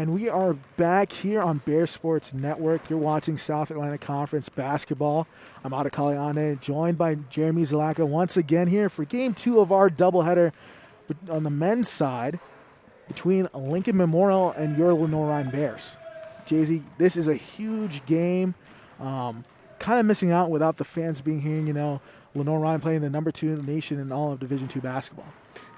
And we are back here on Bear Sports Network. You're watching South Atlantic Conference basketball. I'm Ada Kaliane, joined by Jeremy Zalaka once again here for Game 2 of our doubleheader on the men's side between Lincoln Memorial and your Lenoir-Rhyne Bears. Jay-Z, this is a huge game. Kind of missing out without the fans being here. You know, Lenoir-Rhyne playing the number 2 in the nation in all of Division II basketball.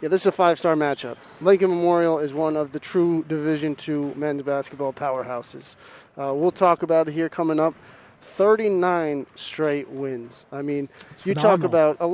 Yeah, this is a 5-star matchup. Lincoln Memorial is one of the true Division II men's basketball powerhouses. We'll talk about it here coming up. 39 straight wins. I mean, It's you phenomenal. talk about a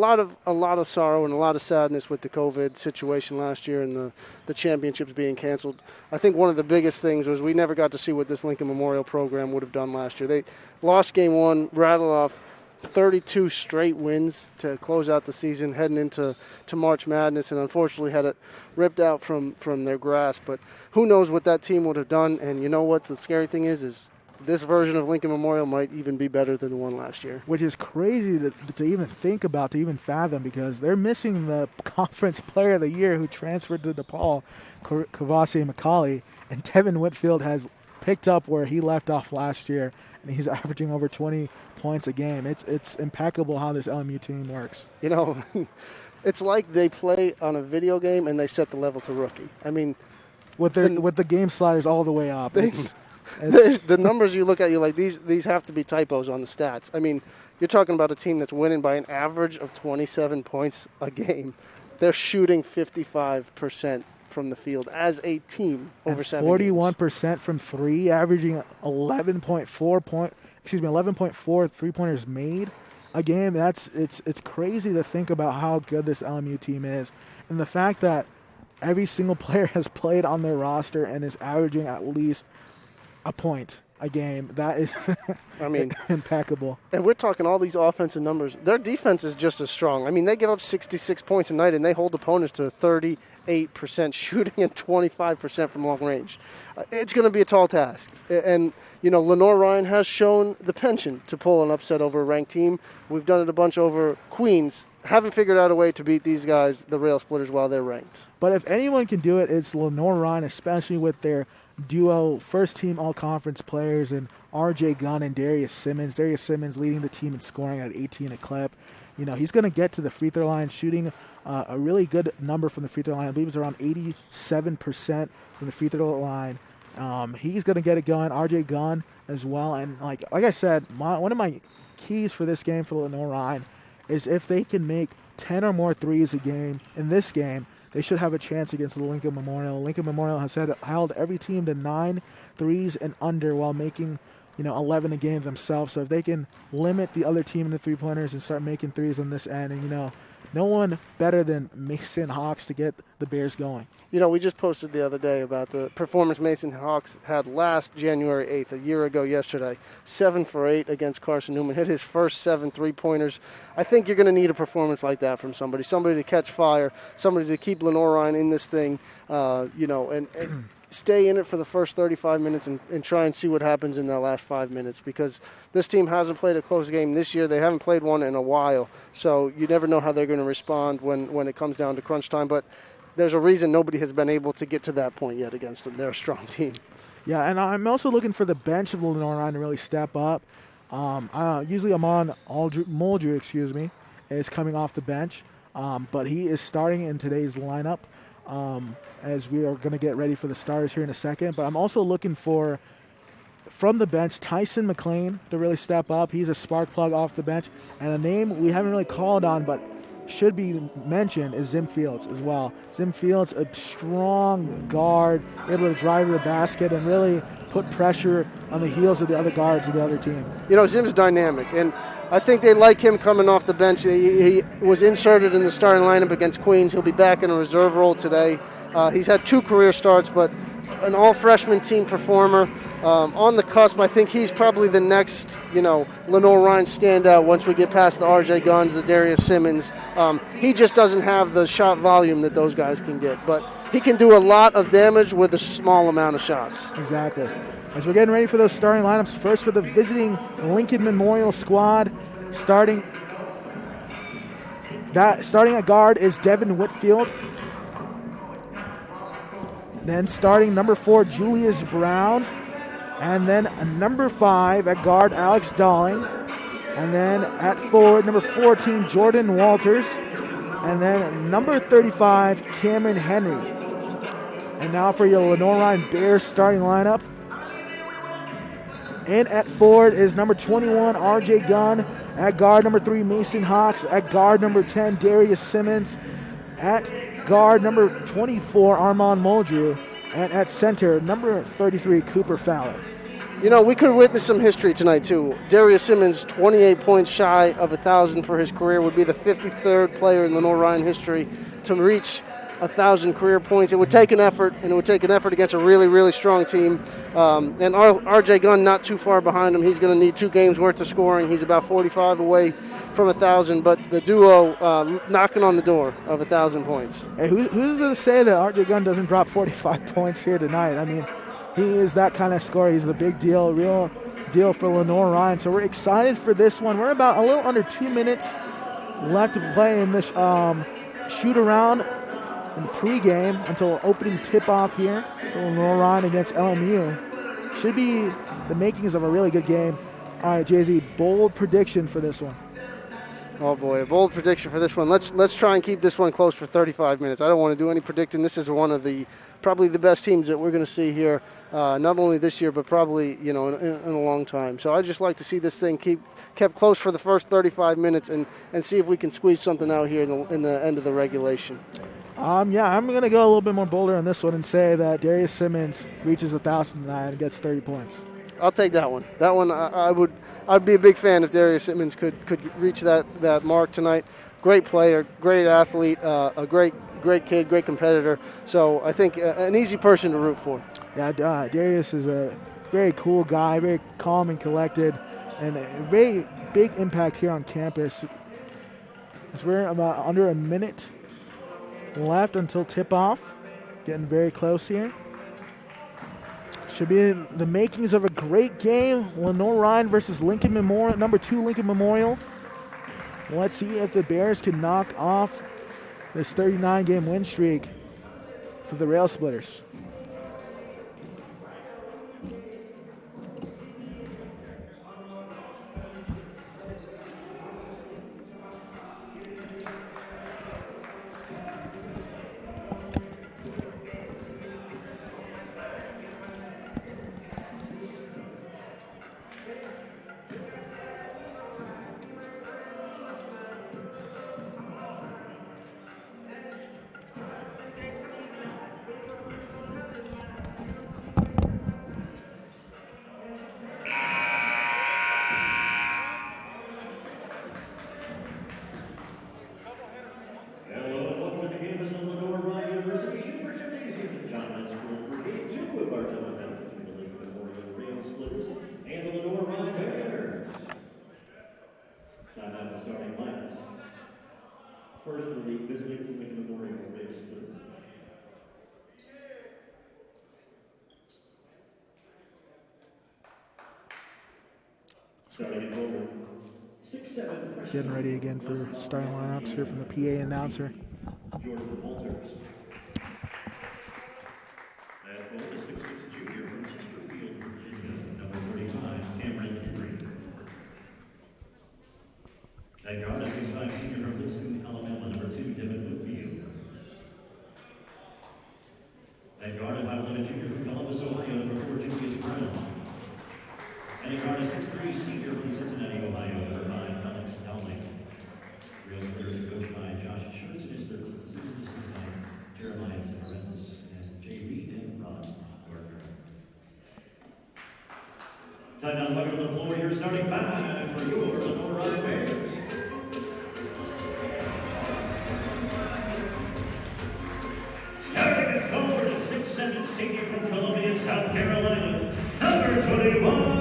lot of sorrow and a lot of sadness with the COVID situation last year and the championships being canceled. I think one of the biggest things was we never got to see what this Lincoln Memorial program would have done last year. They lost game 1, rattled off 32 straight wins to close out the season, heading into March Madness, and unfortunately had it ripped out from their grasp. But who knows what that team would have done? And you know what the scary thing is this version of Lincoln Memorial might even be better than the one last year. Which is crazy to even think about, to even fathom, because they're missing the Conference Player of the Year who transferred to DePaul, Kavasi McCauley, and Tevin Whitfield has picked up where he left off last year, and he's averaging over 20 points a game. It's impeccable how this LMU team works. You know, it's like they play on a video game and they set the level to rookie. I mean, With the game sliders all the way up. The numbers you look at, you're like, these have to be typos on the stats. I mean, you're talking about a team that's winning by an average of 27 points a game. They're shooting 55% from the field as a team over 7 games. 41% from three, averaging 11.4 three-pointers made a game. It's crazy to think about how good this LMU team is, and the fact that every single player has played on their roster and is averaging at least a point a game. That is, I mean, impeccable. And we're talking all these offensive numbers. Their defense is just as strong. I mean, they give up 66 points a night, and they hold opponents to 38% shooting and 25% from long range. It's going to be a tall task. And, you know, Lenoir-Rhyne has shown the penchant to pull an upset over a ranked team. We've done it a bunch over Queens. Haven't figured out a way to beat these guys, the Rail Splitters, while they're ranked. But if anyone can do it, it's Lenoir-Rhyne, especially with their duo first-team all-conference players and R.J. Gunn and Darius Simmons. Darius Simmons leading the team in scoring at 18 a clip. You know, he's going to get to the free throw line, shooting a really good number from the free throw line. I believe it's around 87% from the free throw line. He's going to get it going. R.J. Gunn as well. And like I said, one of my keys for this game for Lenoir-Rhyne is if they can make 10 or more threes a game in this game, they should have a chance against the Lincoln Memorial. Lincoln Memorial has held every team to 9 threes and under while making, 11 a game themselves. So if they can limit the other team in the three-pointers and start making threes on this end, and, no one better than Mason Hawks to get the Bears going. You know, we just posted the other day about the performance Mason Hawks had last January 8th, a year ago yesterday. 7 for 8 against Carson Newman. Hit his first 7 3-pointers. I think you're going to need a performance like that from somebody to catch fire, somebody to keep Lenoir-Rhyne in this thing, and stay in it for the first 35 minutes and try and see what happens in that last 5 minutes, because this team hasn't played a close game this year. They haven't played one in a while, so you never know how they're going to respond when it comes down to crunch time. But there's a reason nobody has been able to get to that point yet against them. They're a strong team. Yeah, and I'm also looking for the bench of Lenoir-Rhyne to really step up. Usually Amon Muldrew, is coming off the bench, but he is starting in today's lineup as we are going to get ready for the starters here in a second. But I'm also looking for, from the bench, Tyson McLean to really step up. He's a spark plug off the bench. And a name we haven't really called on but should be mentioned is Zim Fields as well. Zim Fields, a strong guard, able to drive to the basket and really put pressure on the heels of the other guards of the other team. You know, Zim's dynamic, and I think they like him coming off the bench. He was inserted in the starting lineup against Queens. He'll be back in a reserve role today. He's had 2 career starts, but an all-freshman team performer. On the cusp, I think he's probably the next, Lenoir-Rhyne standout once we get past the R.J. Guns, the Darius Simmons. He just doesn't have the shot volume that those guys can get, but he can do a lot of damage with a small amount of shots. Exactly. As we're getting ready for those starting lineups, first for the visiting Lincoln Memorial squad, starting at guard is Devin Whitfield. Then starting number 4, Julius Brown. And then number 5 at guard, Alex Dalling. And then at forward, number 14, Jordan Walters. And then number 35, Cameron Henry. And now for your Lenoir-Rhyne Bears starting lineup. In at forward is number 21, RJ Gunn. At guard, number 3, Mason Hawks. At guard, number 10, Darius Simmons. At guard, number 24, Armand Muldrew. And at center, number 33, Cooper Fowler. You know, we could witness some history tonight, too. Darius Simmons, 28 points shy of 1,000 for his career, would be the 53rd player in Lenoir-Rhyne history to reach 1,000 career points. It would take an effort, and it would take an effort against a really, really strong team. And RJ Gunn not too far behind him. He's going to need 2 games worth of scoring. He's about 45 away from 1,000, but the duo knocking on the door of 1,000 points. Hey, who's to say that RJ Gunn doesn't drop 45 points here tonight? I mean, he is that kind of scorer. He's a big deal, real deal for Lenoir-Rhyne. So we're excited for this one. We're about a little under 2 minutes left to play in this shoot around in the pregame until opening tip-off here for Lenoir-Rhyne against LMU. Should be the makings of a really good game. All right, Jay-Z, bold prediction for this one. Oh boy, a bold prediction for this one. Let's try and keep this one close for 35 minutes. I don't want to do any predicting. This is one of the probably the best teams that we're going to see here, not only this year but probably in a long time. So I'd just like to see this thing kept close for the first 35 minutes and see if we can squeeze something out here in the end of the regulation. Yeah, I'm going to go a little bit more bolder on this one and say that Darius Simmons reaches 1,000 tonight and gets 30 points. I'll take that one. That one, I'd be a big fan if Darius Simmons could reach that mark tonight. Great player, great athlete, a great kid, great competitor. So I think an easy person to root for. Yeah, Darius is a very cool guy, very calm and collected, and a very big impact here on campus. As we're about under a minute left until tip-off, getting very close here. Should be the makings of a great game. Lenoir-Rhyne versus Lincoln Memorial, number 2 Lincoln Memorial. Let's see if the Bears can knock off this 39-game win streak for the Rail Splitters. Getting ready again for starting lineups here from the PA announcer. Jordan Walters. At goal, the 6'6" junior from Chesterfield, Virginia, number 45, Cameron Henry. At guard, a 6'5" senior from Wilson, Alabama, number 2, Devin Whitfield. At guard, a 5'11" junior from Columbus, Ohio, number 4, Julius Brown. And at guard, a 6'3" senior from Cincinnati, Ohio, number 5, Alex Dowling. Real Splitters coached by Josh Schultz, his 13th season by Jeremiah Severance and Jay Reed and Ron Gardner. Time now, bucket on the floor, your starting 5 for your Lenoir-Rhyne Bears. Starting at forward, 6'7" senior from Columbia, South Carolina, number 21.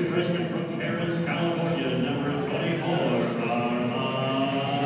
Freshman from Paris, California, number 24, Armand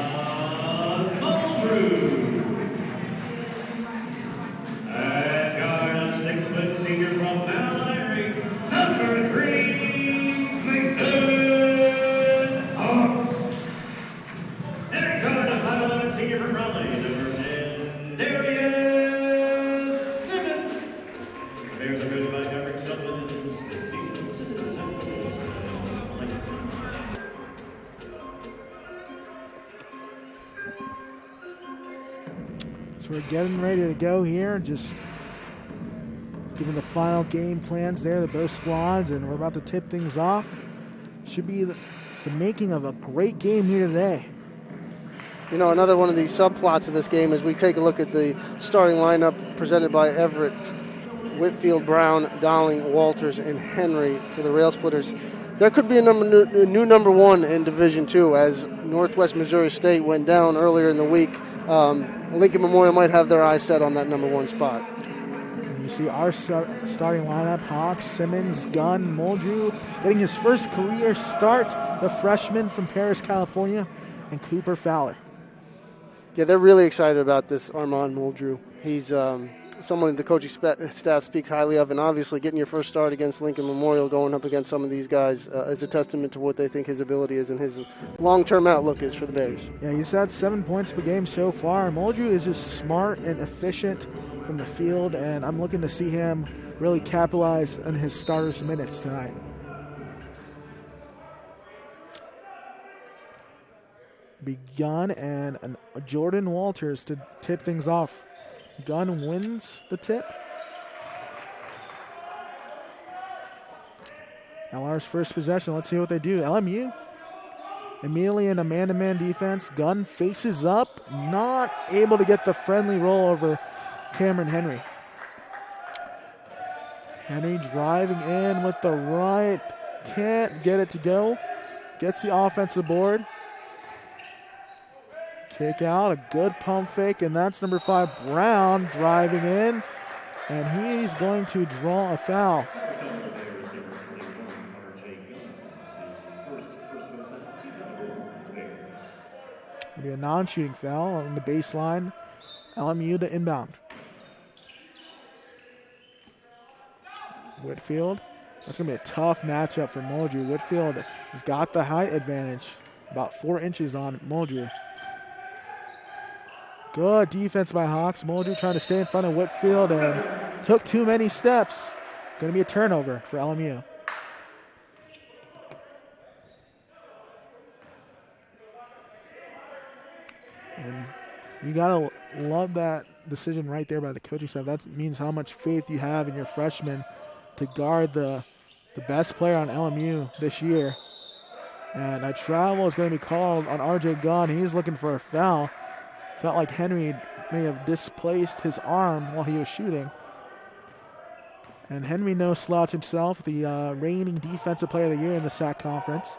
So we're getting ready to go here. Just giving the final game plans there to both squads, and we're about to tip things off. Should be the making of a great game here today. You know, another one of these subplots of this game is we take a look at the starting lineup presented by Everett, Whitfield, Brown, Dowling, Walters, and Henry for the Rail Splitters. There could be a new number one in Division II as Northwest Missouri State went down earlier in the week. Lincoln Memorial might have their eyes set on that number one spot. You see our starting lineup: Hawks, Simmons, Gunn, Muldrew, getting his first career start, the freshman from Paris, California, and Cooper Fowler. Yeah, they're really excited about this Armand Muldrew. He's someone the coaching staff speaks highly of, and obviously getting your first start against Lincoln Memorial, going up against some of these guys, is a testament to what they think his ability is and his long-term outlook is for the Bears. Yeah, he's had 7 points per game so far. Muldrew is just smart and efficient from the field, and I'm looking to see him really capitalize on his starters' minutes tonight. Gunn and Jordan Walters to tip things off. Gunn wins the tip. LR's first possession. Let's see what they do. LMU immediately in a man-to-man defense. Gunn faces up, not able to get the friendly roll over Cameron Henry. Henry driving in with the right. Can't get it to go. Gets the offensive board. Kick out, a good pump fake, and that's number 5, Brown, driving in, and he's going to draw a foul. It'll be a non-shooting foul on the baseline. LMU to inbound. Whitfield, that's going to be a tough matchup for Muldrew. Whitfield has got the height advantage, about 4 inches on Muldrew. Good defense by Hawks. Muldrew trying to stay in front of Whitfield and took too many steps. Going to be a turnover for LMU. And you got to love that decision right there by the coaching staff. That means how much faith you have in your freshmen to guard the best player on LMU this year. And a travel is going to be called on RJ Gunn. He's looking for a foul. Felt like Henry may have displaced his arm while he was shooting. And Henry no slouch himself, the reigning defensive player of the year in the SAC conference.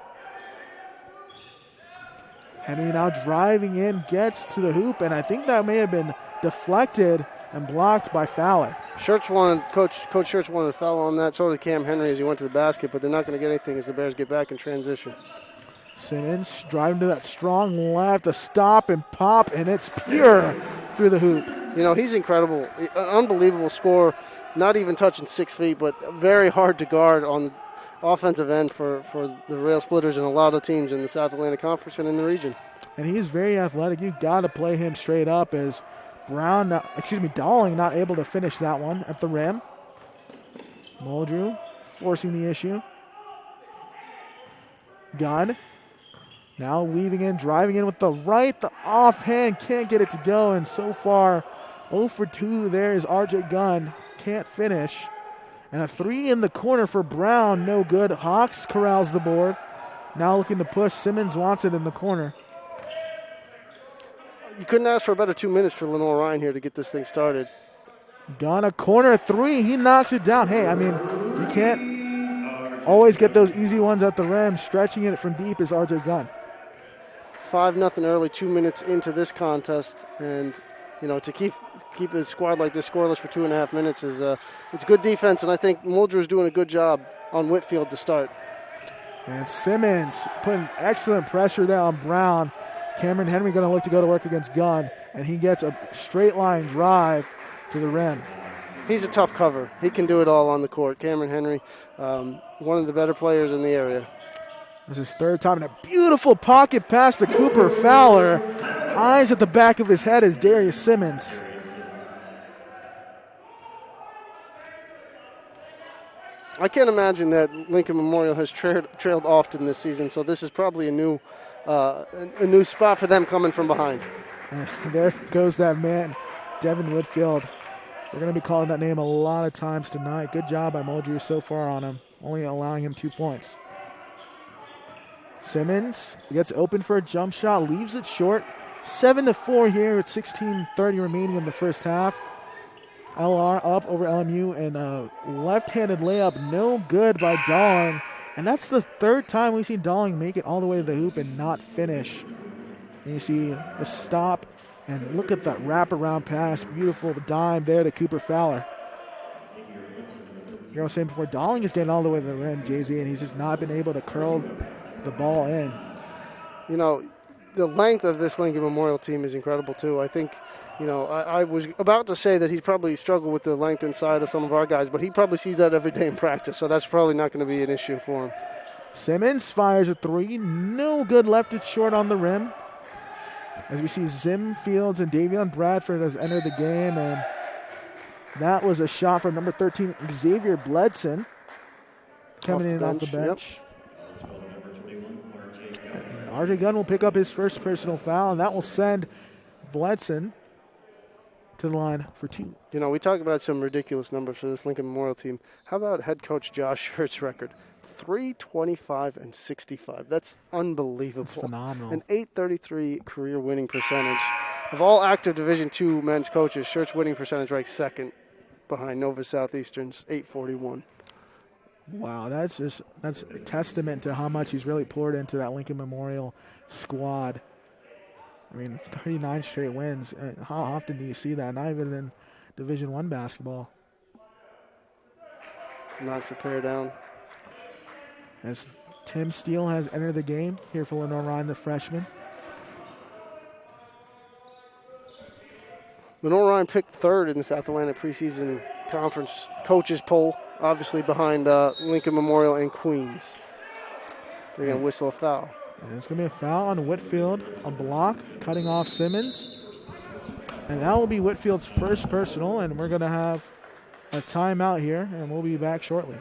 Henry now driving in, gets to the hoop, and I think that may have been deflected and blocked by Fowler. Coach Schertz wanted a foul on that. So did Cam Henry as he went to the basket, but they're not going to get anything as the Bears get back in transition. Simmons driving to that strong left, a stop and pop, and it's pure through the hoop. You know, he's incredible. An unbelievable scorer, not even touching 6 feet, but very hard to guard on the offensive end for the Rail Splitters and a lot of teams in the South Atlantic Conference and in the region. And he's very athletic. You've got to play him straight up as Dowling not able to finish that one at the rim. Muldrew forcing the issue. Gunn. Now weaving in, driving in with the right, the offhand, can't get it to go, and so far 0 for 2 there is RJ Gunn, can't finish. And a 3 in the corner for Brown, no good. Hawks corrals the board, now looking to push. Simmons wants it in the corner. You couldn't ask for a better 2 minutes for Lenoir-Rhyne here to get this thing started. Gunn, a corner 3, he knocks it down. Hey, I mean, you can't always get those easy ones at the rim. Stretching it from deep is RJ Gunn. 5-0 early, 2 minutes into this contest, and you know, to keep a squad like this scoreless for 2.5 minutes is it's good defense, and I think Muldrew's doing a good job on Whitfield to start. And Simmons putting excellent pressure down on Brown. Cameron Henry going to look to go to work against Gunn, and he gets a straight line drive to the rim. He's a tough cover. He can do it all on the court. Cameron Henry, one of the better players in the area. This is his 3rd time, and a beautiful pocket pass to Cooper Fowler. Eyes at the back of his head is Darius Simmons. I can't imagine that Lincoln Memorial has trailed often this season, so this is probably a new spot for them coming from behind. And there goes that man Devin Whitfield. We're going to be calling that name a lot of times tonight. Good job by Muldrew so far on him, only allowing him 2 points. Simmons gets open for a jump shot, leaves it short. 7-4 here with 16:30 remaining in the first half. LR up over LMU, and a left-handed layup, no good by Dalling. And that's the third time we've seen Dalling make it all the way to the hoop and not finish. And you see the stop, and look at that wraparound pass. Beautiful dime there to Cooper Fowler. You know what I was saying before, Dalling is getting all the way to the rim, Jay-Z, and he's just not been able to curl the ball in. You know, the length of this Lincoln Memorial team is incredible, too. I think, you know, I was about to say that he's probably struggled with the length inside of some of our guys, but he probably sees that every day in practice, so that's probably not going to be an issue for him. Simmons fires a three. No good, left it short on the rim. As we see Zim Fields and Davion Bradford has entered the game, and that was a shot from number 13, Xavier Bledson, coming in off the bench. Yep. RJ Gunn will pick up his first personal foul, and that will send Bledson to the line for 2. You know, we talk about some ridiculous numbers for this Lincoln Memorial team. How about head coach Josh Hurt's record? 325-65. That's unbelievable. That's phenomenal. An .833 career winning percentage. Of all active Division II men's coaches, Shirt's winning percentage ranks second behind Nova Southeastern's .841. Wow, that's a testament to how much he's really poured into that Lincoln Memorial squad. I mean, 39 straight wins. How often do you see that? Not even in Division I basketball. Knocks a pair down. As Tim Steele has entered the game here for Lenoir-Rhyne, the freshman. Lenoir-Rhyne picked third in the South Atlantic preseason conference coaches poll, obviously behind Lincoln Memorial and Queens. They're going to whistle a foul. And it's going to be a foul on Whitfield, a block, cutting off Simmons. And that will be Whitfield's first personal, and we're going to have a timeout here, and we'll be back shortly.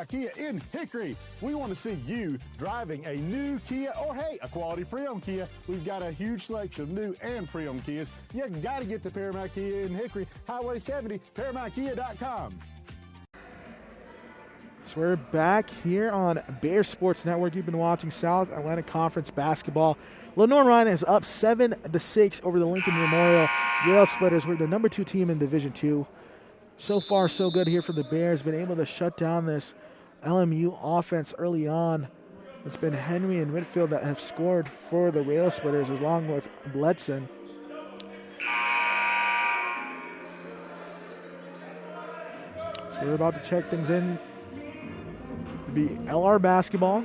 Kia in Hickory. We want to see you driving a new Kia or, hey, a quality pre-owned Kia. We've got a huge selection of new and pre-owned Kias. You got to get to Paramount Kia in Hickory, Highway 70, ParamountKia.com. So we're back here on Bear Sports Network. You've been watching South Atlantic Conference basketball. Lenoir-Rhyne is up 7-6 over the Lincoln Memorial Rail Splitters. We're the number 2 team in Division II. So far, so good here for the Bears. Been able to shut down this LMU offense early on. It's been Henry and Whitfield that have scored for the Rail Splitters along with Bledson. So we're about to check things in. It'll be LR basketball.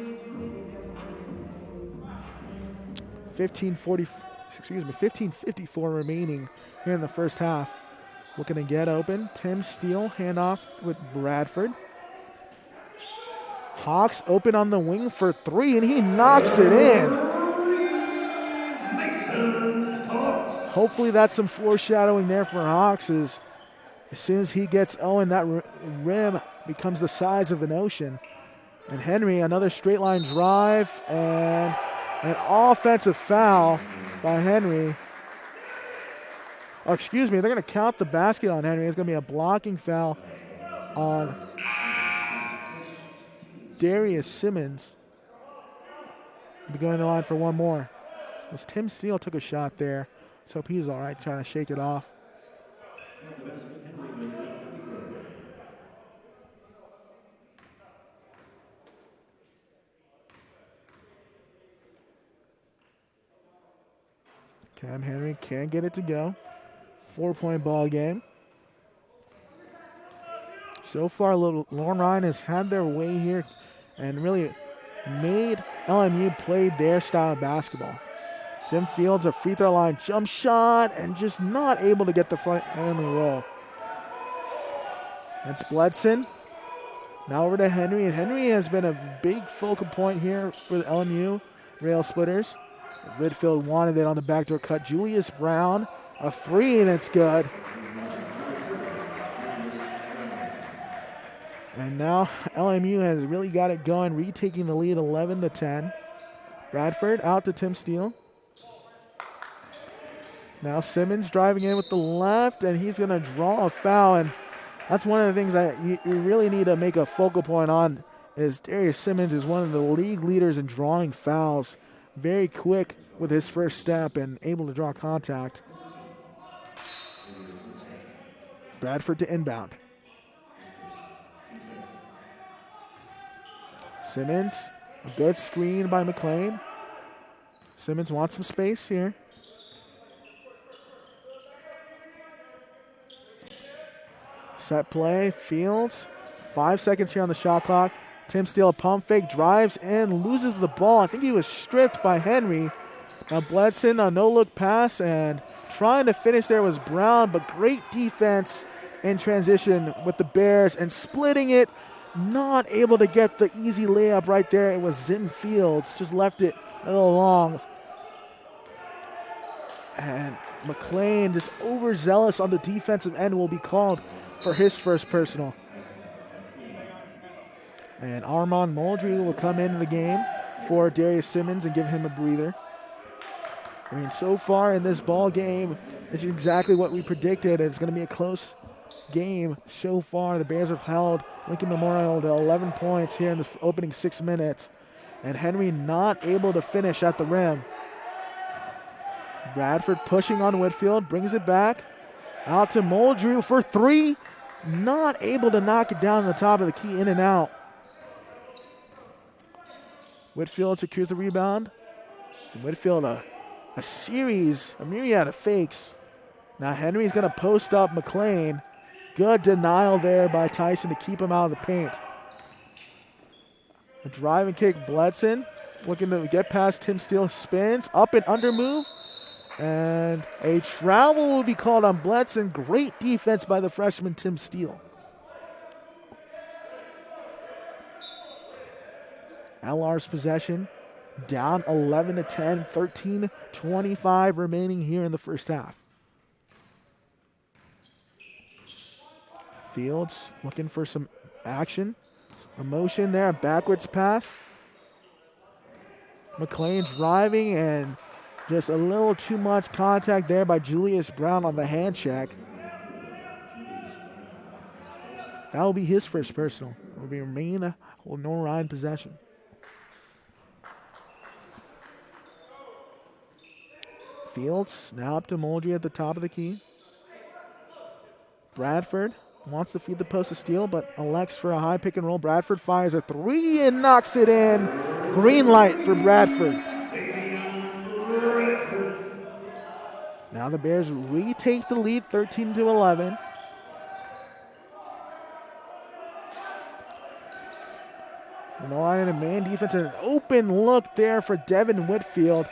15:54 remaining here in the first half. Looking to get open. Tim Steele, handoff with Bradford. Hawks open on the wing for 3, and he knocks it in. Hopefully that's some foreshadowing there for Hawks. As soon as he gets Owen, that rim becomes the size of an ocean. And Henry, another straight line drive, and an offensive foul by Henry. Or excuse me, they're going to count the basket on Henry. It's going to be a blocking foul on Darius Simmons. We'll be going to the line for one more. As Tim Steele took a shot there. Let's hope he's all right, trying to shake it off. Cam Henry can't get it to go. 4-point ball game. So far, Lenoir-Rhyne has had their way here and really made LMU play their style of basketball. Jim Fields, a free throw line jump shot, and just not able to get the front end roll. That's Bledson. Now over to Henry, and Henry has been a big focal point here for the LMU rail splitters. Whitfield wanted it on the backdoor cut. Julius Brown, a three, and it's good. And now LMU has really got it going, retaking the lead 11-10. Bradford out to Tim Steele. Now Simmons driving in with the left, and he's going to draw a foul. And that's one of the things that you really need to make a focal point on is Darius Simmons is one of the league leaders in drawing fouls. Very quick with his first step and able to draw contact. Bradford to inbound. Simmons, a good screen by McLean. Simmons wants some space here. Set play, Fields. 5 seconds here on the shot clock. Tim Steele, a pump fake, drives and loses the ball. I think he was stripped by Henry. Now Bledson, a no-look pass, and trying to finish there was Brown, but great defense in transition with the Bears and splitting it. Not able to get the easy layup right there. It was Zim Fields, just left it a little long. And McLean, just overzealous on the defensive end, will be called for his first personal. And Armand Moldry will come into the game for Darius Simmons and give him a breather. I mean, so far in this ball game, it's exactly what we predicted. It's going to be a close game so far. The Bears have held Lincoln Memorial to 11 points here in the opening 6 minutes. And Henry not able to finish at the rim. Bradford pushing on Whitfield, brings it back. Out to Moldry for three. Not able to knock it down on the top of the key, in and out. Whitfield secures the rebound. And Whitfield, a myriad of fakes. Now Henry's going to post up McLean. Good denial there by Tyson to keep him out of the paint. A drive and kick, Bledson looking to get past Tim Steele, spins, up and under move. And a travel will be called on Bledson. Great defense by the freshman Tim Steele. LR's possession, down 11-10, 13-25 remaining here in the first half. Fields looking for some action. A motion there, a backwards pass. McLean driving and just a little too much contact there by Julius Brown on the hand check. That will be his first personal. It will be remain a Lenoir-Rhyne possession. Fields now up to Moldry at the top of the key. Bradford wants to feed the post to Steele, but elects for a high pick and roll. Bradford fires a three and knocks it in. Green light for Bradford. Now the Bears retake the lead, 13-11. Lenoir-Rhyne in a man defense and an open look there for Devin Whitfield.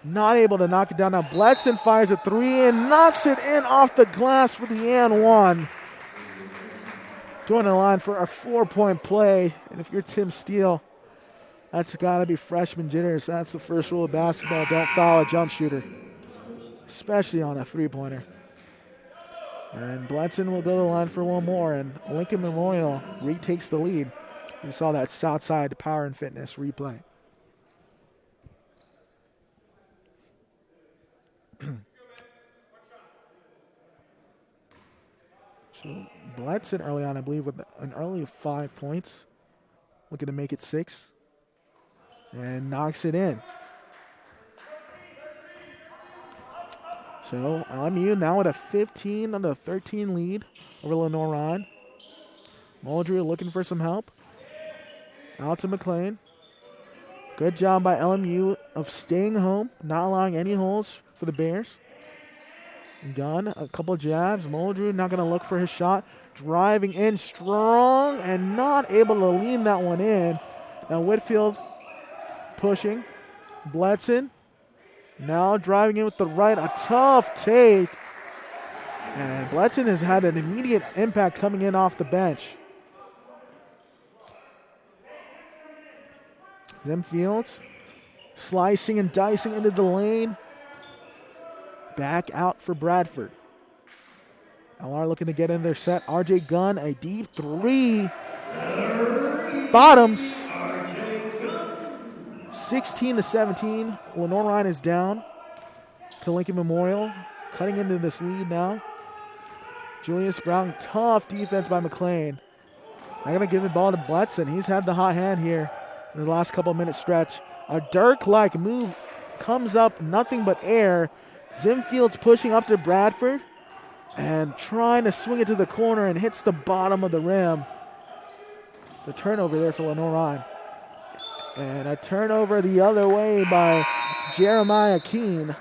Not able to knock it down. Now Bledson fires a three and knocks it in off the glass for the and one. Joining the line for a 4-point play. And if you're Tim Steele, that's got to be freshman jitters. That's the first rule of basketball. Don't foul a jump shooter, especially on a three-pointer. And Bledson will go to the line for one more, and Lincoln Memorial retakes the lead. You saw that Southside Power and Fitness replay. So Bledson early on, I believe, with an early 5 points. Looking to make it 6. And knocks it in. So LMU now with a 15-13 lead over Lenoir-Rhyne. Moldry looking for some help. Out to McLean. Good job by LMU of staying home, not allowing any holes for the Bears. Gunn, a couple jabs. Muldrew not going to look for his shot. Driving in strong and not able to lean that one in. Now Whitfield pushing. Bledson now driving in with the right. A tough take. And Bledson has had an immediate impact coming in off the bench. Zim Fields slicing and dicing into the lane. Back out for Bradford. LR looking to get in their set. RJ Gunn, a deep three. Bottoms. 16-17. Lenoir-Rhyne is down to Lincoln Memorial. Cutting into this lead now. Julius Brown, tough defense by McLean. I'm going to give the ball to Bledson. He's had the hot hand here in the last couple of minutes stretch. A Dirk-like move comes up, nothing but air. Zim Fields pushing up to Bradford and trying to swing it to the corner and hits the bottom of the rim. The turnover there for Lenoir-Rhyne. And a turnover the other way by Jeremiah Keene.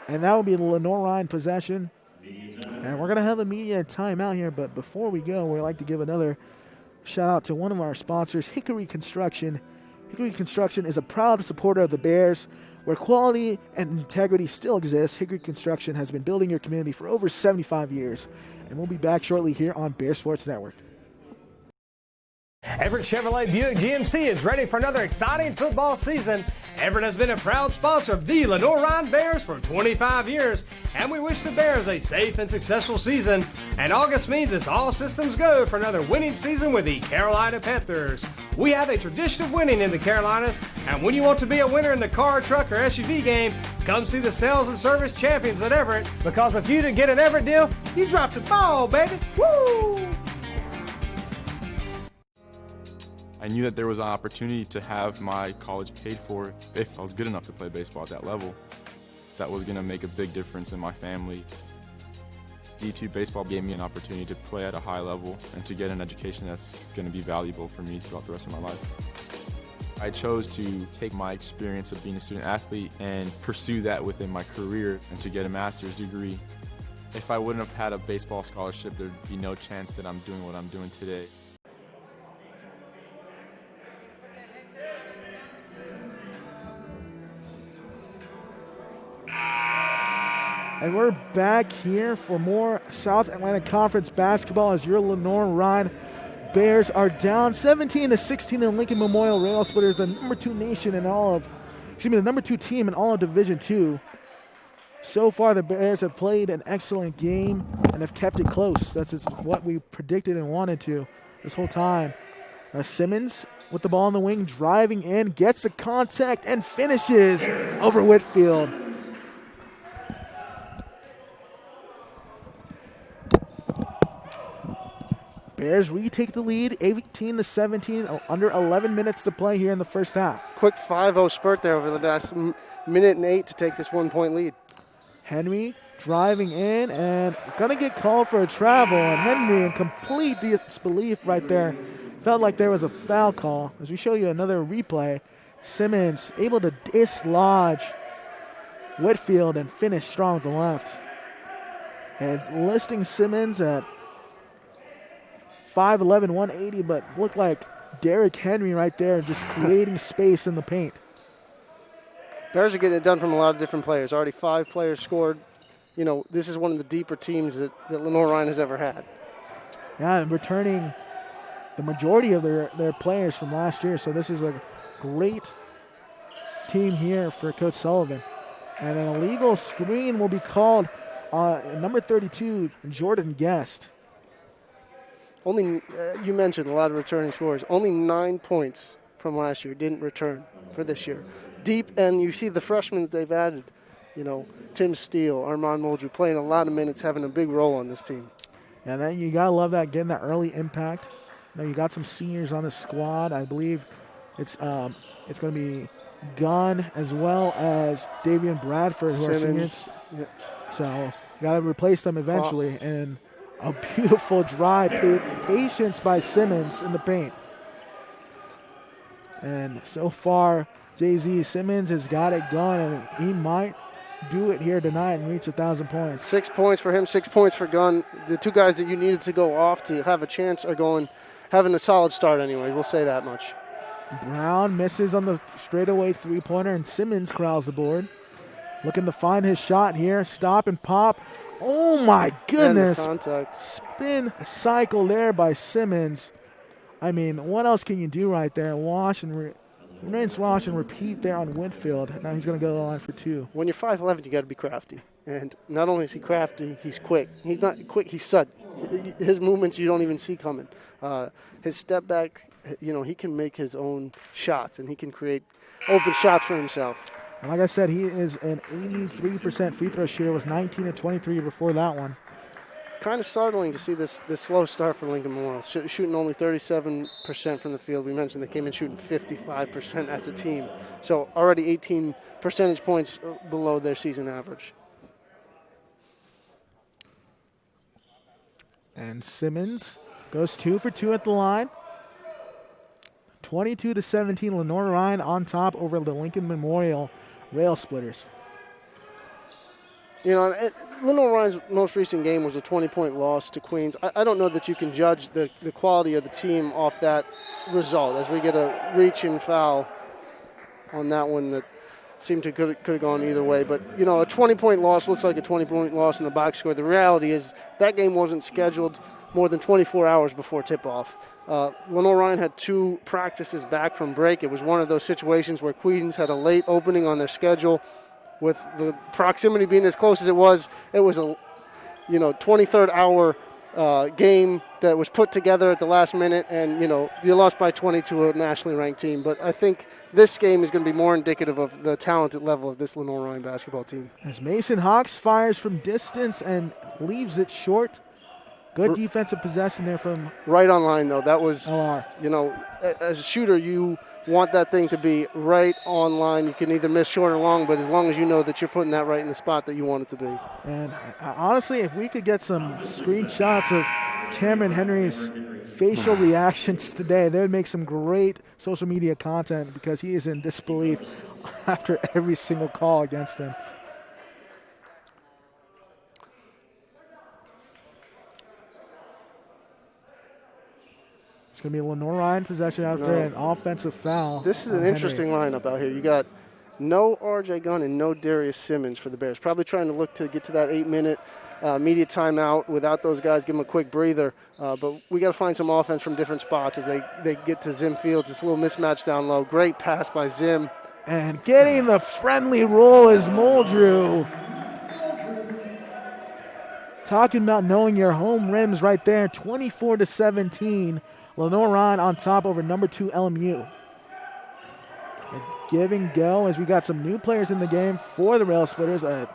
And that will be the Lenoir-Rhyne possession. And we're going to have a media timeout here, but before we go, we'd like to give another shout out to one of our sponsors, Hickory Construction. Hickory Construction is a proud supporter of the Bears. Where quality and integrity still exists, Hickory Construction has been building your community for over 75 years. And we'll be back shortly here on Bear Sports Network. Everett Chevrolet Buick GMC is ready for another exciting football season. Everett has been a proud sponsor of the Lenoir-Rhyne Bears for 25 years, and we wish the Bears a safe and successful season. And August means it's all systems go for another winning season with the Carolina Panthers. We have a tradition of winning in the Carolinas, and when you want to be a winner in the car, truck, or SUV game, come see the sales and service champions at Everett, because if you didn't get an Everett deal, you dropped the ball, baby. Woo! I knew that there was an opportunity to have my college paid for if I was good enough to play baseball at that level. That was going to make a big difference in my family. D2 baseball gave me an opportunity to play at a high level and to get an education that's going to be valuable for me throughout the rest of my life. I chose to take my experience of being a student athlete and pursue that within my career and to get a master's degree. If I wouldn't have had a baseball scholarship, there'd be no chance that I'm doing what I'm doing today. And we're back here for more South Atlantic Conference basketball as your Lenoir-Rhyne Bears are down 17-16 in Lincoln Memorial Rail Splitters, the number 2 nation in all of, the number 2 team in all of Division II. So far, the Bears have played an excellent game and have kept it close. That's what we predicted and wanted to this whole time. Simmons with the ball on the wing, driving in, gets the contact and finishes over Whitfield. Bears retake the lead, 18-17, under 11 minutes to play here in the first half. Quick 5-0 spurt there over the last minute and 8 to take this 1-point lead. Henry driving in and going to get called for a travel. And Henry, in complete disbelief right there, felt like there was a foul call. As we show you another replay, Simmons able to dislodge Whitfield and finish strong with the left. And it's listing Simmons at 5'11", 180, but looked like Derrick Henry right there, just creating space in the paint. Bears are getting it done from a lot of different players. Already 5 players scored. You know, this is one of the deeper teams that Lenoir-Rhyne has ever had. Yeah, and returning the majority of their players from last year, so this is a great team here for Coach Sullivan. And an illegal screen will be called on number 32, Jordan Guest. Only, you mentioned a lot of returning scorers. Only 9 points from last year didn't return for this year. Deep, and you see the freshmen that they've added. You know, Tim Steele, Armand Muldrew playing a lot of minutes, having a big role on this team. Yeah, then you gotta love that, getting that early impact. You know, you got some seniors on the squad. I believe it's going to be Gunn as well as Davian Bradford, who Simmons, are seniors. Yeah. So you got to replace them eventually. And a beautiful drive, patience by Simmons in the paint. And so far, Jay-Z Simmons has got it going, and he might do it here tonight and reach 1,000 points. 6 points for him, 6 points for Gunn. The two guys that you needed to go off to have a chance are having a solid start anyway. We'll say that much. Brown misses on the straightaway three-pointer, and Simmons corrals the board. Looking to find his shot here. Stop and pop. Oh, my goodness. And the contact. Spin cycle there by Simmons. I mean, what else can you do right there? Rinse, wash, and repeat there on Winfield. Now he's going to go to the line for two. When you're 5'11", you got to be crafty. And not only is he crafty, he's quick. He's not quick, he's sudden. His movements you don't even see coming. His step back, he can make his own shots, and he can create open shots for himself. And like I said, he is an 83% free throw shooter. Was 19 of 23 before that one. Kind of startling to see this slow start for Lincoln Memorial. Shooting only 37% from the field. We mentioned they came in shooting 55% as a team. So already 18 percentage points below their season average. And Simmons goes 2 for 2 at the line. 22-17, Lenoir-Rhyne on top over the Lincoln Memorial Rail Splitters. Lenoir-Rhyne's most recent game was a 20-point loss to Queens. I don't know that you can judge the quality of the team off that result, as we get a reach and foul on that one that seemed to could have gone either way. But, a 20-point loss looks like a 20-point loss in the box score. The reality is that game wasn't scheduled more than 24 hours before tip-off. Lenoir-Rhyne had 2 practices back from break. It was one of those situations where Queens had a late opening on their schedule. With the proximity being as close as it was a 23rd hour game that was put together at the last minute, and you lost by 20 to a nationally ranked team. But I think this game is going to be more indicative of the talented level of this Lenoir-Rhyne basketball team. As Mason Hawks fires from distance and leaves it short. Good defensive possession there from right on line, though. That was LR. As a shooter, you want that thing to be right on line. You can either miss short or long, but as long as you know that you're putting that right in the spot that you want it to be. And honestly, if we could get some screenshots of Cameron Henry's facial reactions today, they would make some great social media content, because he is in disbelief after every single call against him. It's going to be a Lenoir-Rhyne possession out there, an offensive foul. This is an interesting lineup out here. You got no R.J. Gunn and no Darius Simmons for the Bears. Probably trying to look to get to that 8-minute media timeout without those guys, give them a quick breather. But we got to find some offense from different spots as they get to Zim Fields. It's a little mismatch down low. Great pass by Zim. And getting the friendly roll is Muldrew. Talking about knowing your home rims right there. 24-17. Lenoir-Rhyne on top over number 2 LMU. A give and go as we got some new players in the game for the Rail Splitters. A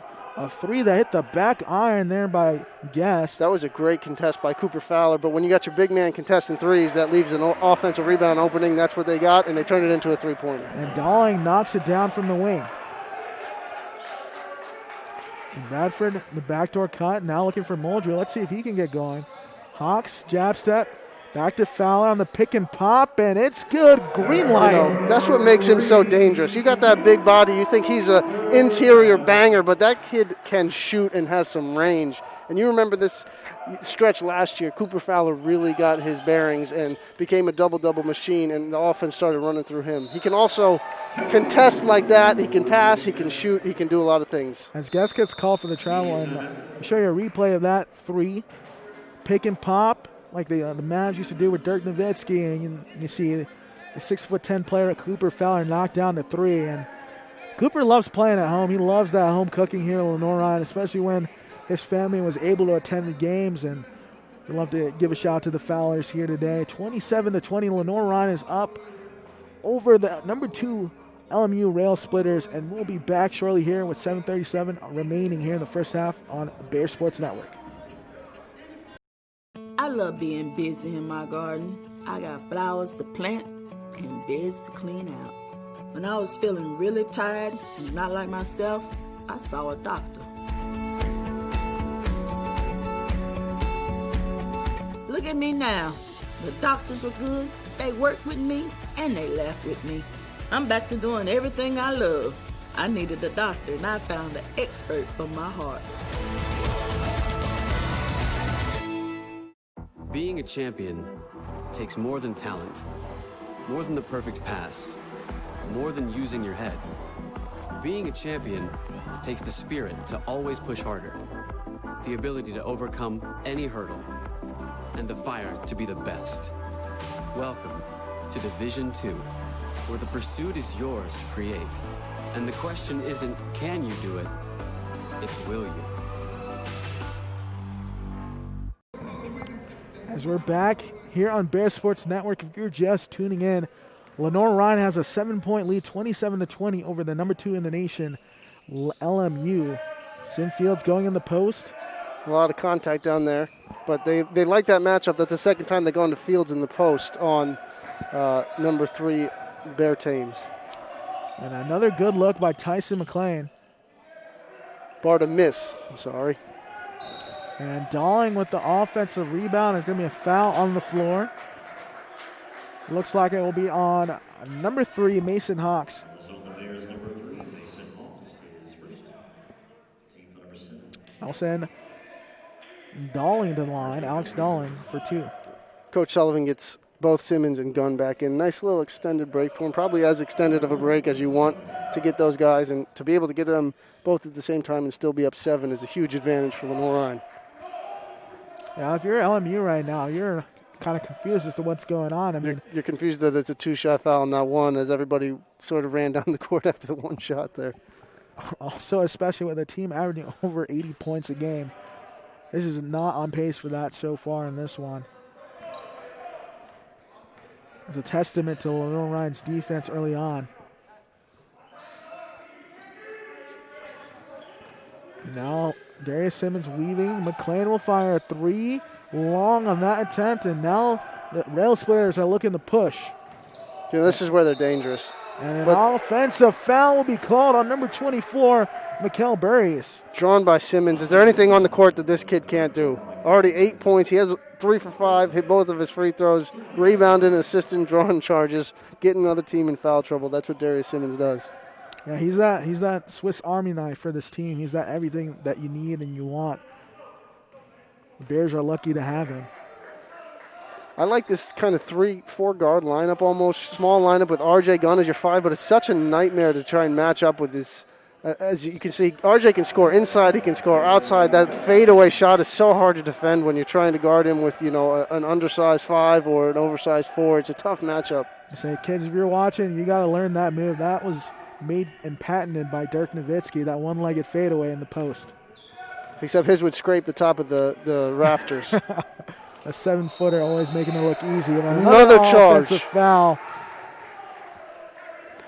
3 that hit the back iron there by Guest. That was a great contest by Cooper Fowler, but when you got your big man contesting threes, that leaves an offensive rebound opening. That's what they got, and they turned it into a three-pointer. And Dowling knocks it down from the wing. And Bradford, the backdoor cut, now looking for Muldrew. Let's see if he can get going. Hawks, jab step. Back to Fowler on the pick and pop, and it's good. Green light. That's what makes him so dangerous. You got that big body. You think he's an interior banger, but that kid can shoot and has some range. And you remember this stretch last year, Cooper Fowler really got his bearings and became a double-double machine, and the offense started running through him. He can also contest like that. He can pass. He can shoot. He can do a lot of things. As Guest gets called for the travel, and I'll show you a replay of that 3. Pick and pop. Like the Mavs used to do with Dirk Nowitzki, and you see the 6'10" player Cooper Fowler knock down the 3. And Cooper loves playing at home. He loves that home cooking here at Lenoir-Rhyne, especially when his family was able to attend the games. And we'd love to give a shout out to the Fowlers here today. 27-20, Lenoir-Rhyne is up over the number 2 LMU Rail Splitters, and we'll be back shortly here with 7:37 remaining here in the first half on Bear Sports Network. I love being busy in my garden. I got flowers to plant and beds to clean out. When I was feeling really tired and not like myself, I saw a doctor. Look at me now. The doctors were good, they worked with me, and they laughed with me. I'm back to doing everything I love. I needed a doctor, and I found the expert for my heart. Being a champion takes more than talent, more than the perfect pass, more than using your head. Being a champion takes the spirit to always push harder, the ability to overcome any hurdle, and the fire to be the best. Welcome to Division 2, where the pursuit is yours to create. And the question isn't, can you do it? It's, will you? As we're back here on Bear Sports Network, if you're just tuning in, Lenoir-Rhyne has a 7-point lead, 27-20 over the number 2 in the nation, LMU. Sim Fields going in the post. A lot of contact down there, but they like that matchup. That's the second time they go into Fields in the post on number 3 Bear teams. And another good look by Tyson McLean. Bar to miss, I'm sorry. And Dawling with the offensive rebound. There's going to be a foul on the floor. Looks like it will be on number 3, Mason Hawks. I'll send Dawling to the line, Alex Dawling for 2. Coach Sullivan gets both Simmons and Gunn back in. Nice little extended break for him. Probably as extended of a break as you want to get those guys. And to be able to get them both at the same time and still be up 7 is a huge advantage for Lenoir-Rhyne. Yeah, if you're LMU right now, you're kind of confused as to what's going on. I mean, you're confused that it's a 2-shot foul, not 1, as everybody sort of ran down the court after the 1 shot there. Also, especially with a team averaging over 80 points a game. This is not on pace for that so far in this one. It's a testament to Lenoir-Rhyne's defense early on. Now, Darius Simmons weaving. McLean will fire a 3. Long on that attempt, and now the Rail Splitters are looking to push. Yeah, this is where they're dangerous. And an offensive foul will be called on number 24, Mikal Burries. Drawn by Simmons. Is there anything on the court that this kid can't do? Already 8 points. He has 3 for 5, hit both of his free throws, rebounded, assisting, drawing charges, getting another team in foul trouble. That's what Darius Simmons does. Yeah, he's that Swiss Army knife for this team. He's that everything that you need and you want. The Bears are lucky to have him. I like this kind of 3-4 guard lineup, almost small lineup with RJ Gunn as your 5, but it's such a nightmare to try and match up with this. As you can see, RJ can score inside, he can score outside. That fadeaway shot is so hard to defend when you're trying to guard him with, an undersized 5 or an oversized 4. It's a tough matchup. I say, kids, if you're watching, you got to learn that move. That was made and patented by Dirk Nowitzki, that one-legged fadeaway in the post. Except his would scrape the top of the rafters. A 7-footer always making it look easy. And another charge. Offensive foul.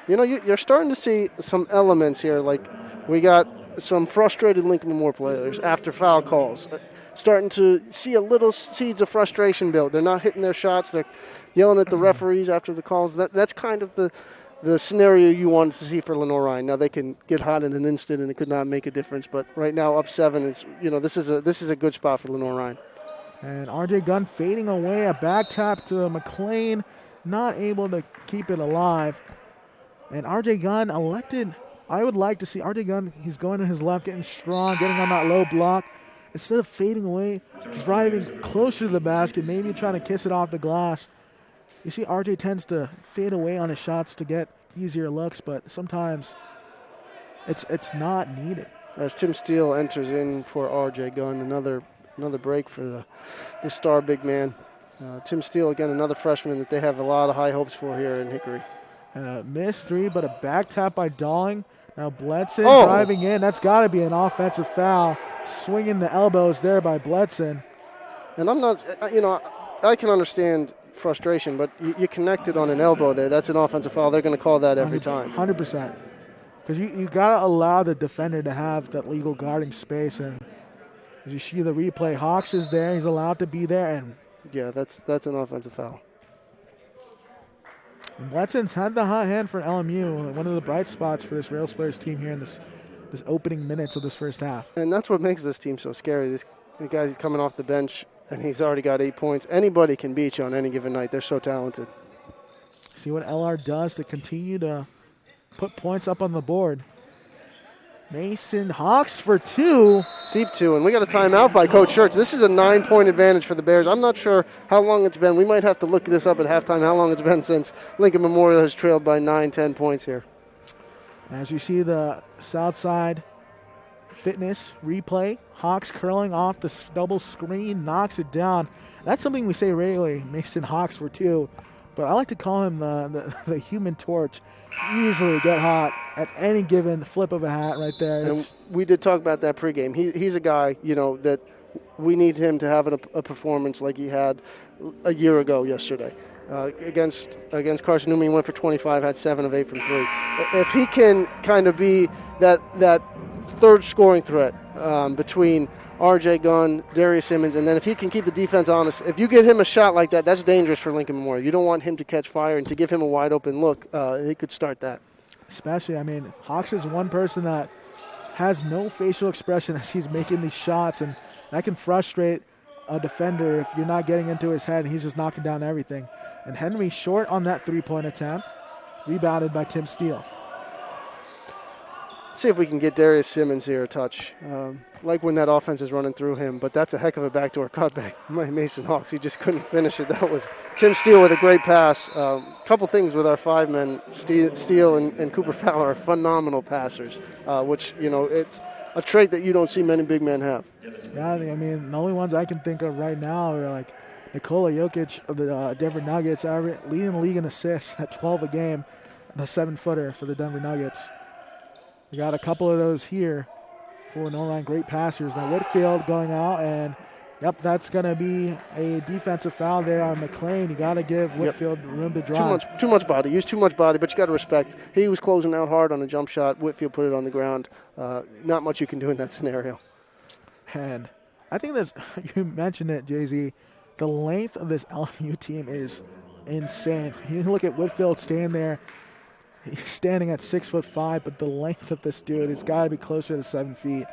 You're starting to see some elements here. Like we got some frustrated Lincoln Memorial players after foul calls. Starting to see a little seeds of frustration build. They're not hitting their shots. They're yelling at the referees after the calls. That's kind of the scenario you wanted to see for Lenoir-Rhyne. Now they can get hot in an instant and it could not make a difference. But right now up 7 is this is a good spot for Lenoir-Rhyne. And RJ Gunn fading away, a back tap to McLean, not able to keep it alive. And RJ Gunn elected. I would like to see RJ Gunn. He's going to his left, getting strong, getting on that low block. Instead of fading away, driving closer to the basket, maybe trying to kiss it off the glass. You see RJ tends to fade away on his shots to get easier looks, but sometimes it's not needed. As Tim Steele enters in for RJ Gunn, another break for the star big man. Tim Steele, again, another freshman that they have a lot of high hopes for here in Hickory. And a missed 3, but a back tap by Dawling. Now Bledson driving in. That's got to be an offensive foul. Swinging the elbows there by Bledson. And I'm not, I can understand frustration, but you connected on an elbow there. That's an offensive foul. They're going to call that every time. 100%. Because you got to allow the defender to have that legal guarding space. And as you see the replay, Hawks is there. He's allowed to be there. And yeah, that's an offensive foul. Bledson's had the hot hand for LMU, one of the bright spots for this Rail Splitters team here in this opening minutes of this first half. And that's what makes this team so scary. This guy's coming off the bench, and he's already got 8 points. Anybody can beat you on any given night. They're so talented. See what LR does to continue to put points up on the board. Mason Hawks for 2. Deep 2, and we got a timeout by Coach Schertz. This is a 9-point advantage for the Bears. I'm not sure how long it's been. We might have to look this up at halftime, how long it's been since Lincoln Memorial has trailed by 9-10 points here. As you see the Southside Fitness replay, Hawks curling off the double screen, knocks it down. That's something we say regularly, Mason Hawks for 2, but I like to call him the human torch. Easily get hot at any given flip of a hat right there. And we did talk about that pregame. He's a guy, that we need him to have a performance like he had a year ago yesterday. Against Carson Newman, he went for 25, had 7 of 8 from 3. If he can kind of be that third scoring threat between R.J. Gunn, Darius Simmons, and then if he can keep the defense honest, if you get him a shot like that, that's dangerous for Lincoln Memorial. You don't want him to catch fire, and to give him a wide open look, he could start that. Especially, Hawks is one person that has no facial expression as he's making these shots, and that can frustrate a defender if you're not getting into his head and he's just knocking down everything. And Henry short on that 3-point attempt, rebounded by Tim Steele. See if we can get Darius Simmons here a touch. Like when that offense is running through him, but that's a heck of a backdoor cutback by Mason Hawks. He just couldn't finish it. That was Tim Steele with a great pass. Couple things with our 5 men, Steele and Cooper Fowler are phenomenal passers, which, it's a trait that you don't see many big men have. Yeah, the only ones I can think of right now are like Nikola Jokic of the Denver Nuggets, leading the league in assists at 12 a game, the 7-footer for the Denver Nuggets. We got a couple of those here for Lenoir-Rhyne, great passers. Now Whitfield going out, and that's going to be a defensive foul there on McLean. You got to give Whitfield room to drive. Too much body. Use too much body, but you got to respect. He was closing out hard on a jump shot. Whitfield put it on the ground. Not much you can do in that scenario. And I think you mentioned it, Jay-Z. The length of this LMU team is insane. You look at Whitfield standing there. He's standing at 6'5", but the length of this dude, it's got to be closer to 7 feet.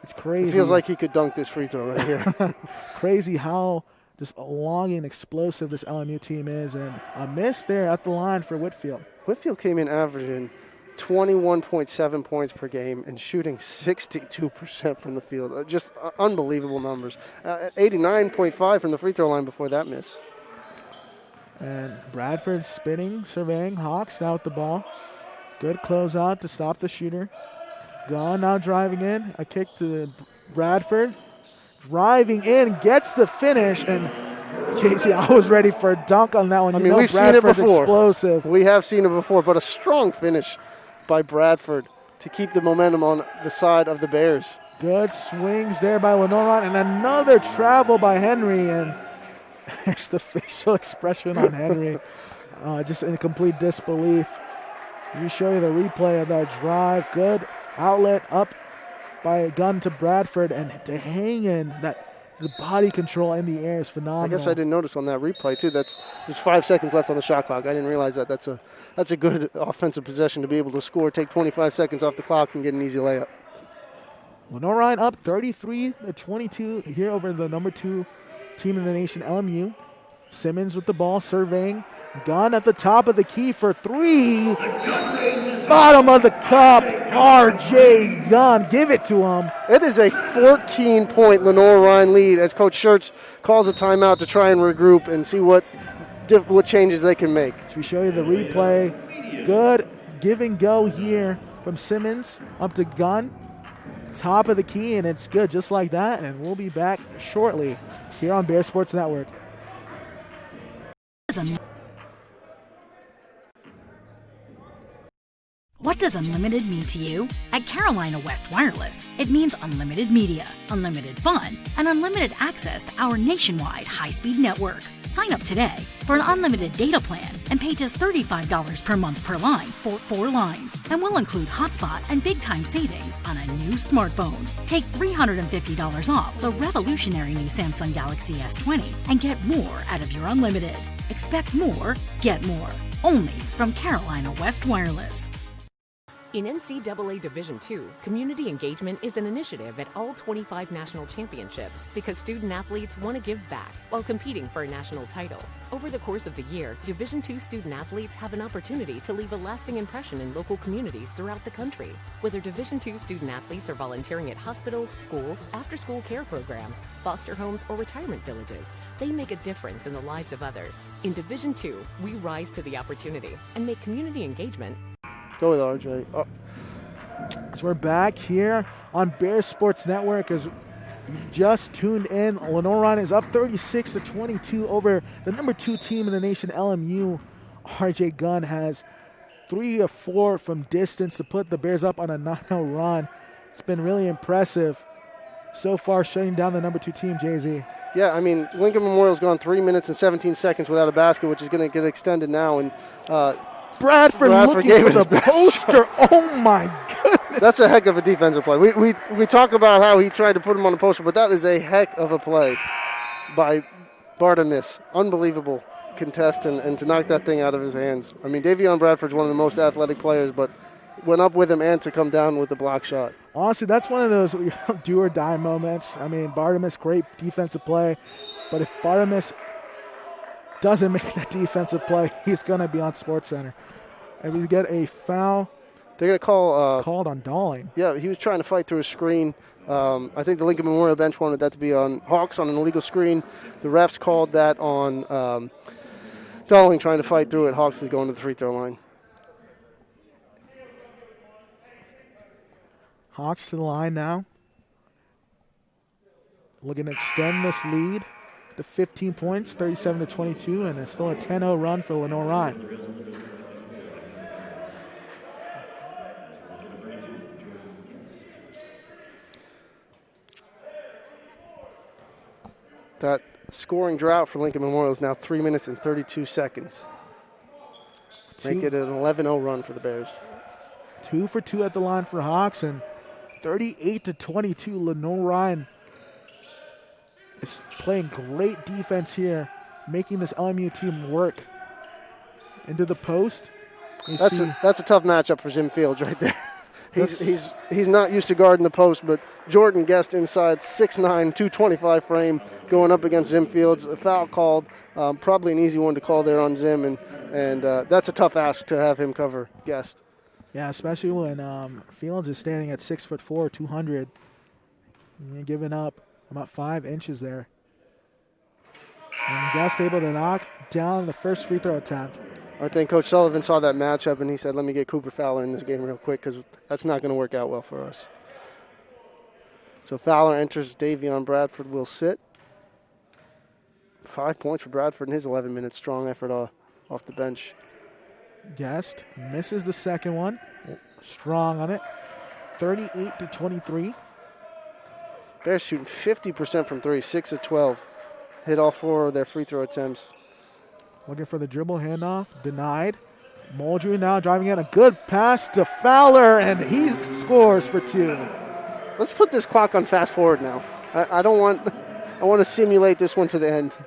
It's crazy. It feels like he could dunk this free throw right here. Crazy how just long and explosive this LMU team is, and a miss there at the line for Whitfield. Whitfield came in averaging 21.7 points per game and shooting 62% from the field. Just unbelievable numbers. 89.5 from the free throw line before that miss. And Bradford spinning, surveying. Hawks now with the ball. Good closeout to stop the shooter. Gunn now driving in. A kick to Bradford. Driving in, gets the finish. And JC, I was ready for a dunk on that one. We've seen it before. Explosive. We have seen it before, but a strong finish by Bradford to keep the momentum on the side of the Bears. Good swings there by Lenoir-Rhyne, and another travel by Henry, and there's the facial expression on Henry, just in complete disbelief. We show you the replay of that drive. Good outlet up by a Gunn to Bradford, and to hang in that. The body control in the air is phenomenal. I guess I didn't notice on that replay too. There's 5 seconds left on the shot clock. I didn't realize that. That's a good offensive possession to be able to score, take 25 seconds off the clock, and get an easy layup. Lenoir-Rhyne up 33-22 here over the number 2 team in the nation, LMU. Simmons with the ball, surveying. Gunn at the top of the key for 3. Bottom of the cup, R.J. Gunn. Give it to him. It is a 14-point Lenoir-Rhyne lead as Coach Schertz calls a timeout to try and regroup and see what changes they can make. So we show you the replay. Good give and go here from Simmons up to Gunn. Top of the key, and it's good just like that. And we'll be back shortly here on Bear Sports Network. What does unlimited mean to you? At Carolina West Wireless, it means unlimited media, unlimited fun, and unlimited access to our nationwide high-speed network. Sign up today for an unlimited data plan and pay just $35 per month per line for 4 lines, and we'll include hotspot and big-time savings on a new smartphone. Take $350 off the revolutionary new Samsung Galaxy S20 and get more out of your unlimited. Expect more, get more. Only from Carolina West Wireless. In NCAA Division II, community engagement is an initiative at all 25 national championships because student athletes want to give back while competing for a national title. Over the course of the year, Division II student athletes have an opportunity to leave a lasting impression in local communities throughout the country. Whether Division II student athletes are volunteering at hospitals, schools, after-school care programs, foster homes, or retirement villages, they make a difference in the lives of others. In Division II, we rise to the opportunity and make community engagement. Go with RJ. Oh. So we're back here on Bears Sports Network as you just tuned in. Lenoir-Rhyne is up 36-22 over the number 2 team in the nation, LMU. RJ Gunn has 3 of 4 from distance to put the Bears up on a 9-0 run. It's been really impressive so far, shutting down the number 2 team, Jay-Z. Yeah, I mean, Lincoln Memorial's gone 3 minutes and 17 seconds without a basket, which is going to get extended now. And Bradford looking for the poster. Oh, my goodness. That's a heck of a defensive play. We talk about how he tried to put him on the poster, but that is a heck of a play by Bartimus. Unbelievable contest and to knock that thing out of his hands. I mean, Davion Bradford's one of the most athletic players, but went up with him and to come down with the block shot. Honestly, that's one of those do-or-die moments. I mean, Bartimus, great defensive play, but if Bartimus doesn't make that defensive play, he's going to be on SportsCenter. And we get a foul. They're going to call called on Dalling. Yeah, he was trying to fight through a screen. I think the Lincoln Memorial bench wanted that to be on Hawks on an illegal screen. The refs called that on Dalling trying to fight through it. Hawks is going to the free throw line. Hawks to the line now. Looking to extend this lead to 15 points, 37-22, and it's still a 10-0 run for Lenoir-Rhyne. That scoring drought for Lincoln Memorial is now 3 minutes and 32 seconds. Make it an 11-0 run for the Bears. 2 for 2 at the line for Hawks, and 38-22, Lenoir-Rhyne is playing great defense here, making this LMU team work. Into the post. That's a tough matchup for Zim Fields right there. He's not used to guarding the post, but Jordan Guest inside 6'9", 225 frame going up against Zim Fields. A foul called, probably an easy one to call there on Zim, and that's a tough ask to have him cover Guest. Yeah, especially when Fields is standing at 6'4", 200, and giving up about 5 inches there. And Guest able to knock down the first free throw attempt. I think Coach Sullivan saw that matchup and he said, let me get Cooper Fowler in this game real quick because that's not going to work out well for us. So Fowler enters. Davion Bradford will sit. 5 points for Bradford in his 11-minute strong effort off the bench. Guest misses the second one. Strong on it. 38-23. Bears shooting 50% from 3, 6 of 12. Hit all 4 of their free throw attempts. Looking for the dribble handoff. Denied. Muldrew now driving in. A good pass to Fowler, and he scores for 2. Let's put this clock on fast forward now. I want to simulate this one to the end.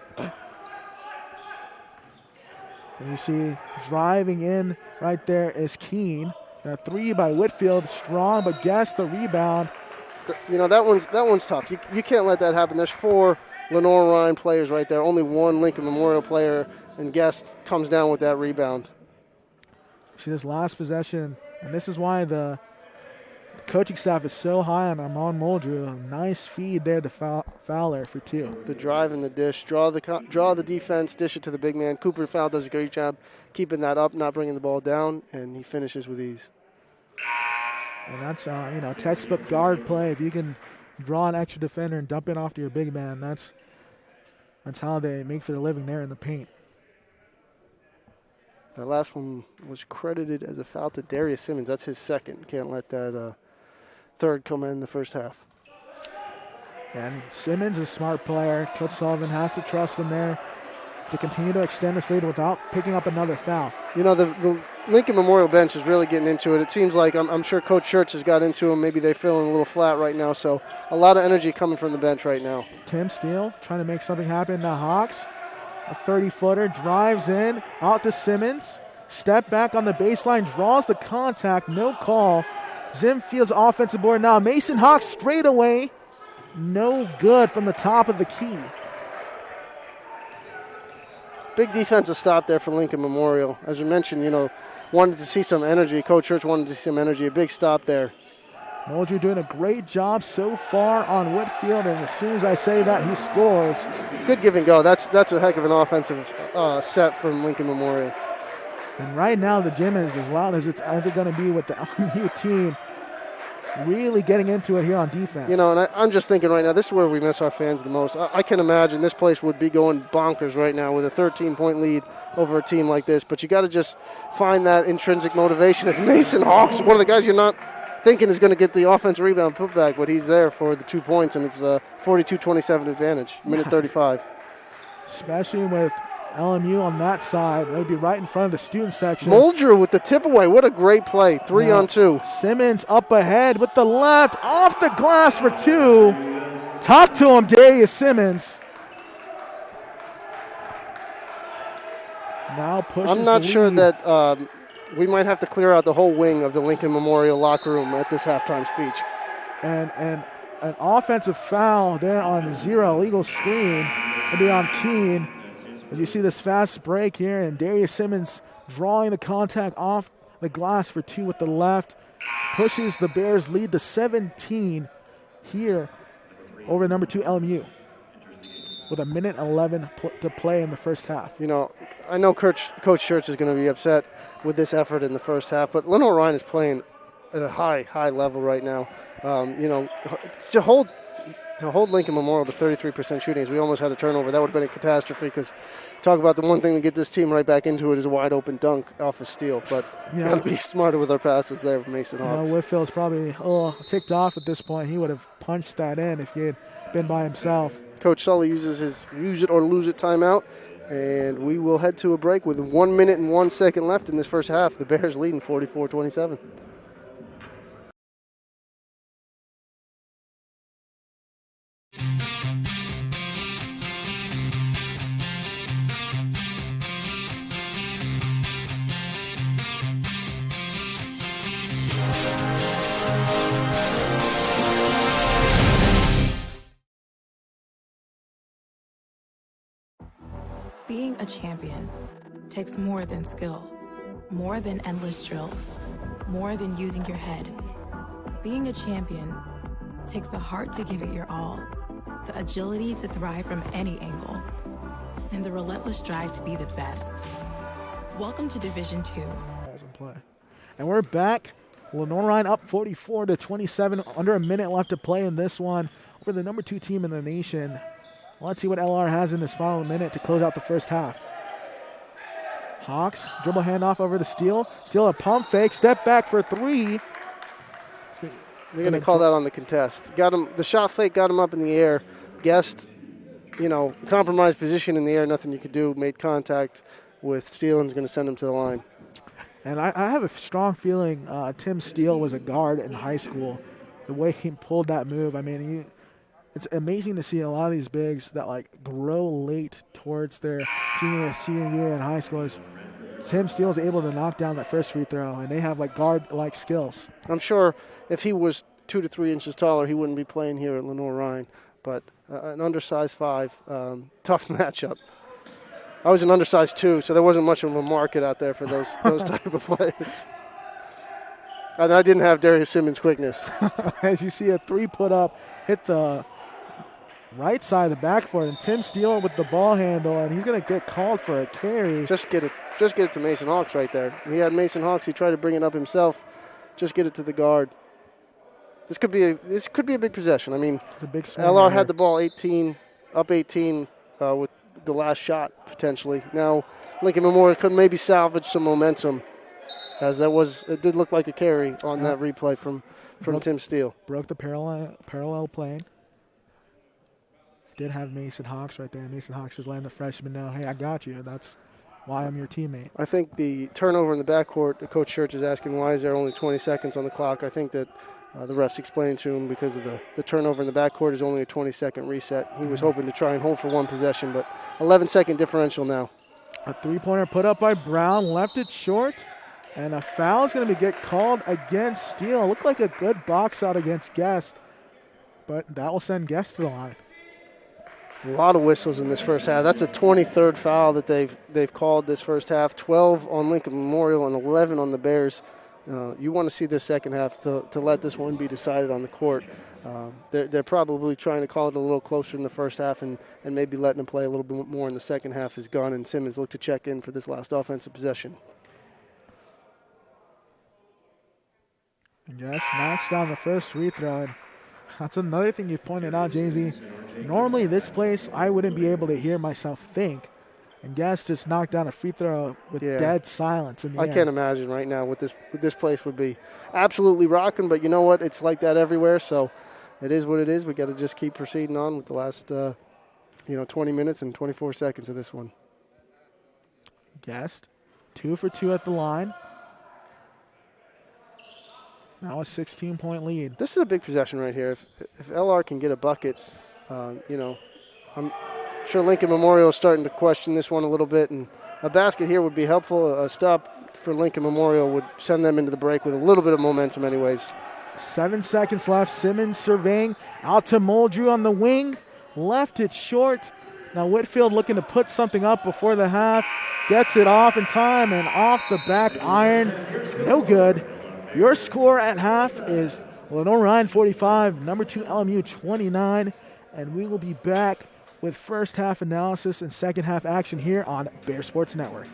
And you see driving in right there is Keene. And a 3 by Whitfield. Strong, but Guest the rebound. You know, that one's tough. You can't let that happen. There's 4 Lenoir-Rhyne players right there. Only 1 Lincoln Memorial player, and Guest comes down with that rebound. See this last possession, and this is why the coaching staff is so high on Armand Muldrew. A nice feed there to Fowler for 2. The drive and the dish, draw the defense, dish it to the big man. Cooper Fowler does a great job keeping that up, not bringing the ball down, and he finishes with ease. And that's textbook guard play. If you can draw an extra defender and dump it off to your big man, that's how they make their living there in the paint. That last one was credited as a foul to Darius Simmons. That's his second. Can't let that third come in the first half. And Simmons is a smart player. Coach Sullivan has to trust him there to continue to extend this lead without picking up another foul. You know, the Lincoln Memorial bench is really getting into it. It seems like I'm sure Coach Schertz has got into them. Maybe they're feeling a little flat right now. So a lot of energy coming from the bench right now. Tim Steele trying to make something happen. Now Hawks, a 30-footer, drives in, out to Simmons. Step back on the baseline, draws the contact, no call. Zim Fields offensive board now. Mason Hawks straight away. No good from the top of the key. Big defensive stop there for Lincoln Memorial. As you mentioned, wanted to see some energy. Coach Church wanted to see some energy. A big stop there. Moldrew doing a great job so far on Whitfield, and as soon as I say that, he scores. Good give and go. That's a heck of an offensive set from Lincoln Memorial. And right now, the gym is as loud as it's ever going to be with the LMU team really getting into it here on defense. And I'm just thinking right now, this is where we miss our fans the most. I can imagine this place would be going bonkers right now with a 13-point lead over a team like this, but you got to just find that intrinsic motivation. As Mason Hawks, one of the guys you're not thinking is going to get the offense rebound putback, but he's there for the 2 points, and it's a 42-27 advantage, minute 35. Especially with LMU on that side. That would be right in front of the student section. Moldrew with the tip away. What a great play. 3 on 2. Simmons up ahead with the left, off the glass for 2. Talk to him, Darius Simmons. Now pushes I'm not the sure lead. that we might have to clear out the whole wing of the Lincoln Memorial locker room at this halftime speech. And an offensive foul there on the 0, illegal screen. It'll be on Keene. As you see this fast break here, and Darius Simmons drawing the contact off the glass for 2 with the left. Pushes the Bears lead to 17 here over number 2 LMU with a minute 11 to play in the first half. I know Coach Church is going to be upset with this effort in the first half, but Lenoir-Rhyne is playing at a high level right now. To hold Lincoln Memorial to 33% shooting, as we almost had a turnover, that would have been a catastrophe, because talk about the one thing to get this team right back into it is a wide open dunk off a steal. But you got to be smarter with our passes there from Mason Hawks. Whitfield's probably a little ticked off at this point. He would have punched that in if he had been by himself. Coach Sully uses his use it or lose it timeout, and we will head to a break with 1 minute and 1 second left in this first half. The Bears leading 44-27. Being a champion takes more than skill, more than endless drills, more than using your head. Being a champion takes the heart to give it your all, the agility to thrive from any angle, and the relentless drive to be the best. Welcome to Division II. And we're back. Lenoir-Rhyne up 44-27, under a minute left to play in this one over the number 2 team in the nation. Let's see what LR has in this final minute to close out the first half. Hawks, dribble handoff over to Steele. Steele a pump fake, step back for 3. They're going to call that on the contest. Got him. The shot fake got him up in the air. Guessed, compromised position in the air, nothing you could do. Made contact with Steele and is going to send him to the line. And I have a strong feeling Tim Steele was a guard in high school. The way he pulled that move, it's amazing to see a lot of these bigs that grow late towards their junior and senior year in high school. Tim Steele is able to knock down that first free throw, and they have guard-like skills. I'm sure if he was 2 to 3 inches taller, he wouldn't be playing here at Lenoir-Rhyne. But an undersized 5, tough matchup. I was an undersized 2, so there wasn't much of a market out there for those type of players. And I didn't have Darius Simmons' quickness. As you see a 3 put up, hit the right side of the backboard, and Tim Steele with the ball handle, and he's going to get called for a carry. Just get it to Mason Hawks right there. He had Mason Hawks. He tried to bring it up himself. Just get it to the guard. This could be a big possession. It's a big LR had the ball up 18 with the last shot potentially. Now Lincoln Memorial could maybe salvage some momentum, as it did look like a carry on that replay from Tim Steele. Broke the parallel plane. Did have Mason Hawks right there. Mason Hawks just letting the freshman know, hey, I got you. That's why I'm your teammate. I think the turnover in the backcourt, Coach Church is asking why is there only 20 seconds on the clock. I think that the ref's explained to him because of the turnover in the backcourt is only a 20-second reset. He was hoping to try and hold for one possession, but 11-second differential now. A three-pointer put up by Brown, left it short, and a foul is going to get called against Steele. Looked like a good box out against Guest, but that will send Guest to the line. A lot of whistles in this first half. That's a 23rd foul that they've called this first half. 12 on Lincoln Memorial and 11 on the Bears. You want to see this second half to let this one be decided on the court. They're probably trying to call it a little closer in the first half and maybe letting them play a little bit more in the second half as Gunn and Simmons look to check in for this last offensive possession. Yes, knocks down the first free throw. And that's another thing you pointed out, Jay-Z. Normally this place, I wouldn't be able to hear myself think. And Guest just knocked down a free throw with dead silence in the air. I can't imagine right now what this place would be. Absolutely rocking, but you know what? It's like that everywhere, so it is what it is. We got to just keep proceeding on with the last 20 minutes and 24 seconds of this one. Guest, 2 for 2 at the line. Now a 16-point lead. This is a big possession right here. If LR can get a bucket, I'm sure Lincoln Memorial is starting to question this one a little bit, and a basket here would be helpful. A stop for Lincoln Memorial would send them into the break with a little bit of momentum anyways. 7 seconds left. Simmons surveying. Out to Muldrew on the wing. Left it short. Now Whitfield looking to put something up before the half. Gets it off in time and off the back iron. No good. Your score at half is Lenoir-Rhyne 45, number 2 LMU 29. And we will be back with first half analysis and second half action here on Bear Sports Network.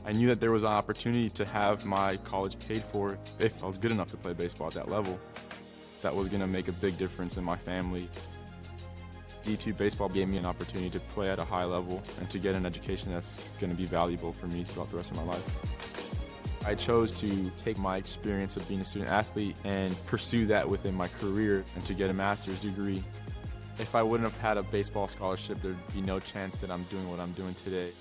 I knew that there was an opportunity to have my college paid for if I was good enough to play baseball at that level. That was going to make a big difference in my family. D2 baseball gave me an opportunity to play at a high level and to get an education that's going to be valuable for me throughout the rest of my life. I chose to take my experience of being a student athlete and pursue that within my career and to get a master's degree. If I wouldn't have had a baseball scholarship, there'd be no chance that I'm doing what I'm doing today.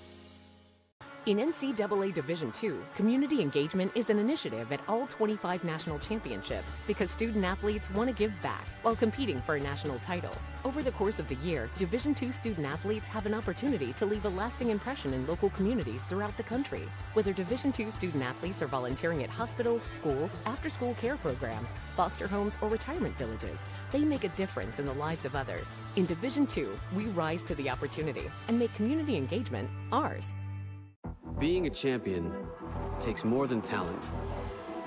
In NCAA Division II, community engagement is an initiative at all 25 national championships because student athletes want to give back while competing for a national title. Over the course of the year, Division II student athletes have an opportunity to leave a lasting impression in local communities throughout the country. Whether Division II student athletes are volunteering at hospitals, schools, after-school care programs, foster homes, or retirement villages, they make a difference in the lives of others. In Division II, we rise to the opportunity and make community engagement ours. Being a champion takes more than talent,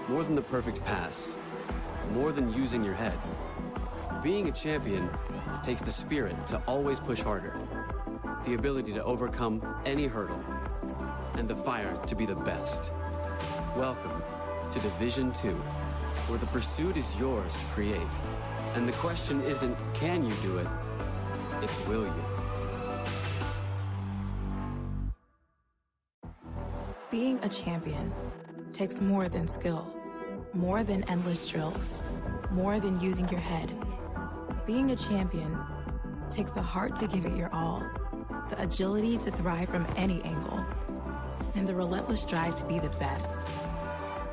more than the perfect pass, more than using your head. Being a champion takes the spirit to always push harder, the ability to overcome any hurdle, and the fire to be the best. Welcome to Division II, where the pursuit is yours to create. And the question isn't, can you do it? It's, will you? Being a champion takes more than skill, more than endless drills, more than using your head. Being a champion takes the heart to give it your all, the agility to thrive from any angle, and the relentless drive to be the best.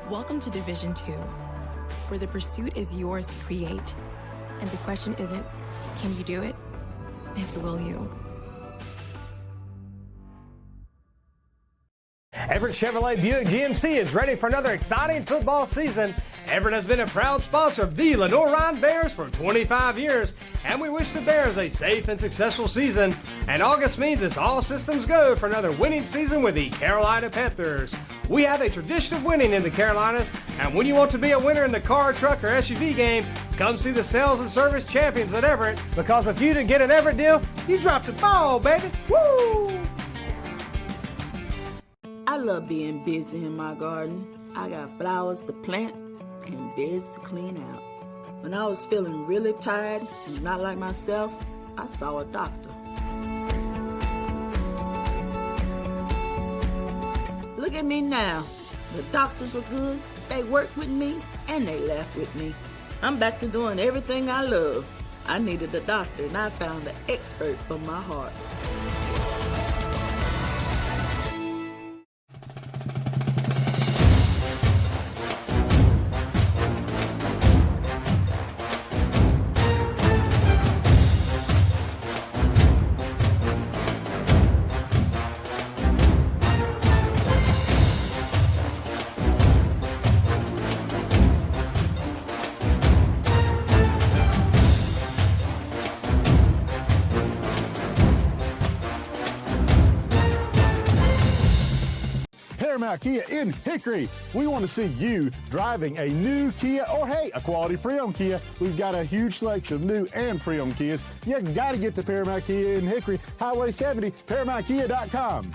Welcome to Division 2, where the pursuit is yours to create, and the question isn't, can you do it? It's will you? Everett Chevrolet Buick GMC is ready for another exciting football season. Everett has been a proud sponsor of the Lenoir-Rhyne Bears for 25 years, and we wish the Bears a safe and successful season. And August means it's all systems go for another winning season with the Carolina Panthers. We have a tradition of winning in the Carolinas, and when you want to be a winner in the car, truck, or SUV game, come see the sales and service champions at Everett, because if you didn't get an Everett deal, you dropped the ball, baby. Woo! I love being busy in my garden. I got flowers to plant and beds to clean out. When I was feeling really tired and not like myself, I saw a doctor. Look at me now. The doctors were good, they worked with me, and they laughed with me. I'm back to doing everything I love. I needed a doctor, and I found the expert for my heart. Paramount Kia in Hickory. We want to see you driving a new Kia or, hey, a quality pre-owned Kia. We've got a huge selection of new and pre-owned Kias. You got to get to Paramount Kia in Hickory, Highway 70, ParamountKia.com.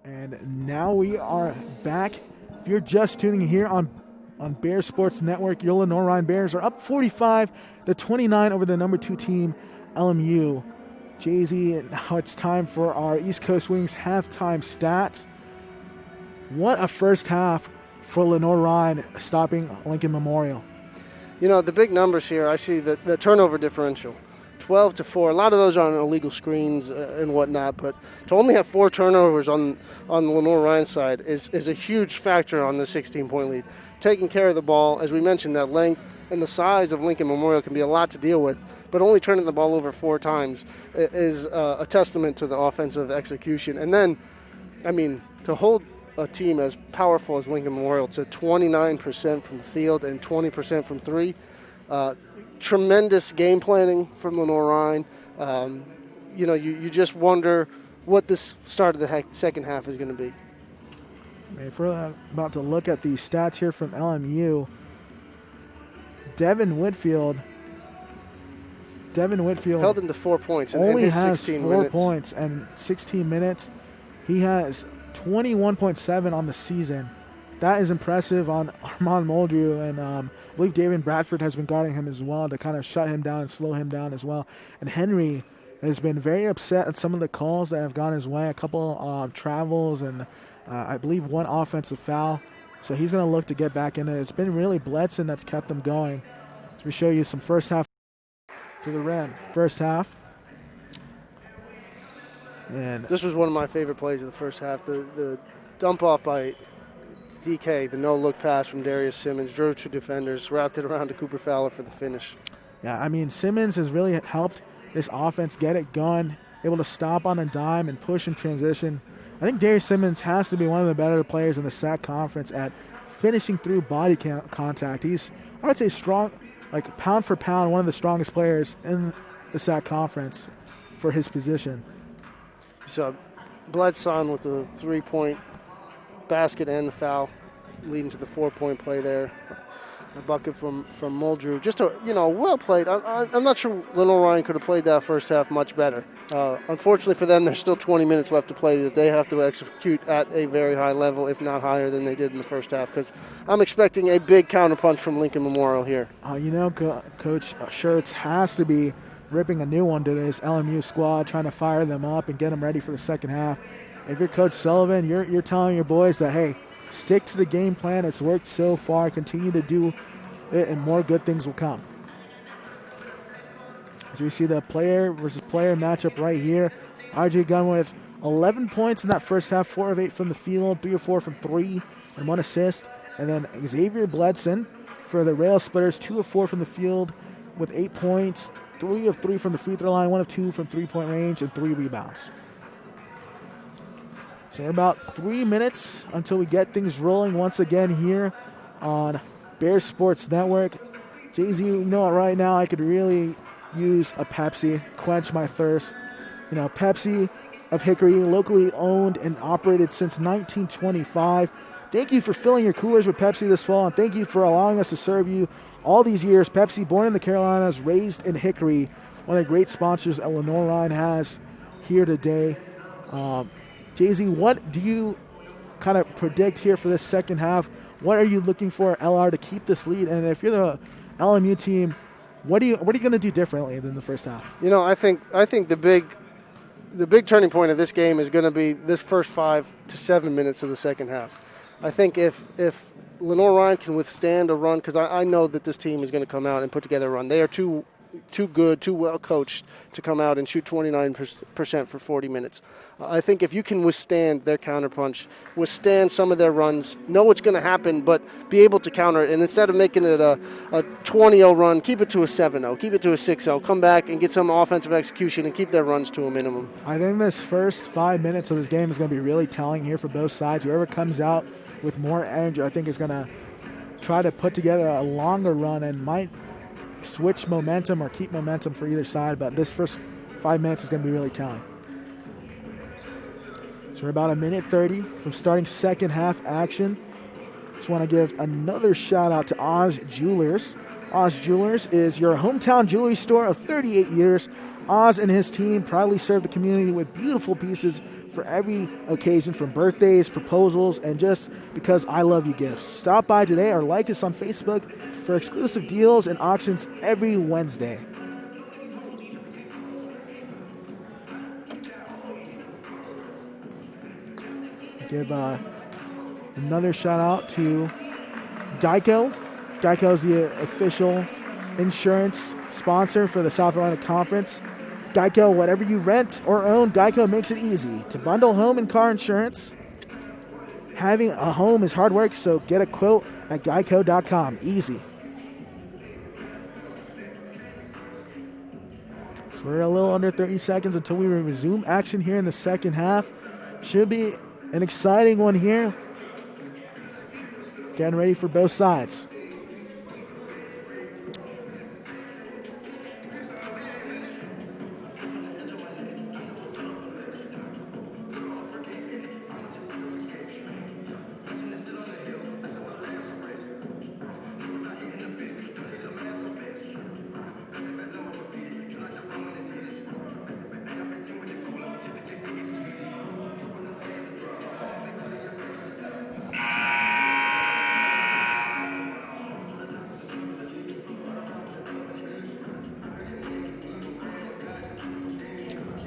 And now we are back. If you're just tuning in here on Bears Sports Network, your Lenoir-Rhyne Bears are up 45-29 over the number 2 team, LMU. Jay-Z, now it's time for our East Coast Wings halftime stats. What a first half for Lenoir-Rhyne stopping Lincoln Memorial. You know, the big numbers here, I see the turnover differential. 12-4. A lot of those are on illegal screens and whatnot, but to only have 4 turnovers on the Lenoir-Rhyne side is a huge factor on the 16-point lead. Taking care of the ball, as we mentioned, that length and the size of Lincoln Memorial can be a lot to deal with, but only turning the ball over 4 times is a testament to the offensive execution. And then, I mean, to hold a team as powerful as Lincoln Memorial to 29% from the field and 20% from 3, tremendous game planning from Lenoir-Rhyne. You know, you just wonder what this start of the second half is going to be. If we're about to look at these stats here from LMU, Devin Whitfield held him to 4 points in only his has 16 4 minutes. points and 16 minutes. He has 21.7 on the season. That is impressive on Armand Muldrew, and I believe David Bradford has been guarding him as well to kind of shut him down and slow him down as well. And Henry has been very upset at some of the calls that have gone his way, a couple travels and I believe 1 offensive foul. So he's going to look to get back in it. It's been really Bledson that's kept them going. So we show you some first half to the rim. First half. And this was one of my favorite plays of the first half. The dump off by DK, the no-look pass from Darius Simmons, drove 2 defenders, wrapped it around to Cooper Fowler for the finish. Yeah, I mean, Simmons has really helped this offense get it going, able to stop on a dime and push in transition. I think Darius Simmons has to be one of the better players in the SAC conference at finishing through body contact. He's, I would say, strong, like pound for pound, one of the strongest players in the SAC conference for his position. So Bledson with the 3-point basket and the foul, leading to the 4-point play there. A bucket from Muldrew. Just well played. I'm not sure Lenoir-Rhyne could have played that first half much better. Unfortunately for them, there's still 20 minutes left to play that they have to execute at a very high level, if not higher than they did in the first half, because I'm expecting a big counterpunch from Lincoln Memorial here. Coach Schertz has to be ripping a new one to this LMU squad, trying to fire them up and get them ready for the second half. If you're Coach Sullivan, you're telling your boys that, hey, stick to the game plan. It's worked so far. Continue to do it, and more good things will come. As we see the player versus player matchup right here, RJ Gunn with 11 points in that first half, 4 of 8 from the field, 3 of 4 from 3, and 1 assist. And then Xavier Bledson for the Rail Splitters, 2 of 4 from the field with 8 points, 3 of 3 from the free throw line, 1 of 2 from 3-point range, and 3 rebounds. So we're about 3 minutes until we get things rolling once again here on Bears Sports Network. Jay-Z, you know what, right now I could really use a Pepsi, quench my thirst. You know, Pepsi of Hickory, locally owned and operated since 1925. Thank you for filling your coolers with Pepsi this fall, and thank you for allowing us to serve you all these years. Pepsi, born in the Carolinas, raised in Hickory, one of the great sponsors that Lenoir-Rhyne has here today. Jay-Z, what do you kind of predict here for this second half? What are you looking for LR to keep this lead? And if you're the LMU team, what are you going to do differently than the first half? You know, I think the big turning point of this game is going to be this first 5 to 7 minutes of the second half. I think if Lenoir-Rhyne can withstand a run, because I know that this team is going to come out and put together a run. They are too good, too well coached to come out and shoot 29% for 40 minutes. I think if you can withstand their counterpunch, withstand some of their runs, know what's going to happen, but be able to counter it. And instead of making it a 20-0 run, keep it to a 7-0, keep it to a 6-0. Come back and get some offensive execution and keep their runs to a minimum. I think this first 5 minutes of this game is going to be really telling here for both sides. Whoever comes out with more energy, I think, is going to try to put together a longer run and might switch momentum or keep momentum for either side. But this first 5 minutes is going to be really telling. So we're about 1:30 from starting second half action. Just want to give another shout out to Oz Jewelers. Oz Jewelers is your hometown jewelry store of 38 years. Oz and his team proudly serve the community with beautiful pieces for every occasion, from birthdays, proposals, and just because I love you gifts. Stop by today or like us on Facebook for exclusive deals and auctions every Wednesday. Give another shout out to Geico. Geico is the official insurance sponsor for the South Atlantic Conference. Geico, whatever you rent or own, Geico makes it easy to bundle home and car insurance. Having a home is hard work, so get a quote at geico.com. Easy. So we're a little under 30 seconds until we resume action here in the second half. Should be an exciting one here. Getting ready for both sides.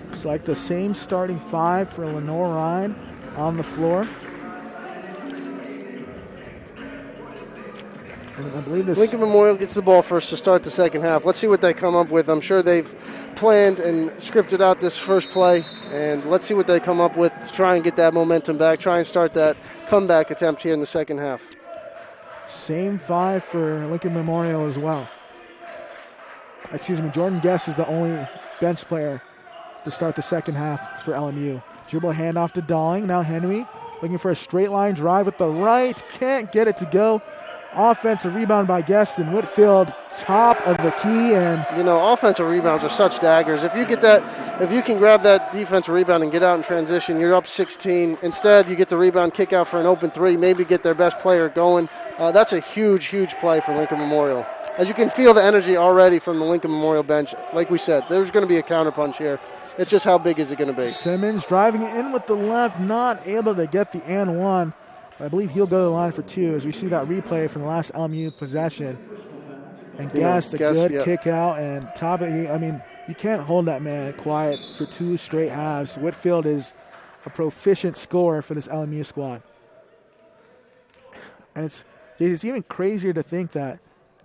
Looks like the same starting five for Lenoir-Rhyne on the floor. And I believe this Lincoln Memorial gets the ball first to start the second half. Let's see what they come up with. I'm sure they've planned and scripted out this first play, and let's see what they come up with to try and get that momentum back, try and start that comeback attempt here in the second half. same five for Lincoln Memorial as well. Excuse me, Jordan Guest is the only bench player to start the second half for LMU. Dribble handoff to Dawling. Now Henry looking for a straight line drive with the right. Can't get it to go. Offensive rebound by Guest, and Whitfield top of the key. And offensive rebounds are such daggers. If you can grab that defensive rebound and get out in transition, you're up 16. Instead, you get the rebound, kick out for an open three, maybe get their best player going. That's a huge, huge play for Lincoln Memorial. As you can feel the energy already from the Lincoln Memorial bench. Like we said, there's going to be a counterpunch here. It's just how big is it going to be? Simmons driving in with the left, not able to get the and one. I believe he'll go to the line for two as we see that replay from the last LMU possession. And Guest, a good kick out and top of it. I mean, you can't hold that man quiet for two straight halves. Whitfield is a proficient scorer for this LMU squad. And it's even crazier to think that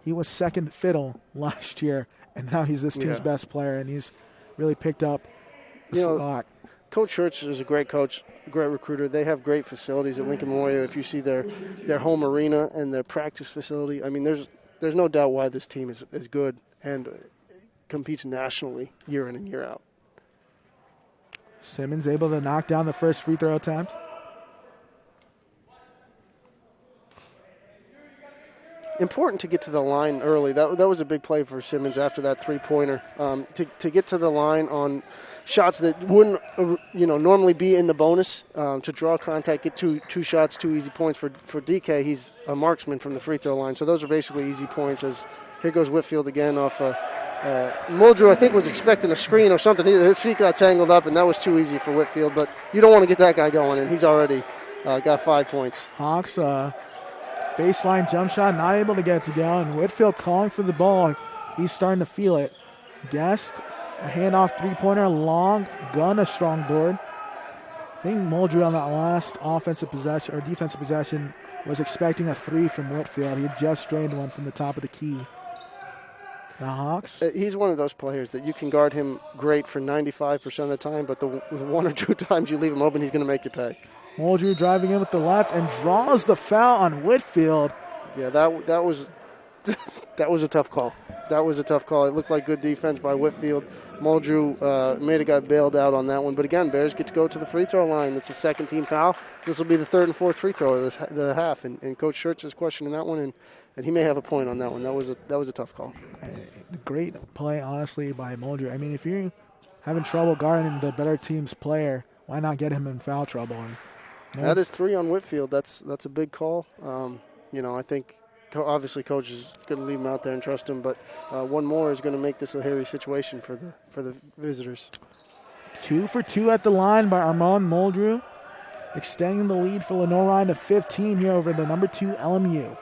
he was second fiddle last year, and now he's this team's best player, and he's really picked up a slot. Coach Church is a great coach, a great recruiter. They have great facilities at Lincoln Memorial. If you see their home arena and their practice facility, I mean, there's no doubt why this team is good and competes nationally year in and year out. Simmons able to knock down the first free throw attempt. Important to get to the line early. That was a big play for Simmons after that three-pointer. To get to the line on shots that wouldn't normally be in the bonus, to draw contact, get two shots, 2 easy points for DK. He's a marksman from the free throw line, so those are basically easy points. As here goes Whitfield again off Muldrew, I think, was expecting a screen or something. His feet got tangled up, and that was too easy for Whitfield, but you don't want to get that guy going, and he's already got 5 points. Hawks baseline jump shot, not able to get it to go, and Whitfield calling for the ball. He's starting to feel it. Guest, a handoff three-pointer, long, gun a strong board. I think Muldrew on that last offensive possession or defensive possession was expecting a three from Whitfield. He had just drained one from the top of the key. The Hawks. He's one of those players that you can guard him great for 95% of the time, but the one or two times you leave him open, he's going to make you pay. Muldrew driving in with the left and draws the foul on Whitfield. Yeah, that was that was a tough call. That was a tough call. It looked like good defense by Whitfield. Muldrew made a guy bailed out on that one. But again, Bears get to go to the free throw line. It's a second team foul. This will be the third and fourth free throw of the half. And Coach Church is questioning that one, and he may have a point on that one. That was a tough call. Great play, honestly, by Muldrew. I mean, if you're having trouble guarding the better team's player, why not get him in foul trouble? That is 3 on Whitfield. That's a big call. I think obviously coach is going to leave him out there and trust him, but one more is going to make this a hairy situation for the visitors. 2 for 2 at the line by Armand Muldrew, extending the lead for Lenoir-Rhyne to 15 here over the number 2 LMU.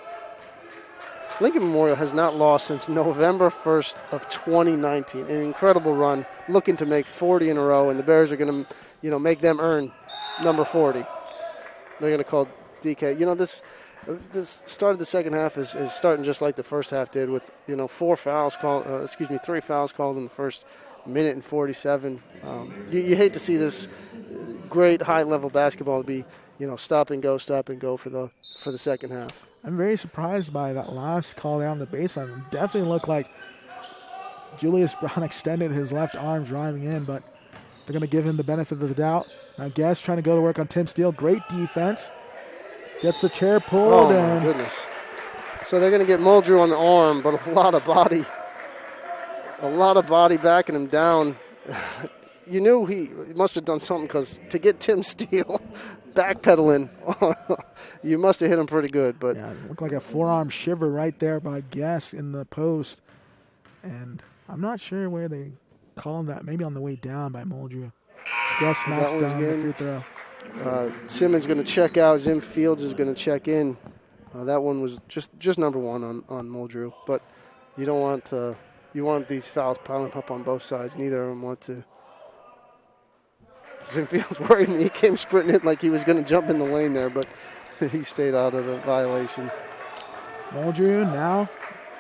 Lincoln Memorial has not lost since November 1st of 2019. An incredible run, looking to make 40 in a row, and the Bears are going to, make them earn number 40. They're going to call DK. This start of the second half is starting just like the first half did, with 3 fouls called in the first minute and 47. You hate to see this great high-level basketball be, stop and go for the second half. I'm very surprised by that last call down the baseline. It definitely looked like Julius Brown extended his left arm driving in, but they're going to give him the benefit of the doubt. Now Guest trying to go to work on Tim Steele. Great defense. Gets the chair pulled. Oh, my goodness. So they're going to get Muldrew on the arm, but a lot of body backing him down. You knew he must have done something, because to get Tim Steele backpedaling, you must have hit him pretty good. But yeah, it looked like a forearm shiver right there by Guest in the post. And I'm not sure where they call him that. Maybe on the way down by Muldrew. Guest knocks down the free throw. Simmons going to check out. Zim Fields is going to check in. That one was just number 1 on Muldrew. But you don't want you want these fouls piling up on both sides. Neither of them want to. Zim Fields worried me. He came sprinting it like he was going to jump in the lane there, but he stayed out of the violation. Muldrew now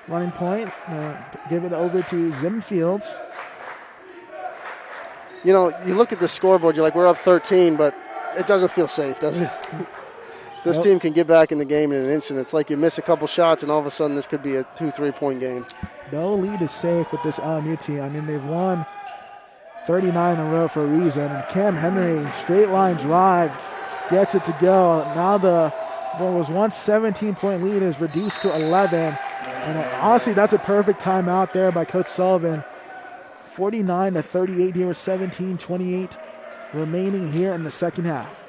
running point. Give it over to Zim Fields. You look at the scoreboard, you're like, we're up 13, but it doesn't feel safe, does it? This team can get back in the game in an instant. It's like you miss a couple shots, and all of a sudden this could be a 2-3 point game. No lead is safe with this LMU team. I mean, they've won 39 in a row for a reason. And Cam Henry, straight line drive, gets it to go. Now what was once 17-point lead is reduced to 11. And honestly, that's a perfect timeout there by Coach Sullivan. 49-38 here with 17:28 remaining here in the second half.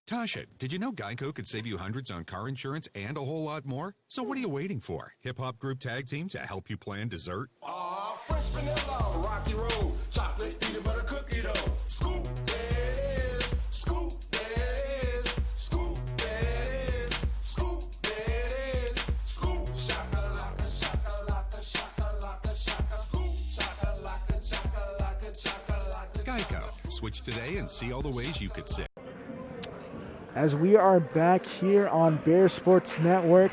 Tasha, did you know Geico could save you hundreds on car insurance and a whole lot more? So what are you waiting for? Hip-hop group tag team to help you plan dessert? Fresh vanilla, rocky road, chocolate, peanut butter cookie dough. Scoop, that is, scoop, that is, scoop, that is, scoop, that is, scoop, shakalaka, shakalaka, shakalaka, shaka, scoop, shakalaka, shakalaka, shakalaka. Geico. Switch today and see all the ways you could save. As we are back here on Bear Sports Network,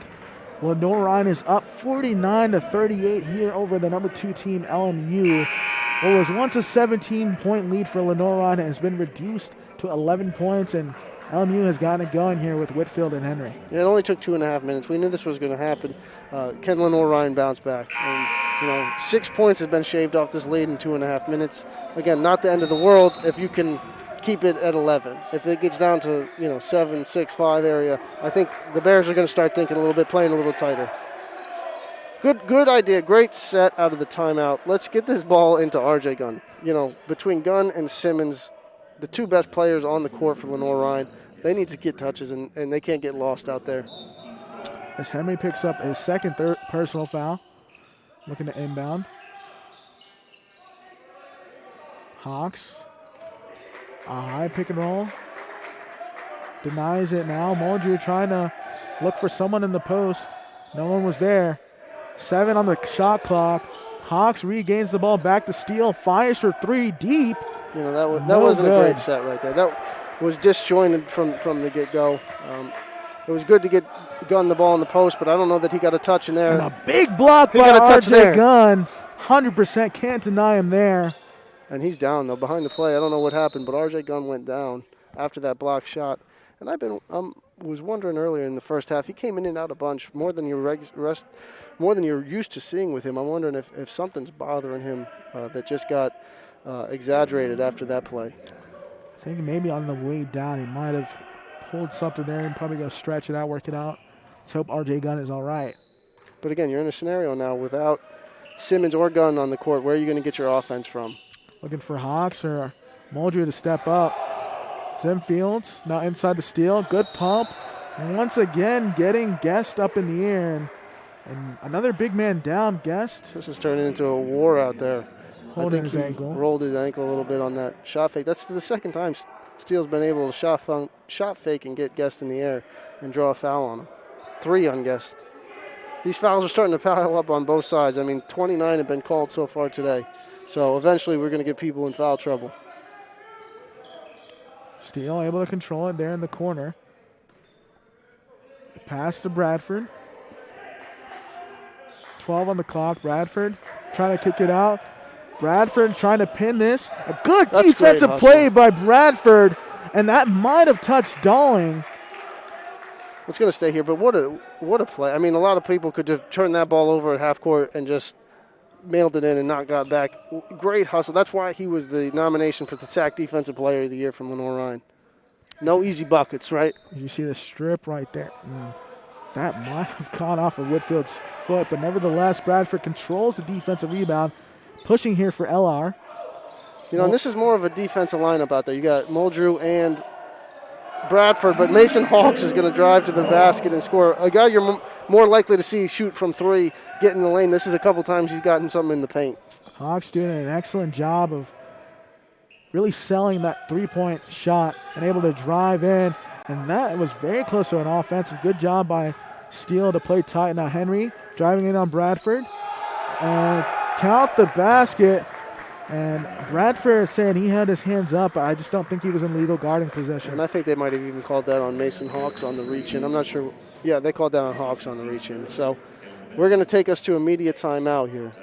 Lenoir-Rhyne is up 49-38 here over the number 2 team LMU. What was once a 17-point lead for Lenoir-Rhyne has been reduced to 11 points, and LMU has gotten it going here with Whitfield and Henry. It only took 2.5 minutes. We knew this was going to happen. Can Lenoir-Rhyne bounce back? And 6 points has been shaved off this lead in 2.5 minutes. Again, not the end of the world if you can keep it at 11. If it gets down to 7, 6, 5 area, I think the Bears are going to start thinking a little bit, playing a little tighter. Good idea. Great set out of the timeout. Let's get this ball into R.J. Gunn. Between Gunn and Simmons, the 2 best players on the court for Lenoir-Rhyne, they need to get touches, and they can't get lost out there. As Henry picks up his second personal foul, looking to inbound. Hawks. A high pick and roll. Denies it now. Muldrew trying to look for someone in the post. No one was there. 7 on the shot clock. Hawks regains the ball back to Steele. Fires for 3 deep. That wasn't a great set right there. That was disjointed from the get-go. It was good to get Gunn the ball in the post, but I don't know that he got a touch in there. And a big block by R.J. Gunn. 100% can't deny him there. And he's down, though, behind the play. I don't know what happened, but R.J. Gunn went down after that block shot. And was wondering earlier in the first half, he came in and out a bunch more than you're used to seeing with him. I'm wondering if something's bothering him that just got exaggerated after that play. I think maybe on the way down he might have pulled something there and probably go stretch it out, work it out. Let's hope RJ Gunn is all right. But again, you're in a scenario now without Simmons or Gunn on the court. Where are you going to get your offense from? Looking for Hawks or Muldrew to step up. Zim Fields now inside the steal. Good pump. And once again, getting Guest up in the air. And another big man down, Guest. This is turning into a war out there. Holding I think his he ankle. rolled his ankle a little bit on that shot fake. That's the second time Steele's been able to shot fake and get Guest in the air and draw a foul on him. 3 on Guest. These fouls are starting to pile up on both sides. I mean, 29 have been called so far today. So eventually we're going to get people in foul trouble. Steele able to control it there in the corner. Pass to Bradford. 12 on the clock. Bradford trying to kick it out. Bradford trying to pin this. A good defensive play by Bradford, and that might have touched Dowling. It's going to stay here, but what a play. I mean, a lot of people could have turned that ball over at half court and just mailed it in and not got back. Great hustle. That's why he was the nomination for the SAC Defensive Player of the Year from Lenoir-Rhyne. No easy buckets, right? You see the strip right there. That might have gone off of Whitfield's foot, but nevertheless, Bradford controls the defensive rebound, pushing here for LR. You know, and this is more of a defensive lineup out there. You got Muldrew and Bradford, but Mason Hawks is going to drive to the basket and score. A guy you're more likely to see shoot from 3, get in the lane. This is a couple times he's gotten something in the paint. Hawks doing an excellent job of really selling that three-point shot and able to drive in. And that was very close to an offensive. Good job by Steele to play tight. Now Henry driving in on Bradford. And count the basket. And Bradford is saying he had his hands up, but I just don't think he was in legal guarding position. And I think they might have even called that on Mason Hawks on the reach-in. I'm not sure. Yeah, they called that on Hawks on the reach-in. So we're going to take us to immediate timeout here.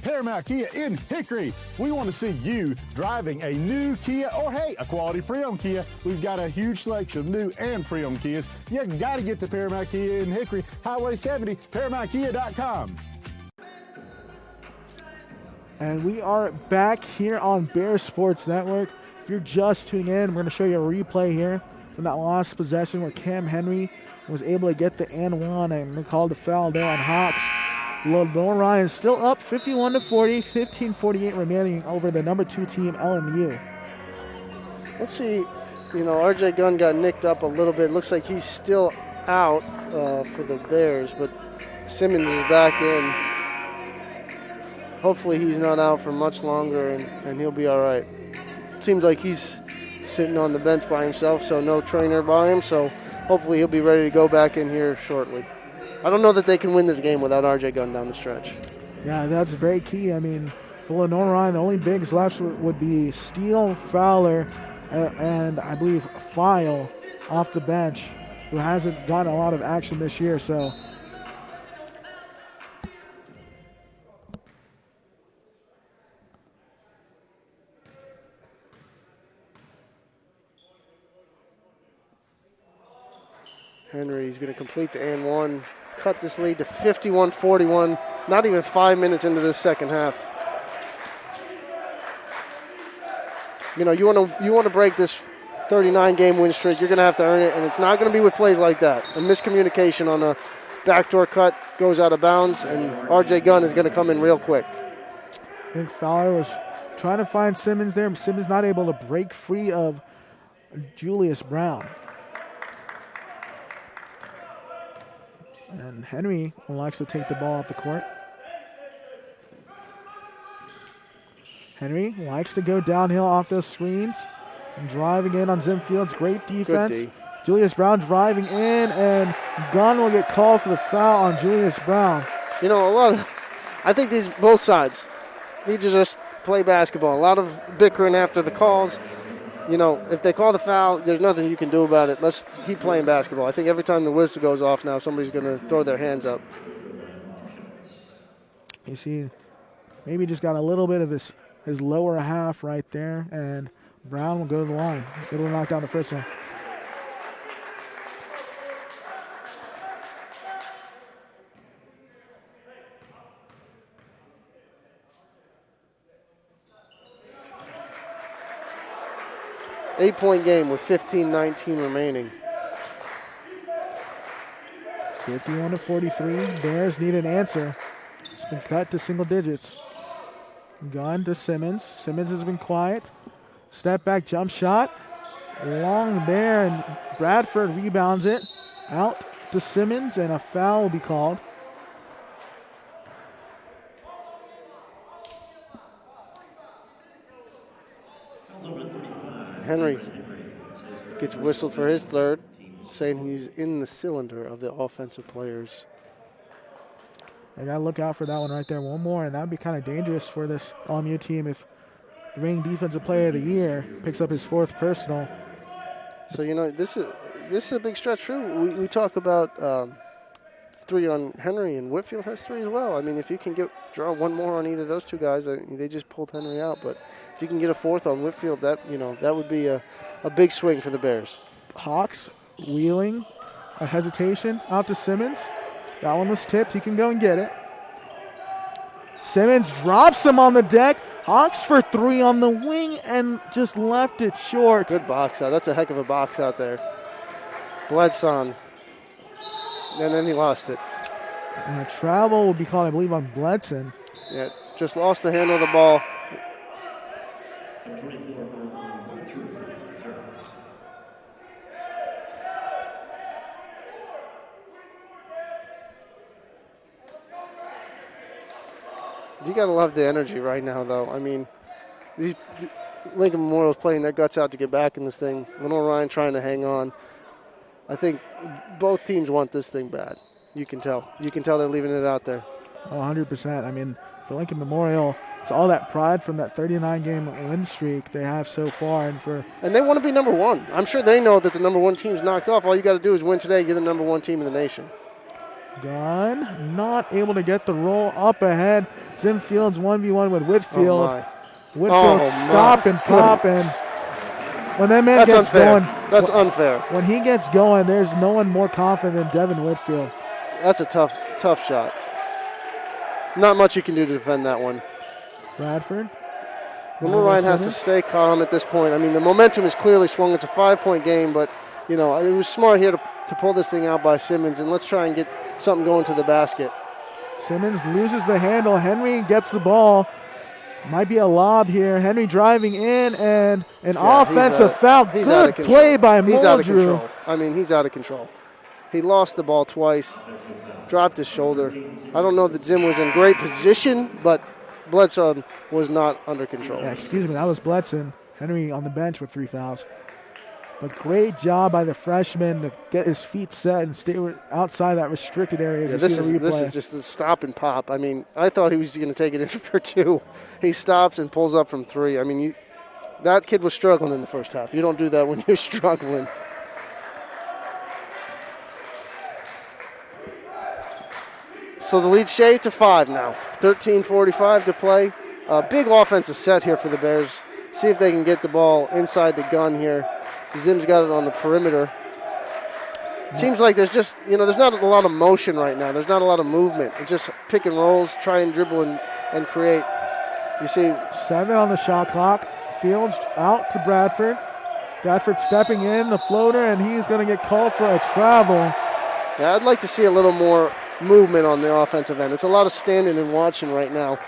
Paramount Kia in Hickory. We want to see you driving a new Kia or, hey, a quality pre-owned Kia. We've got a huge selection of new and pre-owned Kias. You got to get to Paramount Kia in Hickory, Highway 70, ParamountKia.com. And we are back here on Bear Sports Network. If you're just tuning in, we're going to show you a replay here from that last possession where Cam Henry was able to get the and one and called a foul there on Hawks. Lenoir-Rhyne is still up 51-40, 15:48 remaining over the number 2 team, LMU. Let's see. You know, RJ Gunn got nicked up a little bit. Looks like he's still out for the Bears, but Simmons is back in. Hopefully he's not out for much longer, and he'll be all right. Seems like he's sitting on the bench by himself, so no trainer by him, so hopefully he'll be ready to go back in here shortly. I don't know that they can win this game without RJ Gunn down the stretch. Yeah, that's very key. I mean, for Lenoir-Rhyne, the only bigs left would be Steele, Fowler, and I believe File off the bench, who hasn't gotten a lot of action this year. So Henry's going to complete the and one, cut this lead to 51-41, not even 5 minutes into this second half. You know, you want to break this 39-game win streak, you're going to have to earn it, and it's not going to be with plays like that. A miscommunication on a backdoor cut goes out of bounds, and RJ Gunn is going to come in real quick. I think Fowler was trying to find Simmons there. Simmons not able to break free of Julius Brown. And Henry likes to take the ball off the court. Henry likes to go downhill off those screens. And driving in on Zim Fields. Great defense. D. Julius Brown driving in, and Gunn will get called for the foul on Julius Brown. You know, I think both sides need to just play basketball. A lot of bickering after the calls. You know, if they call the foul, there's nothing you can do about it. Let's keep playing basketball. I think every time the whistle goes off now, somebody's going to throw their hands up. You see, maybe just got a little bit of his lower half right there, and Brown will go to the line. It'll knock down the first one. Eight-point game with 15-19 remaining. 51-43. Bears need an answer. It's been cut to single digits. Gunn to Simmons. Simmons has been quiet. Step back jump shot. Long there, and Bradford rebounds it. Out to Simmons, and a foul will be called. Henry gets whistled for his third, saying he's in the cylinder of the offensive players. They got to look out for that one right there. One more, and that would be kind of dangerous for this LMU team if the reigning defensive player of the year picks up his fourth personal. So, you know, this is a big stretch too. We talk about three on Henry, and Whitfield has three as well. I mean, if you can draw one more on either of those two guys, they just pulled Henry out. But if you can get a fourth on Whitfield, that would be a big swing for the Bears. Hawks wheeling, a hesitation out to Simmons. That one was tipped. He can go and get it. Simmons drops him on the deck. Hawks for three on the wing and just left it short. Good box out. That's a heck of a box out there. Bledson. And then he lost it. And a travel will be called, I believe, on Bledson. Yeah, just lost the handle of the ball. You got to love the energy right now, though. I mean, Lincoln Memorial's playing their guts out to get back in this thing. Lenoir-Rhyne trying to hang on. I think both teams want this thing bad. You can tell. You can tell they're leaving it out there. Oh, 100%. I mean, for Lincoln Memorial, it's all that pride from that 39-game win streak they have so far. And they want to be number one. I'm sure they know that the number one team's knocked off. All you got to do is win today, you're the number one team in the nation. Gunn not able to get the roll up ahead. Zim Fields 1v1 with Whitfield. Whitfield stop and pop, and when that man gets going, that's unfair. When he gets going, there's no one more confident than Devin Whitfield. That's a tough shot. Not much you can do to defend that one. Bradford. Lenoir-Rhyne has to stay calm at this point. I mean, the momentum is clearly swung. It's a 5-point game, but you know it was smart here to pull this thing out by Simmons, and let's try and get something going to the basket. Simmons loses the handle. Henry gets the ball. Might be a lob here. Henry driving in, and an offensive foul. Good play by Muldrew. He's out of control. I mean, he's out of control. He lost the ball twice, dropped his shoulder. I don't know that Zim was in great position, but Bledson was not under control. Yeah, excuse me, that was Bledson. Henry on the bench with 3 fouls. But great job by the freshman to get his feet set and stay outside that restricted area. This is just a stop and pop. I mean, I thought he was going to take it in for 2. He stops and pulls up from 3. I mean, that kid was struggling in the first half. You don't do that when you're struggling. So the lead shaved to 5 now. 13:45 to play. Big offensive set here for the Bears. See if they can get the ball inside the gun here. Zim's got it on the perimeter. Seems like there's just, there's not a lot of motion right now. There's not a lot of movement. It's just pick and rolls, try and dribble and create. You see 7 on the shot clock. Fields out to Bradford. Bradford stepping in, the floater, and he's going to get called for a travel. Yeah, I'd like to see a little more movement on the offensive end. It's a lot of standing and watching right now.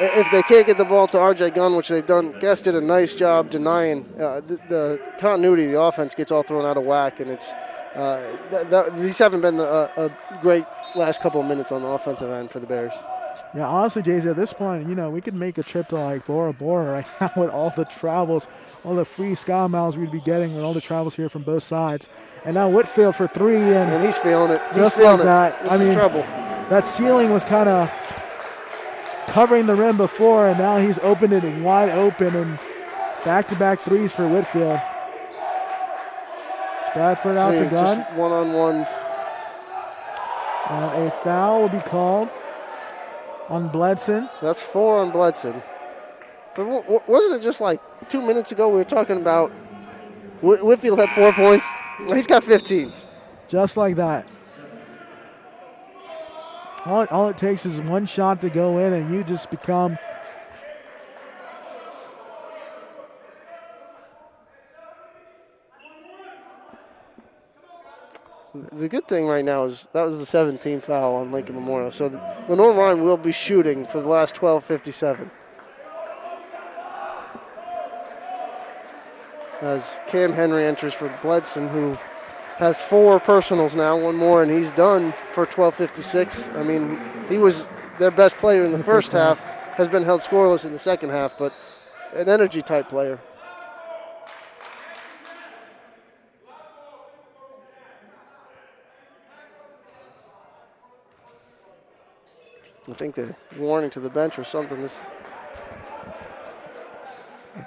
If they can't get the ball to R.J. Gunn, which they've done, Guest did a nice job denying the continuity of the offense gets all thrown out of whack, and it's these haven't been a great last couple of minutes on the offensive end for the Bears. Yeah, honestly, Jay-Z, at this point, we could make a trip to like Bora Bora right now with all the travels, all the free Sky Miles we'd be getting with all the travels here from both sides. And now Whitfield for three, And he's feeling it. Just He's feeling like that. it. This is trouble. That ceiling was kind of covering the rim before, and now he's opened it wide open, and back-to-back threes for Whitfield. Bradford out to gun. Just one-on-one. And a foul will be called on Bledson. That's 4 on Bledson. But wasn't it just like 2 minutes ago we were talking about Whitfield had 4 points? He's got 15. Just like that. All it takes is one shot to go in, and you just become the good thing right now is that was the 17th foul on Lincoln Memorial. So Lenoir-Rhyne will be shooting for the last 12:57. As Cam Henry enters for Bledson, who has 4 personals now, one more, and he's done for 12:56. I mean, he was their best player in the first half, has been held scoreless in the second half, but an energy-type player. I think the warning to the bench or something.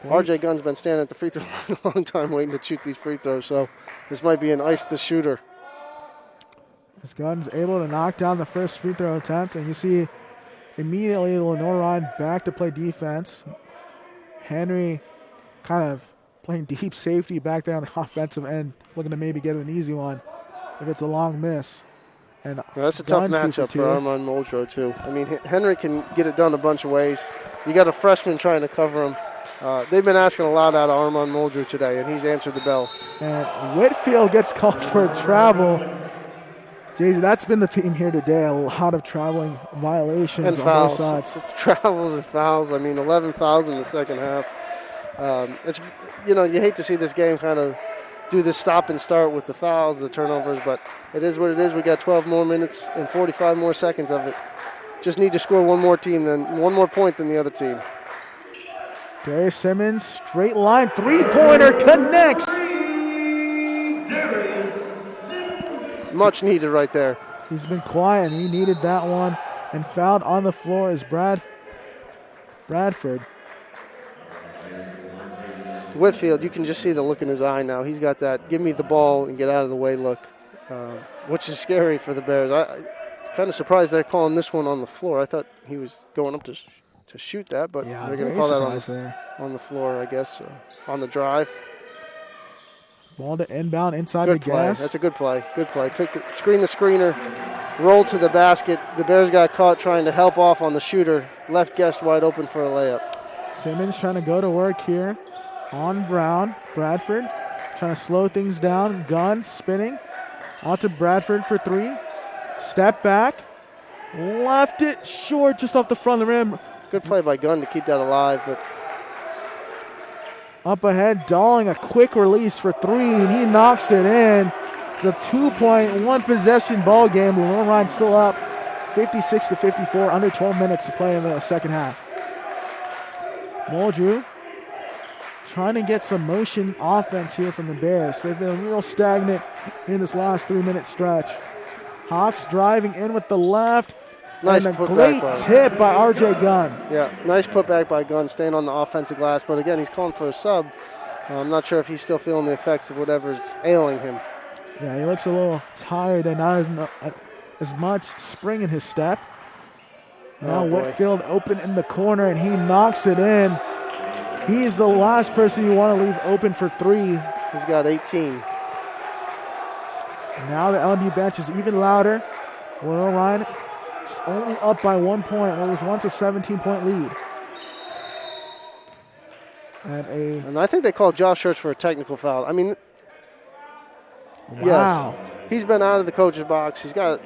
RJ Gunn's been standing at the free throw line a long time waiting to shoot these free throws, so this might be an ice the shooter. As Gunn's able to knock down the first free throw attempt, and you see immediately Lenoir-Rhyne back to play defense. Henry kind of playing deep safety back there on the offensive end, looking to maybe get an easy one if it's a long miss. And that's a tough matchup for Armand Muldrow, too. I mean, Henry can get it done a bunch of ways. You got a freshman trying to cover him. They've been asking a lot out of Armand Muldrow today, and he's answered the bell. And Whitfield gets called for a travel. Jay-Z, that's been the theme here today. A lot of traveling violations and on fouls. both sides. Travels and fouls. I mean, 11 fouls in the second half. It's you hate to see this game kind of do this stop and start with the fouls, the turnovers, but it is what it is. We got 12 more minutes and 45 more seconds of it. Just need to score one more point than the other team. Darius Simmons, straight line, three-pointer, connects. Much needed right there. He's been quiet, and he needed that one. And fouled on the floor is Bradford. Whitfield, you can just see the look in his eye now. He's got that give me the ball and get out of the way look, which is scary for the Bears. I'm kind of surprised they're calling this one on the floor. I thought he was going up to shoot that, but they're going to call that on the floor, I guess, on the drive. Ball to inbound inside Good the play. gas. That's a good play. Good play. Screen the screener, roll to the basket. The Bears got caught trying to help off on the shooter. Left guest wide open for a layup. Simmons trying to go to work here on Bradford trying to slow things down. Gunn spinning. On to Bradford for three. Step back. Left it short just off the front of the rim. Good play by Gunn to keep that alive, but up ahead, Dalling, a quick release for three, and he knocks it in. It's a 2-point, one-possession ball game. Lenoir-Rhyne still up 56-54, under 12 minutes to play in the second half. Muldrow trying to get some motion offense here from the Bears. They've been real stagnant in this last 3-minute stretch. Hawks driving in with the left. Nice and a great tip by R.J. Gunn. Yeah, nice putback by Gunn, staying on the offensive glass. But again, he's calling for a sub. I'm not sure if he's still feeling the effects of whatever's ailing him. Yeah, he looks a little tired and not as much spring in his step. Now Whitfield open in the corner, and he knocks it in. He's the last person you want to leave open for three. He's got 18. Now the LMU bench is even louder. Lenoir-Rhyne only up by 1 point. What was once a 17-point lead. And I think they called Josh Schertz for a technical foul. I mean, wow. Yes, he's been out of the coach's box. He's got,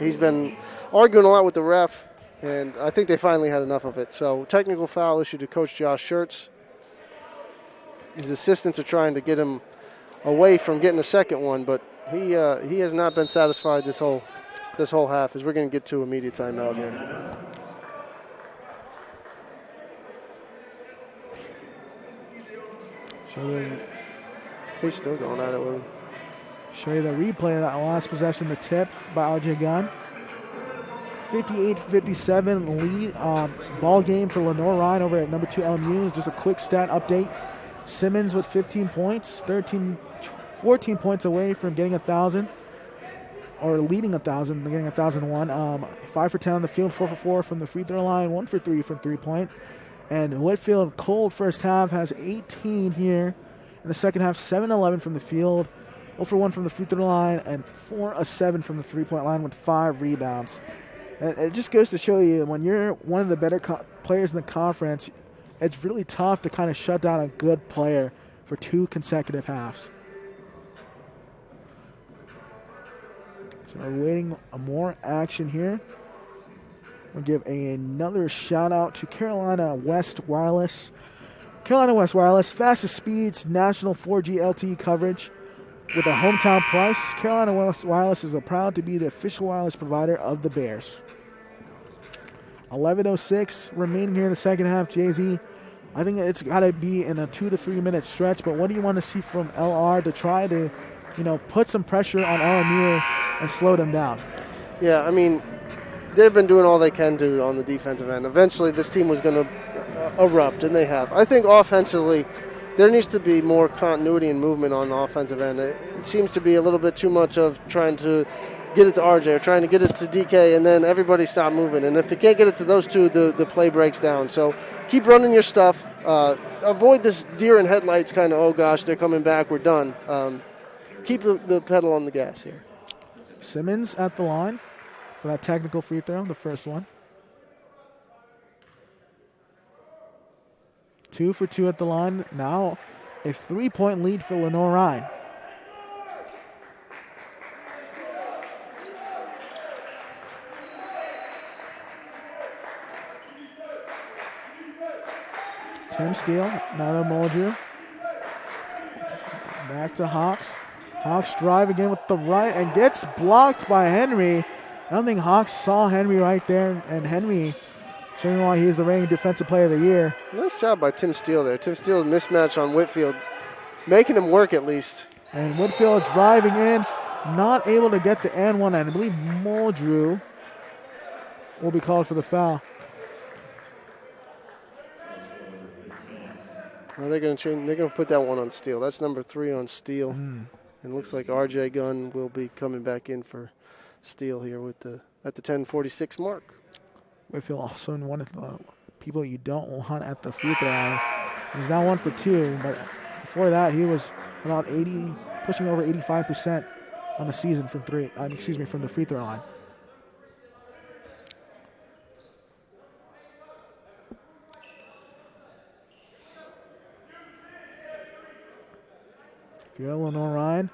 he's been arguing a lot with the ref, and I think they finally had enough of it. So technical foul issued to Coach Josh Schertz. His assistants are trying to get him away from getting a second one, but he has not been satisfied this whole this whole half is we're going to get to immediate timeout here. He's still going at it with him. Show you the replay of that last possession, the tip by RJ Gunn. 58-57 lead ball game for Lenoir-Rhyne over at number 2 LMU. Just a quick stat update. Simmons with 15 points, 14 points away from getting 1,000, or leading 1,000, getting 1,001. 5 for 10 on the field, 4 for 4 from the free throw line, 1 for 3 from three-point. And Whitfield, cold first half, has 18 here. In the second half, 7-11 from the field, 0 for 1 from the free throw line, and 4 of 7 from the three-point line with 5 rebounds. It just goes to show you, when you're one of the better players in the conference, it's really tough to kind of shut down a good player for 2 consecutive halves. So we're waiting more action here. We'll give another shout out to Carolina West Wireless. Carolina West Wireless, fastest speeds, national 4G LTE coverage with a hometown price. Carolina West Wireless is proud to be the official wireless provider of the Bears. 11:06 remaining here in the second half. Jay-Z, I think it's got to be in a 2 to 3 minute stretch, but what do you want to see from LR to try to, put some pressure on LMU and slow them down? Yeah, I mean, they've been doing all they can do on the defensive end. Eventually, this team was going to erupt, and they have. I think offensively, there needs to be more continuity and movement on the offensive end. It seems to be a little bit too much of trying to get it to RJ or trying to get it to DK, and then everybody stop moving. And if they can't get it to those two, the play breaks down. So keep running your stuff. Avoid this deer in headlights kind of, oh, gosh, they're coming back, we're done. Keep the pedal on the gas here. Simmons at the line for that technical free throw, the first one. 2 for 2 at the line. Now a 3-point lead for Lenoir-Rhyne. Tim Steele, now to Muldrew. Back to Hawks. Hawks drive again with the right and gets blocked by Henry. I don't think Hawks saw Henry right there, and Henry showing why he's the reigning defensive player of the year. Nice job by Tim Steele there. Tim Steele mismatch on Whitfield, making him work at least. And Whitfield driving in, not able to get the and one, and I believe Muldrew will be called for the foul. Well, they're going to change. They're going to put that one on Steele. That's number 3 on Steele. And looks like RJ Gunn will be coming back in for Steele here at the 10:46 mark. Whitfield also one of the people you don't want at the free throw line. He's now 1 for 2, but before that he was about 80, pushing over 85% on the season from from the free throw line. If you're Lenoir-Rhyne,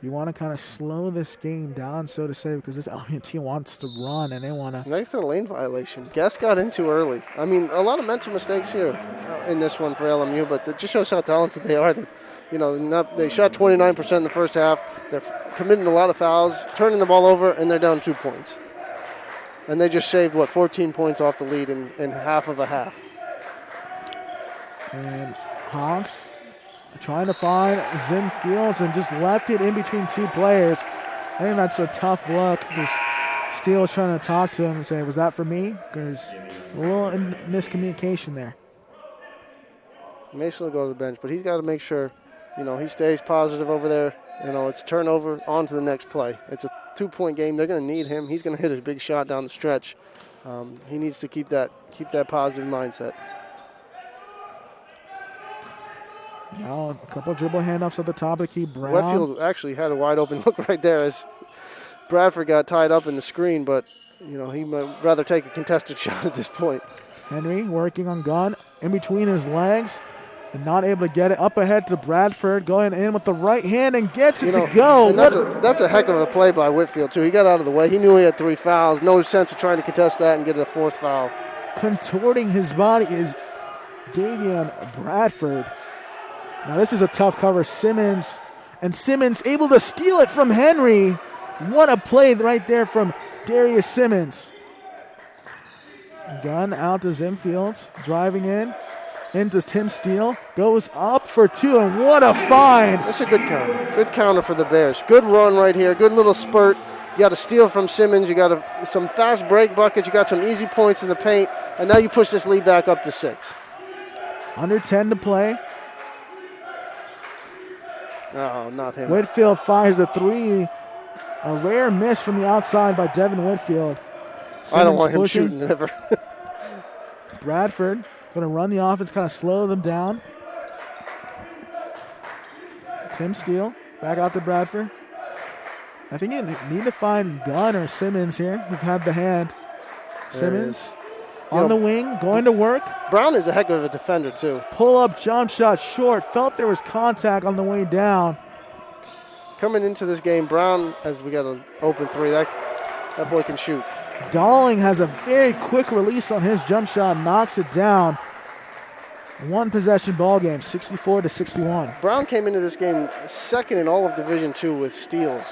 you want to kind of slow this game down, so to say, because this LMU team wants to run and they want to. Nice little lane violation. Guest got in too early. I mean, a lot of mental mistakes here in this one for LMU, but it just shows how talented they are. They shot 29% in the first half. They're committing a lot of fouls, turning the ball over, and they're down 2 points. And they just shaved, 14 points off the lead in half of a half. And Hawks trying to find Zim Fields and just left it in between 2 players. I think that's a tough look. Steele was trying to talk to him and say, was that for me? Because a little miscommunication there. Mason will go to the bench, but he's got to make sure, he stays positive over there. It's turnover, on to the next play. It's a 2-point game. They're going to need him. He's going to hit a big shot down the stretch. He needs to keep that positive mindset. Now a couple of dribble handoffs at the top to keep Brown. Whitfield actually had a wide open look right there as Bradford got tied up in the screen, but he might rather take a contested shot at this point. Henry working on Gunn in between his legs and not able to get it. Up ahead to Bradford, going in with the right hand and gets it to go. That's a heck of a play by Whitfield too. He got out of the way. He knew he had 3 fouls. No sense of trying to contest that and get a 4th foul. Contorting his body is Davion Bradford. Now this is a tough cover. Simmons able to steal it from Henry. What a play right there from Darius Simmons. Gunn out to Zimfields, driving into Tim Steele, goes up for two, and what a find. That's a good counter. Good counter for the Bears. Good run right here. Good little spurt. You got a steal from Simmons. You got some fast break buckets. You got some easy points in the paint, and now you push this lead back up to 6. Under 10 to play. Oh, not him. Whitfield fires a three. A rare miss from the outside by Devin Whitfield. I don't want him shooting ever. Bradford going to run the offense, kind of slow them down. Tim Steele back out to Bradford. I think you need to find Gunn or Simmons here. We've had the hand. Simmons on the wing, going to work. Brown is a heck of a defender, too. Pull-up jump shot short. Felt there was contact on the way down. Coming into this game, Brown, as we got an open three, that boy can shoot. Dowling has a very quick release on his jump shot, knocks it down. One possession ball game, 64-61. Brown came into this game second in all of Division II with steals.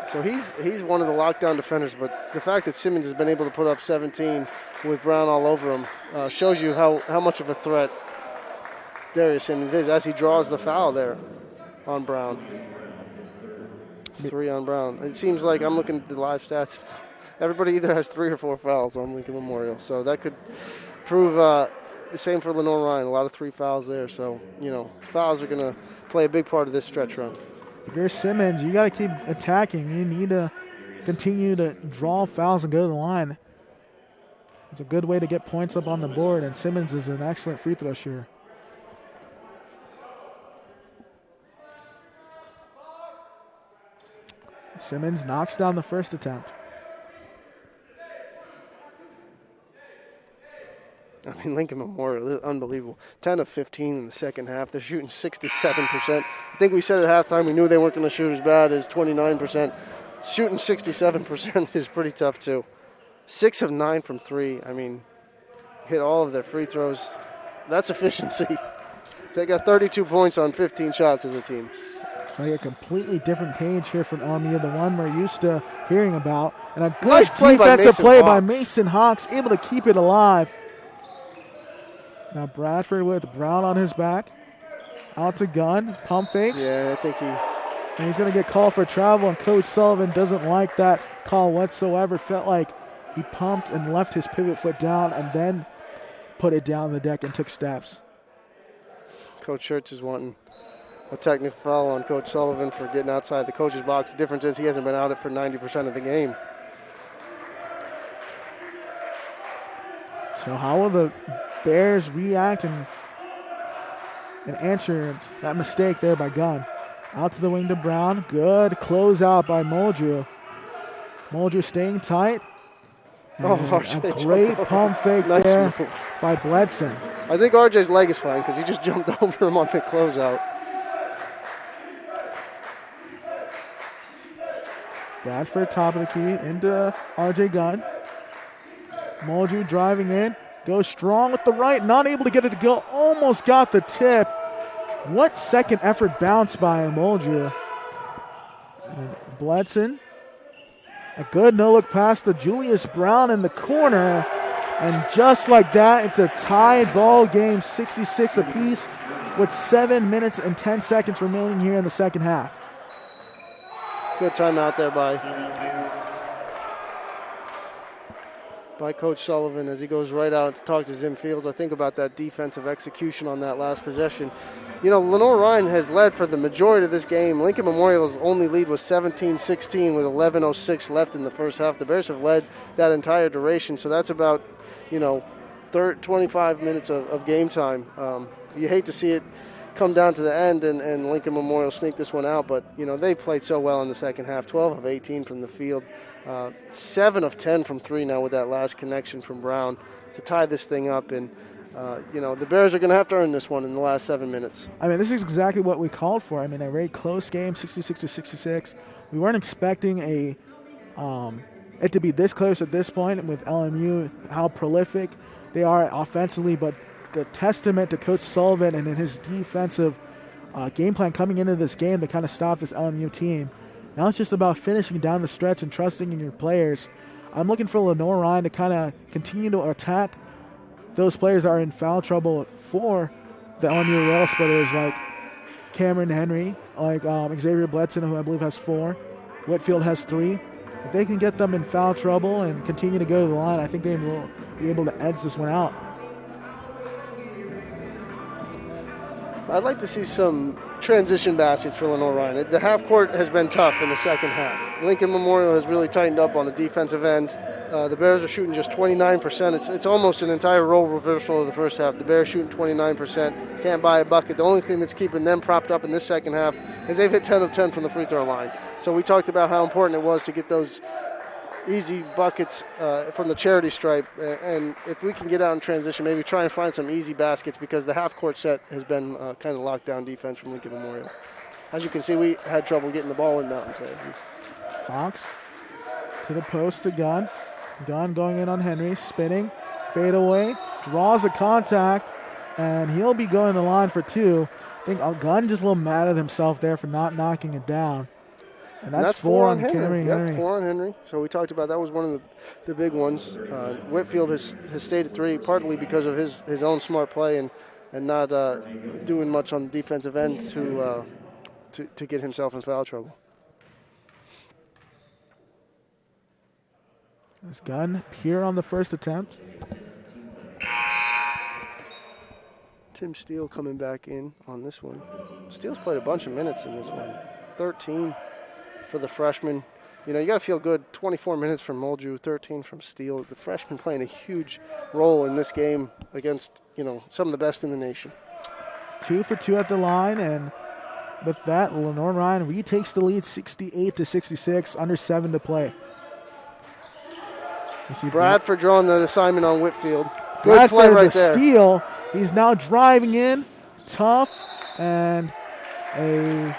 So he's one of the lockdown defenders, but the fact that Simmons has been able to put up 17 with Brown all over him shows you how much of a threat Darius Simmons is as he draws the foul there on Brown. 3 on Brown. It seems like I'm looking at the live stats. Everybody either has 3 or 4 fouls on Lincoln Memorial, so that could prove the same for Lenoir-Rhyne. A lot of 3 fouls there, so fouls are going to play a big part of this stretch run. If you're Simmons, you got to keep attacking. You need to continue to draw fouls and go to the line. It's a good way to get points up on the board, and Simmons is an excellent free throw shooter. Simmons knocks down the first attempt. I mean, Lincoln Memorial is unbelievable. 10 of 15 in the second half. They're shooting 67%. I think we said at halftime we knew they weren't going to shoot as bad as 29%. Shooting 67% is pretty tough, too. 6 of 9 from 3. I mean, hit all of their free throws. That's efficiency. They got 32 points on 15 shots as a team. So a completely different page here from LMU, the one we're used to hearing about. And a good Nice play by defensive Mason play Hawks. by Mason Hawks, able to keep it alive. Now Bradford with Brown on his back. Out to Gunn, pump fakes. Yeah, I think And he's going to get called for travel, and Coach Sullivan doesn't like that call whatsoever. Felt like he pumped and left his pivot foot down and then put it down the deck and took steps. Coach Schertz is wanting a technical foul on Coach Sullivan for getting outside the coach's box. The difference is he hasn't been out it for 90% of the game. So how will the Bears react and answer that mistake there by Gunn? Out to the wing to Brown. Good closeout by Muldrew. Muldrew staying tight. Oh, And a great pump fake Nice there move. by Bledson. I think RJ's leg is fine because he just jumped over him on the closeout. Bradford top of the key into RJ Gunn. Muldrew driving in. Goes strong with the right. Not able to get it to go. Almost got the tip. What second effort bounce by Muldrew. And Bledson. A good no-look pass to Julius Brown in the corner. And just like that, it's a tied ball game, 66 apiece, with 7 minutes and 10 seconds remaining here in the second half. Good timeout there by Coach Sullivan as he goes right out to talk to Zim Fields. I think about that defensive execution on that last possession. Lenoir-Rhyne has led for the majority of this game. Lincoln Memorial's only lead was 17-16 with 11:06 left in the first half. The Bears have led that entire duration, so that's about, 25 minutes of game time. You hate to see it come down to the end and Lincoln Memorial sneak this one out, but, they played so well in the second half. 12 of 18 from the field. 7 of 10 from 3 now with that last connection from Brown to tie this thing up. And, the Bears are going to have to earn this one in the last 7 minutes. I mean, this is exactly what we called for. I mean, a very close game, 66-66. We weren't expecting it to be this close at this point with LMU, how prolific they are offensively, but the testament to Coach Sullivan and in his defensive game plan coming into this game to kind of stop this LMU team. Now it's just about finishing down the stretch and trusting in your players. I'm looking for Lenoir-Rhyne to kind of continue to attack those players that are in foul trouble for the LMU rail splitters, like Cameron Henry, like Xavier Bledson, who I believe has 4. Whitfield has 3. If they can get them in foul trouble and continue to go to the line, I think they will be able to edge this one out. I'd like to see some transition baskets for Lenoir-Rhyne. The half court has been tough in the second half. Lincoln Memorial has really tightened up on the defensive end. The Bears are shooting just 29%. It's almost an entire role reversal of the first half. The Bears shooting 29%, can't buy a bucket. The only thing that's keeping them propped up in this second half is they've hit 10 of 10 from the free throw line. So we talked about how important it was to get those easy buckets from the charity stripe. And if we can get out in transition, maybe try and find some easy baskets, because the half-court set has been kind of lockdown defense from Lincoln Memorial. As you can see, we had trouble getting the ball inbound today. Hawks to the post to Gunn. Gunn going in on Henry, spinning, fade away, draws a contact, and he'll be going to the line for 2. I think Gunn just a little mad at himself there for not knocking it down. And that's 4 on Henry. Yep, 4 on Henry. So we talked about that was one of the big ones. Whitfield has stayed at 3, partly because of his own smart play and not doing much on the defensive end to get himself in foul trouble. There's Gunn here on the first attempt. Tim Steele coming back in on this one. Steele's played a bunch of minutes in this one. 13 for the freshman. You know, you got to feel good. 24 minutes from Mulju, 13 from Steele. The freshman playing a huge role in this game against, some of the best in the nation. 2 for 2 at the line, and with that, Lenoir-Rhyne retakes the lead 68-66, under 7 to play. Bradford drawing the assignment on Whitfield. Good Bradford, play right the there. steal. He's now driving in, tough, and a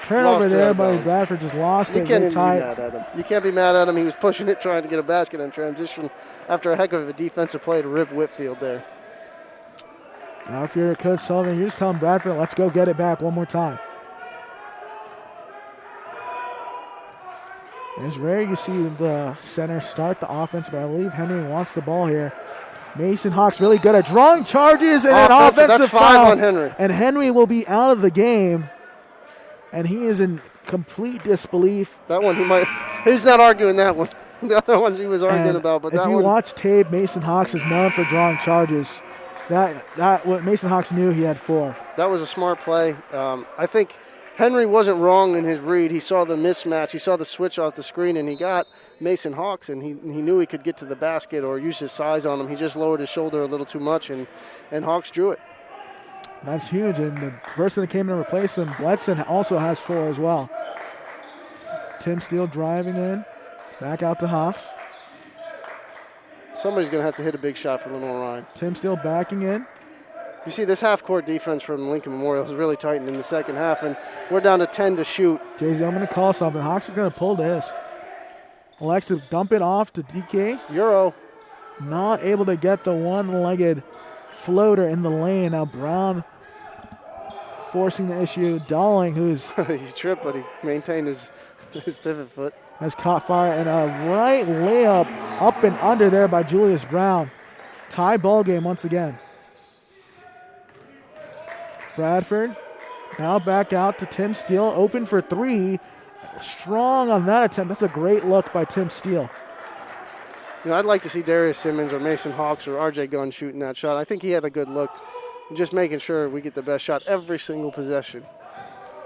turnover there by Bradford. Just lost it. You can't very even tight. be mad at him. You can't be mad at him. He was pushing it, trying to get a basket in transition after a heck of a defensive play to rip Whitfield there. Now if you're Coach Sullivan, you're just telling Bradford, let's go get it back one more time. It's rare you see the center start the offense, but I believe Henry wants the ball here. Mason Hawks really good at drawing charges and an offensive that's 5 foul. on Henry. And Henry will be out of the game. And he is in complete disbelief. That one he's not arguing that one. The other ones he was arguing about, but that one. If you watch tape, Mason Hawks is known for drawing charges. That what Mason Hawks knew he had 4. That was a smart play. I think Henry wasn't wrong in his read. He saw the mismatch. He saw the switch off the screen, and he got Mason Hawks, and he knew he could get to the basket or use his size on him. He just lowered his shoulder a little too much, and Hawks drew it. That's huge, and the person that came in to replace him, Bledson, also has 4 as well. Tim Steele driving in, back out to Hawks. Somebody's going to have to hit a big shot for Lenoir-Rhyne. Tim Steele backing in. You see, this half-court defense from Lincoln Memorial has really tightened in the second half, and we're down to 10 to shoot. Jay-Z, I'm going to call something. Hawks are going to pull this. Alexa, dump it off to DK. Euro. Not able to get the one-legged floater in the lane. Now Brown forcing the issue. Dowling, who's... he tripped, but he maintained his pivot foot. Has caught fire, and a right layup up and under there by Julius Brown. Tie ball game once again. Bradford now back out to Tim Steele, open for 3. Strong on that attempt. That's a great look by Tim Steele. I'd like to see Darius Simmons or Mason Hawks or RJ Gunn shooting that shot. I think he had a good look. Just making sure we get the best shot every single possession.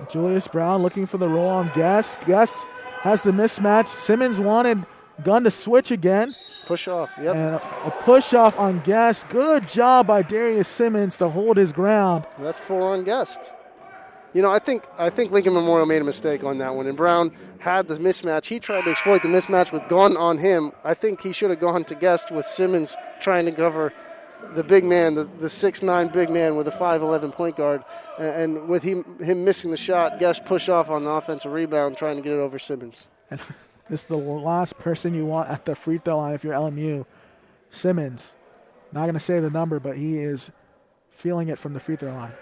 Julius Brown looking for the roll on Guest. Guest has the mismatch. Simmons wanted Gunn to switch again. Push off, yep. And a push off on Guest. Good job by Darius Simmons to hold his ground. That's 4 on Guest. I think Lincoln Memorial made a mistake on that one, and Brown had the mismatch. He tried to exploit the mismatch with Gunn on him. I think he should have gone to Guest with Simmons trying to cover the big man, the 6'9" big man with a 5'11" point guard. And with him missing the shot, Guest push off on the offensive rebound trying to get it over Simmons. And this is the last person you want at the free throw line if you're LMU. Simmons. Not going to say the number, but he is feeling it from the free throw line.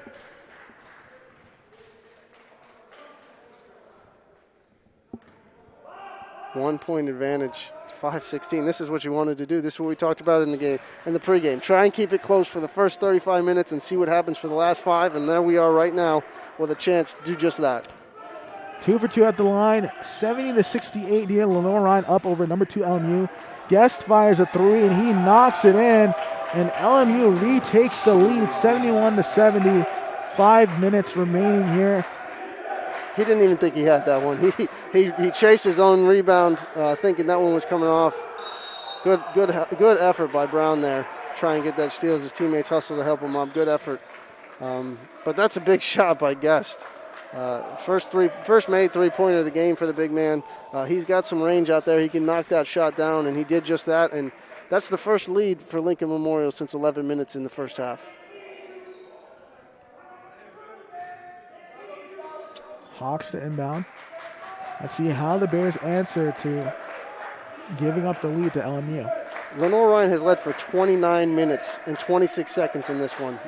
1 point advantage, 5-16. This is what you wanted to do. This is what we talked about in the game, in the pregame. Try and keep it close for the first 35 minutes and see what happens for the last 5. And there we are right now with a chance to do just that. 2 for 2 at the line, 70-68 here. Lenoir-Rhyne up over number 2 LMU. Guest fires a 3 and he knocks it in, and LMU retakes the lead, 71-70. 5 minutes remaining here. He didn't even think he had that one. He chased his own rebound, thinking that one was coming off. Good effort by Brown there. Try and get that steal as his teammates hustle to help him up. Good effort. But that's a big shot by Guest. First made three-pointer of the game for the big man. He's got some range out there. He can knock that shot down, and he did just that. And that's the first lead for Lincoln Memorial since 11 minutes in the first half. Hawks to inbound. Let's see how the Bears answer to giving up the lead to LMU. Lenoir-Rhyne has led for 29 minutes and 26 seconds in this one.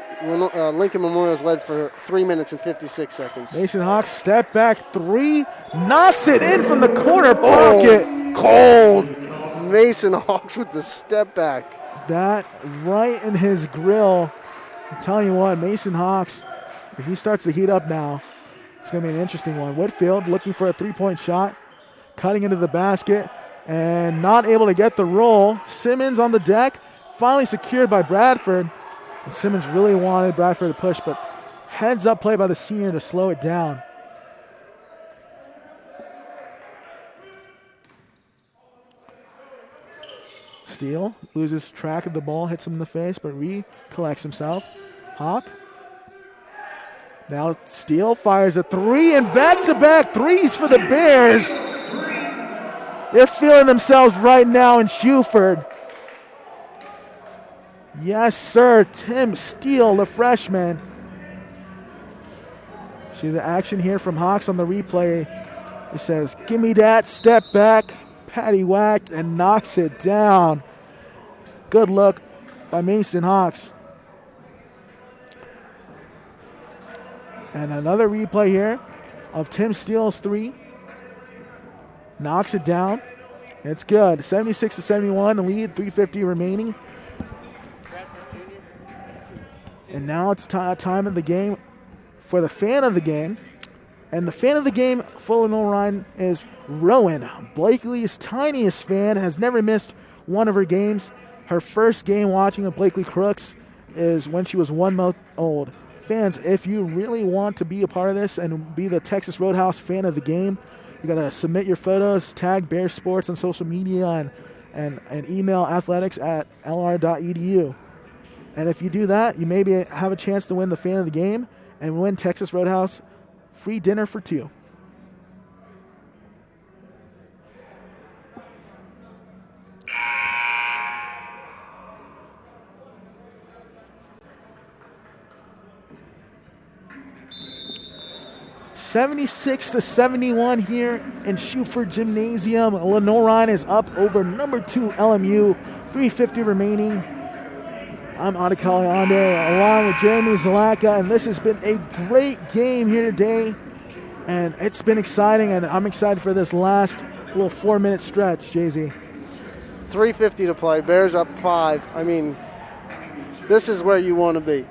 Lincoln Memorial has led for 3 minutes and 56 seconds. Mason Hawks step back 3, knocks it in from the corner pocket. Cold. Mason Hawks with the step back. That right in his grill. I'm telling you what, Mason Hawks, if he starts to heat up now, it's going to be an interesting one. Whitfield looking for a three-point shot, cutting into the basket, and not able to get the roll. Simmons on the deck, finally secured by Bradford. And Simmons really wanted Bradford to push, but heads-up play by the senior to slow it down. Steele loses track of the ball, hits him in the face, but recollects himself. Hawk. Now Steele fires a 3 and back-to-back threes for the Bears. They're feeling themselves right now in Shuford. Yes, sir. Tim Steele, the freshman. See the action here from Hawks on the replay. It says, give me that, step back. Patty whacked and knocks it down. Good look by Mason Hawks. And another replay here of Tim Steele's 3. Knocks it down. It's good. 76-71, the lead, 3:50 remaining. And now it's time of the game for the fan of the game. And the fan of the game for Lenoir-Rhyne is Rowan. Blakely's tiniest fan, has never missed one of her games. Her first game watching of Blakely Crooks is when she was 1 month old. Fans, if you really want to be a part of this and be the Texas Roadhouse fan of the game, you got to submit your photos, tag Bear Sports on social media, and email athletics@lr.edu. And if you do that, you maybe have a chance to win the fan of the game and win Texas Roadhouse free dinner for 2. (76-71) here in Shuford Gymnasium. Lenoir-Rhyne is up over number 2 LMU. 3:50 remaining. I'm Adekale Ande along with Jeremy Zalaka, and this has been a great game here today. And it's been exciting, and I'm excited for this last little 4-minute stretch, Jay-Z. 3:50 to play. Bears up 5. I mean, this is where you want to be.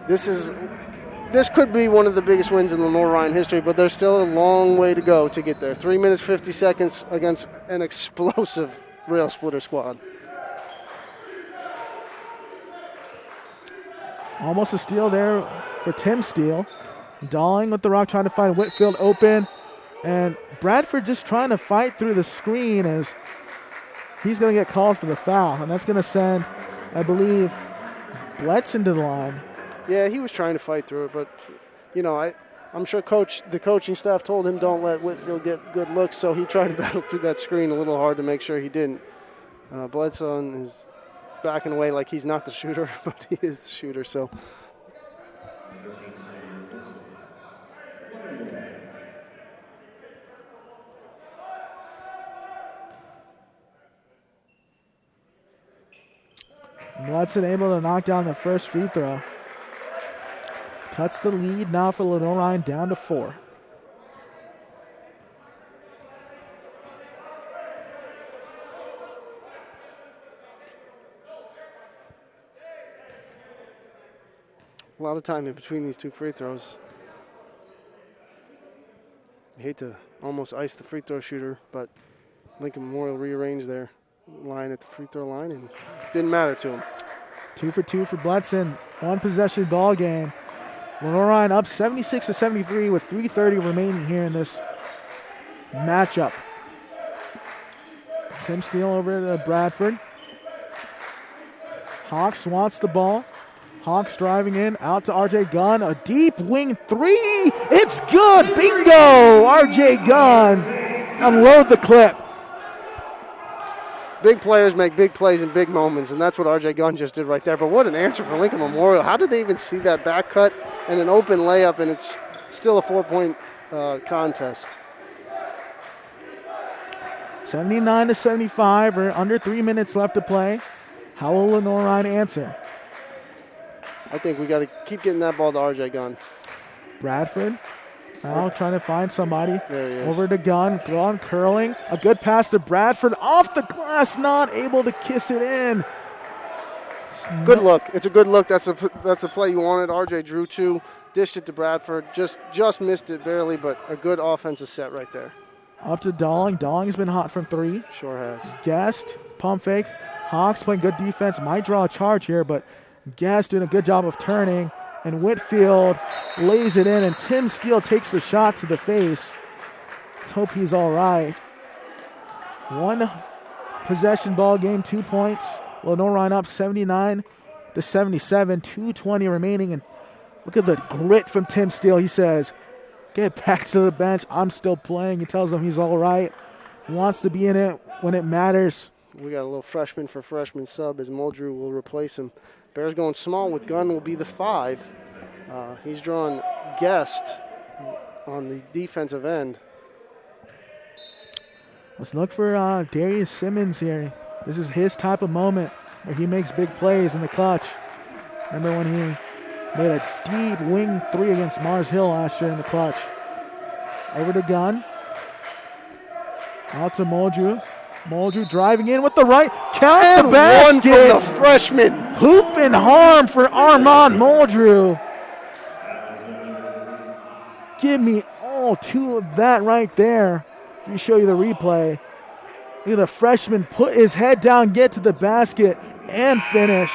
This could be one of the biggest wins in Lenoir-Rhyne history, but there's still a long way to go to get there. 3 minutes, 50 seconds against an explosive rail splitter squad. Almost a steal there for Tim Steele. Dalling with the rock, trying to find Whitfield open. And Bradford just trying to fight through the screen as he's going to get called for the foul. And that's going to send, I believe, Bletson to the line. Yeah, he was trying to fight through it, but, you know, I'm sure the coaching staff told him don't let Whitfield get good looks, so he tried to battle through that screen a little hard to make sure he didn't. Bledson is backing away like he's not the shooter, but he is the shooter, so. Bledson able to knock down the first free throw. Cuts the lead now for Lenoir-Rhyne down to 4. lot of time in between these two free throws. I hate to almost ice the free throw shooter, but Lincoln Memorial rearranged their line at the free throw line, and it didn't matter to him. 2 for 2 for Bledson. One possession ball game. Lenoir-Rhyne up 76-73 with 3:30 remaining here in this matchup. Tim Steele over to Bradford. Hawks wants the ball. Hawks driving in, out to R.J. Gunn. A deep wing three. It's good. Bingo. R.J. Gunn. Unload the clip. Big players make big plays in big moments, and that's what R.J. Gunn just did right there. But what an answer for Lincoln Memorial. How did they even see that back cut and an open layup, and it's still a 4-point contest? 79-75, or under 3 minutes left to play. How will Lenoir-Rhyne answer? I think we got to keep getting that ball to R.J. Gunn. Bradford now trying to find somebody. There he is. Over to Gunn. Gunn curling. A good pass to Bradford. Off the glass. Not able to kiss it in. Good look. It's a good look. That's a play you wanted. R.J. drew two. Dished it to Bradford. Just missed it barely, but a good offensive set right there. Up to Dolling. Dolling's been hot from three. Sure has. Guest. Pump fake. Hawks playing good defense. Might draw a charge here, but Guest doing a good job of turning. And Whitfield lays it in, and Tim Steele takes the shot to the face. Let's hope he's all right. One possession ball game, 2 points. Lenoir-Rhyne up 79-77, 2:20 remaining. And look at the grit from Tim Steele. He says, get back to the bench. I'm still playing. He tells him he's all right. Wants to be in it when it matters. We got a little freshman for freshman sub as Muldrew will replace him. Bears going small with Gunn will be the 5. He's drawn Guest on the defensive end. Let's look for Darius Simmons here. This is his type of moment where he makes big plays in the clutch. Remember when he made a deep wing 3 against Mars Hill last year in the clutch. Over to Gunn. Out to Muldrew. Muldrew driving in with the right. Count and the basket. One from the freshman. Hoop and harm for Armand Muldrew. Give me all 2 of that right there. Let me show you the replay. Look at the freshman put his head down, get to the basket, and finish.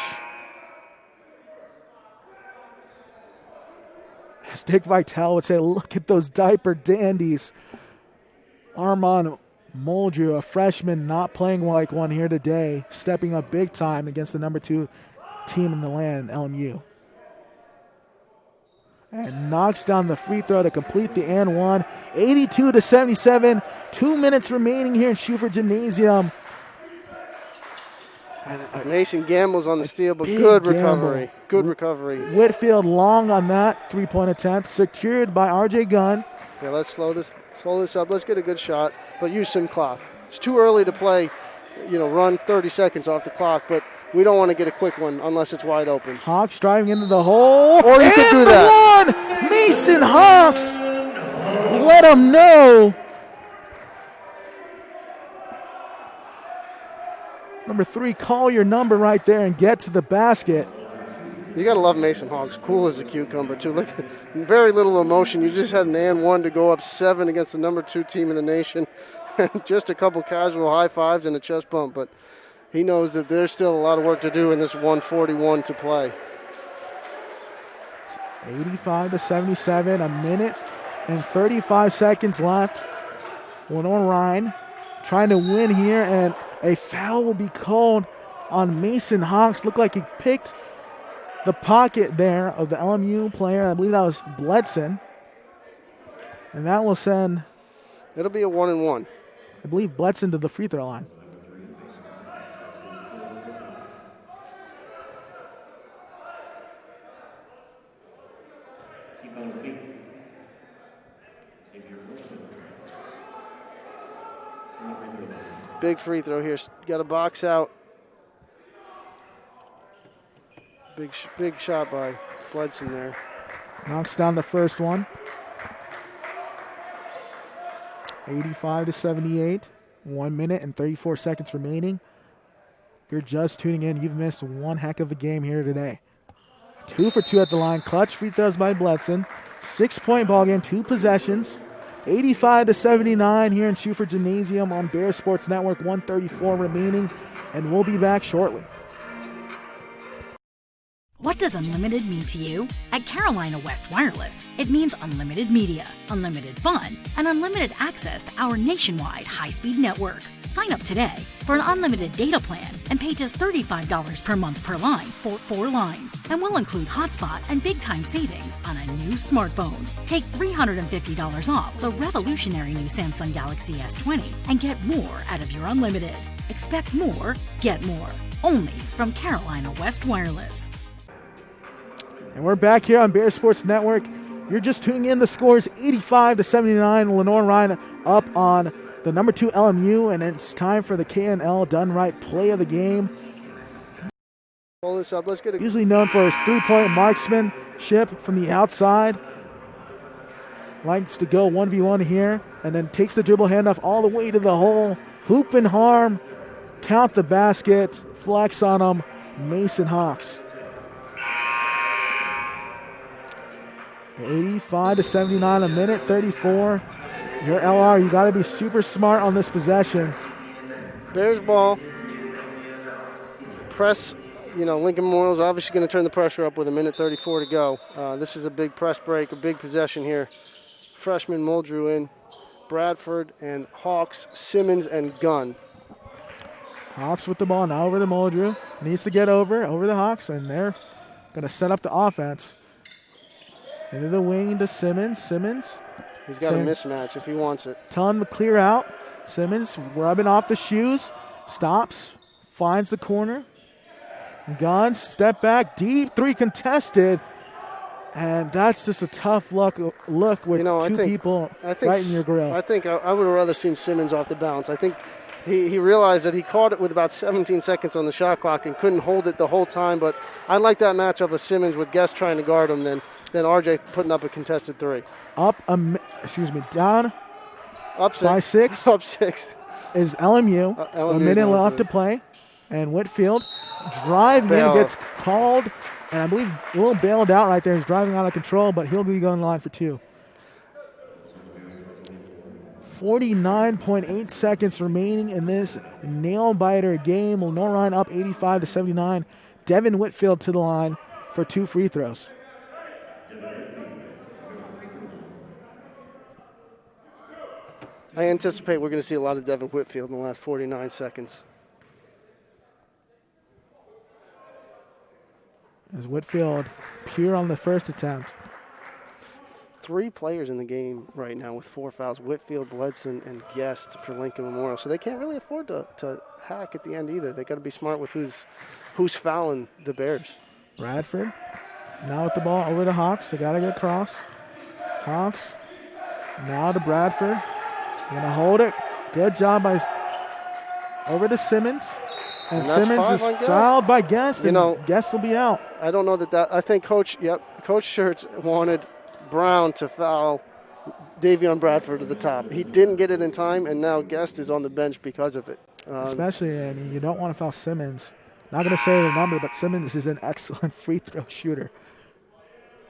As Dick Vitale would say, look at those diaper dandies. Armand Muldrew, a freshman, not playing like one here today, stepping up big time against the number 2 team in the land, LMU. And knocks down the free throw to complete the and one. 82-77, 2 minutes remaining here in Schufer Gymnasium. And Mason gambles on the steal, but good recovery. Good recovery. Whitfield long on that three-point attempt, secured by R.J. Gunn. Yeah, let's slow this up. Let's get a good shot, but use some clock. It's too early to play, run 30 seconds off the clock, but we don't want to get a quick one unless it's wide open. Hawks driving into the hole. Or you could do that. One! Mason Hawks! Let him know. Number 3, call your number right there and get to the basket. You got to love Mason Hawks. Cool as a cucumber, too. Look, very little emotion. You just had an and one to go up 7 against the number 2 team in the nation. Just a couple casual high fives and a chest bump, but he knows that there's still a lot of work to do in this 141 to play. 85-77, a minute and 35 seconds left. Lenoir-Rhyne trying to win here, and a foul will be called on Mason Hawks. Looked like he picked the pocket there of the LMU player. I believe that was Bledson. And that will send... It'll be a 1-and-1. I believe Bledson to the free throw line. Big free throw here. Got a box out. Big shot by Bledson there. Knocks down the first one. 85-78. 1 minute and 34 seconds remaining. If you're just tuning in, you've missed one heck of a game here today. 2 for 2 at the line. Clutch free throws by Bledson. 6-point ball game, 2 possessions. 85-79 here in Schuford Gymnasium on Bears Sports Network. 1:34 remaining, and we'll be back shortly. What does unlimited mean to you? At Carolina West Wireless, it means unlimited media, unlimited fun, and unlimited access to our nationwide high-speed network. Sign up today for an unlimited data plan and pay just $35 per month per line for 4 lines. And we'll include hotspot and big-time savings on a new smartphone. Take $350 off the revolutionary new Samsung Galaxy S20 and get more out of your unlimited. Expect more, get more. Only from Carolina West Wireless. And we're back here on Bears Sports Network. You're just tuning in. The score is 85-79. Lenoir-Rhyne up on the number 2 LMU, and it's time for the KNL Done Right play of the game. Pull this up. Let's get it. Usually known for his 3-point marksmanship from the outside. Likes to go 1v1 here, and then takes the dribble handoff all the way to the hole. Hoop and harm. Count the basket. Flex on them. Mason Hawks. 85-79, a minute 34. Your LR, you got to be super smart on this possession. Bears ball. Press, Lincoln Memorial's obviously going to turn the pressure up with a minute 34 to go. This is a big press break, a big possession here. Freshman Muldrew in. Bradford and Hawks, Simmons and Gunn. Hawks with the ball now over to Muldrew. Needs to get over the Hawks, and they're going to set up the offense. Into the wing to Simmons. He's got a mismatch if he wants it. Telling him to clear out. Simmons rubbing off the shoes. Stops. Finds the corner. Gunn, step back. Deep 3 contested. And that's just a tough look with two people right in your grill. I think I would have rather seen Simmons off the bounce. I think he realized that he caught it with about 17 seconds on the shot clock and couldn't hold it the whole time. But I like that matchup of Simmons with Guest trying to guard him than RJ putting up a contested 3. Down. Up 6. By 6. Up 6. Is LMU. A minute left to play. And Whitfield driving in, gets called. And I believe Will bailed out right there. He's driving out of control, but he'll be going line for 2. 49.8 seconds remaining in this nail-biter game. Lenoir-Rhyne up 85-79. Devin Whitfield to the line for 2 free throws. I anticipate we're going to see a lot of Devin Whitfield in the last 49 seconds. As Whitfield pure on the first attempt. 3 players in the game right now with 4 fouls. Whitfield, Bledson, and Guest for Lincoln Memorial. So they can't really afford to hack at the end either. They got to be smart with who's fouling the Bears. Bradford now with the ball over to Hawks. They got to get across. Hawks now to Bradford. Going to hold it. Good job by over to Simmons. And Simmons is fouled by Guest, and Guest will be out. I don't know that I think Coach Schertz wanted Brown to foul Davion Bradford to the top. He didn't get it in time, and now Guest is on the bench because of it. Especially, you don't want to foul Simmons. Not going to say the number, but Simmons is an excellent free throw shooter.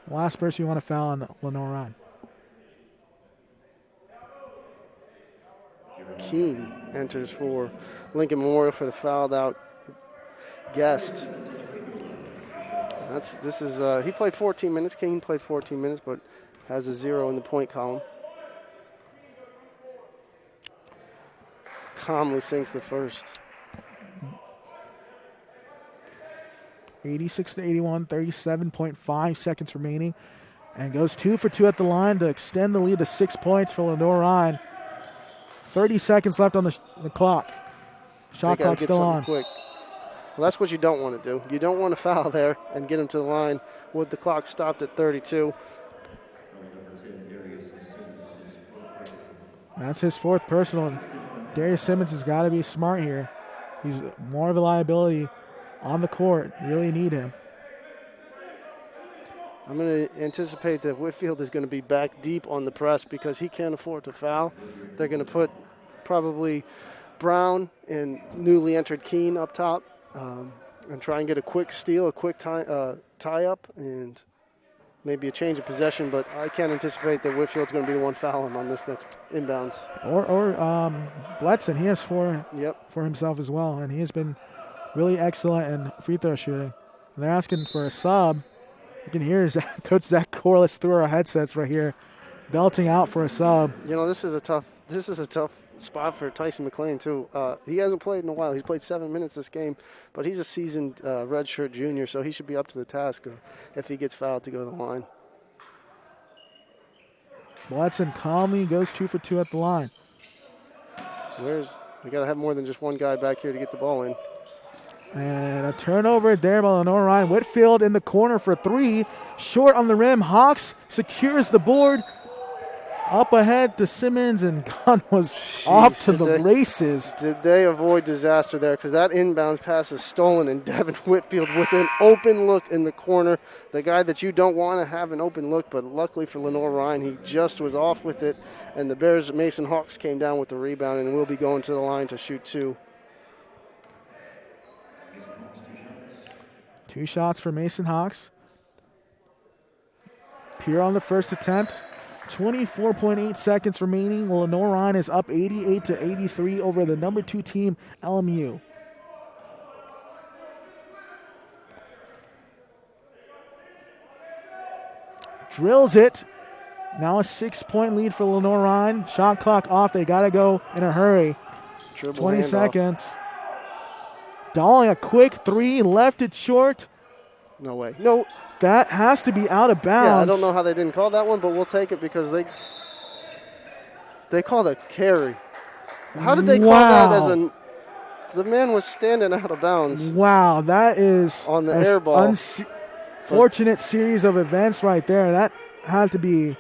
Last person you want to foul on Lenoir-Rhyne. Keene enters for Lincoln Memorial for the fouled out Guest. He played 14 minutes. Keene played 14 minutes, but has a 0 in the point column. Calmly sinks the first. 86-81, 37.5 seconds remaining, and goes 2 for 2 at the line to extend the lead to 6 points for Lenoir-Rhyne. 30 seconds left on the clock. Shot clock still on. Quick. Well, that's what you don't want to do. You don't want to foul there and get him to the line with the clock stopped at 32. That's his 4th personal. Darius Simmons has got to be smart here. He's more of a liability on the court. Really need him. I'm going to anticipate that Whitfield is going to be back deep on the press because he can't afford to foul. They're going to put probably Brown and newly entered Keene up top. And try and get a quick steal, a quick tie-up, and maybe a change of possession, but I can't anticipate that Whitfield's going to be the one fouling on this next inbounds. Or Bledson, he has 4 for himself as well, and he has been really excellent in free throw shooting. And they're asking for a sub. You can hear Coach Zach Corliss through our headsets right here, belting out for a sub. You know, this is a tough spot for Tyson McLean too. He hasn't played in a while. He's played 7 minutes this game, but he's a seasoned redshirt junior, so he should be up to the task if he gets fouled to go to the line. Bledson calmly goes 2 for 2 at the line. We got to have more than just one guy back here to get the ball in. And a turnover there by Lenoir-Rhyne. Whitfield in the corner for 3. Short on the rim. Hawks secures the board. Up ahead to Simmons, and Gunn was off to the races. Did they avoid disaster there? Because that inbounds pass is stolen, and Devin Whitfield with an open look in the corner. The guy that you don't want to have an open look, but luckily for Lenoir-Rhyne, he just was off with it. And the Bears, Mason Hawks, came down with the rebound and will be going to the line to shoot 2. 2 shots for Mason Hawks. Pierre on the first attempt. 24.8 seconds remaining. Lenoir-Rhyne is up 88-83 over the number 2 team, LMU. Drills it. Now a 6-point lead for Lenoir-Rhyne. Shot clock off. They got to go in a hurry. 20 seconds. Dalling a quick 3. Left it short. No way. No. That has to be out of bounds. Yeah, I don't know how they didn't call that one, but we'll take it because they called a carry. How did they call that the man was standing out of bounds? Wow, that is on the air ball. Fortunate series of events right there. That had to be.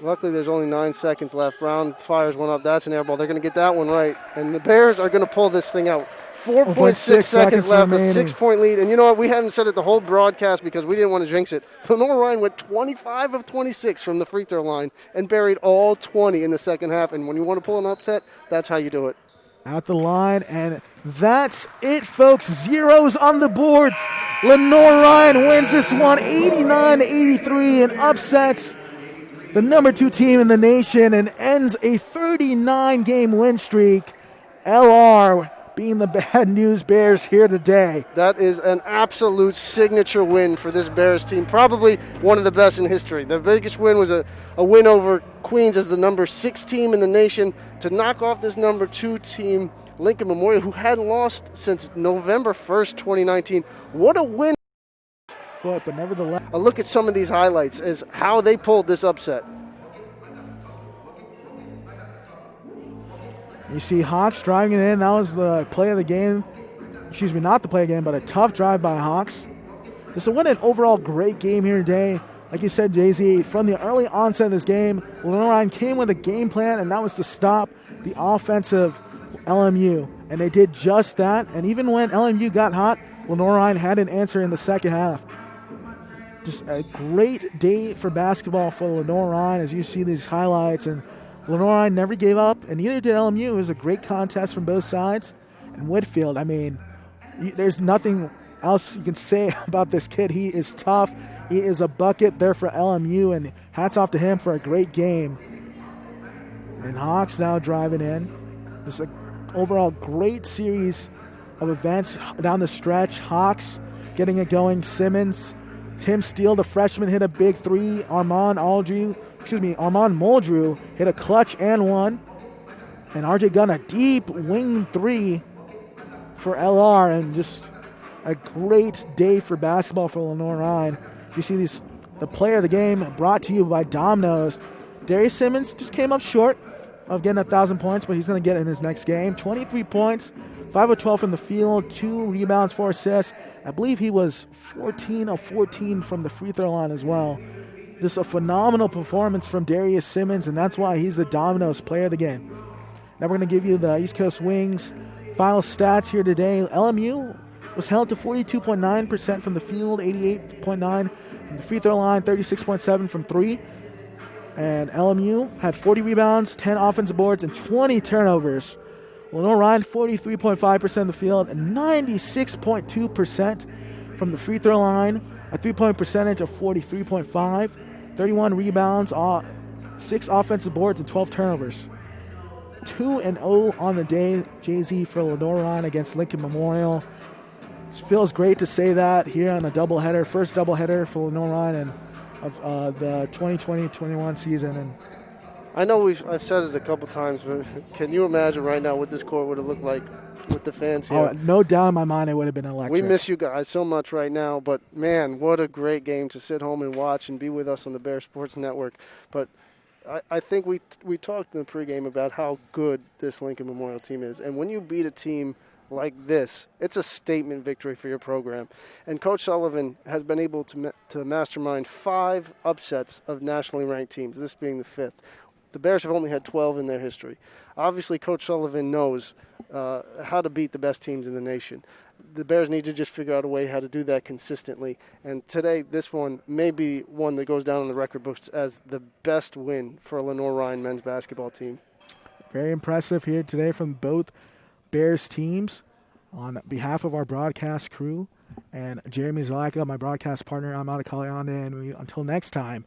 Luckily, there's only 9 seconds left. Brown fires one up. That's an air ball. They're going to get that one right. And the Bears are going to pull this thing out. 4.6 seconds left, a 6-point lead. And you know what? We hadn't said it the whole broadcast because we didn't want to jinx it. Lenoir-Rhyne went 25 of 26 from the free throw line and buried all 20 in the second half. And when you want to pull an upset, that's how you do it. Out the line, and that's it, folks. Zeros on the boards. Lenoir-Rhyne wins this one 89-83 and upsets the number 2 team in the nation and ends a 39-game win streak. LR being the bad news Bears here today. That is an absolute signature win for this Bears team. Probably one of the best in history. The biggest win was a win over Queens as the number 6 team in the nation to knock off this number 2 team, Lincoln Memorial, who hadn't lost since November 1st, 2019. What a win. But nevertheless, a look at some of these highlights as how they pulled this upset. You see Hawks driving it in. That was the play of the game. Excuse me, not the play of the game, but a tough drive by Hawks. This was an overall great game here today. Like you said, Jay-Z, from the early onset of this game, Lenoir-Rhyne came with a game plan, and that was to stop the offensive LMU. And they did just that. And even when LMU got hot, Lenoir-Rhyne had an answer in the second half. Just a great day for basketball for Lenoir-Rhyne as you see these highlights. And Lenoir-Rhyne never gave up, and neither did LMU. It was a great contest from both sides. And Whitfield, I mean, there's nothing else you can say about this kid. He is tough. He is a bucket there for LMU, and hats off to him for a great game. And Hawks now driving in. Just an overall great series of events down the stretch. Hawks getting it going. Simmons, Tim Steele, the freshman, hit a big 3. Armand Muldrew hit a clutch and one. And RJ Gunn, a deep wing 3 for LR, and just a great day for basketball for Lenoir-Rhyne. You see the player of the game brought to you by Domino's. Darius Simmons just came up short of getting 1,000 points, but he's going to get it in his next game. 23 points, 5 of 12 from the field, 2 rebounds, 4 assists. I believe he was 14 of 14 from the free throw line as well. Just a phenomenal performance from Darius Simmons, and that's why he's the Domino's player of the game. Now we're going to give you the East Coast Wings final stats here today. LMU was held to 42.9% from the field, 88.9% from the free throw line, 36.7% from 3. And LMU had 40 rebounds, 10 offensive boards, and 20 turnovers. Lenoir-Rhyne, 43.5% of the field and 96.2% from the free throw line, a three-point percentage of 43.5, 31 rebounds, 6 offensive boards, and 12 turnovers. 2-0 on the day, Jay-Z, for Lenoir-Rhyne against Lincoln Memorial. It feels great to say that here on a doubleheader, first doubleheader for Lenoir-Rhyne and of the 2020-21 season. And I know I've said it a couple times, but can you imagine right now what this court would have looked like with the fans here? No doubt in my mind it would have been electric. We miss you guys so much right now, but man, what a great game to sit home and watch and be with us on the Bear Sports Network. But I think we talked in the pregame about how good this Lincoln Memorial team is. And when you beat a team like this, it's a statement victory for your program. And Coach Sullivan has been able to mastermind 5 upsets of nationally ranked teams, this being the 5th. The Bears have only had 12 in their history. Obviously, Coach Sullivan knows how to beat the best teams in the nation. The Bears need to just figure out a way how to do that consistently. And today, this one may be one that goes down in the record books as the best win for a Lenoir-Rhyne men's basketball team. Very impressive here today from both Bears teams. On behalf of our broadcast crew and Jeremy Zalaka, my broadcast partner, I'm out of Calianda, and until next time,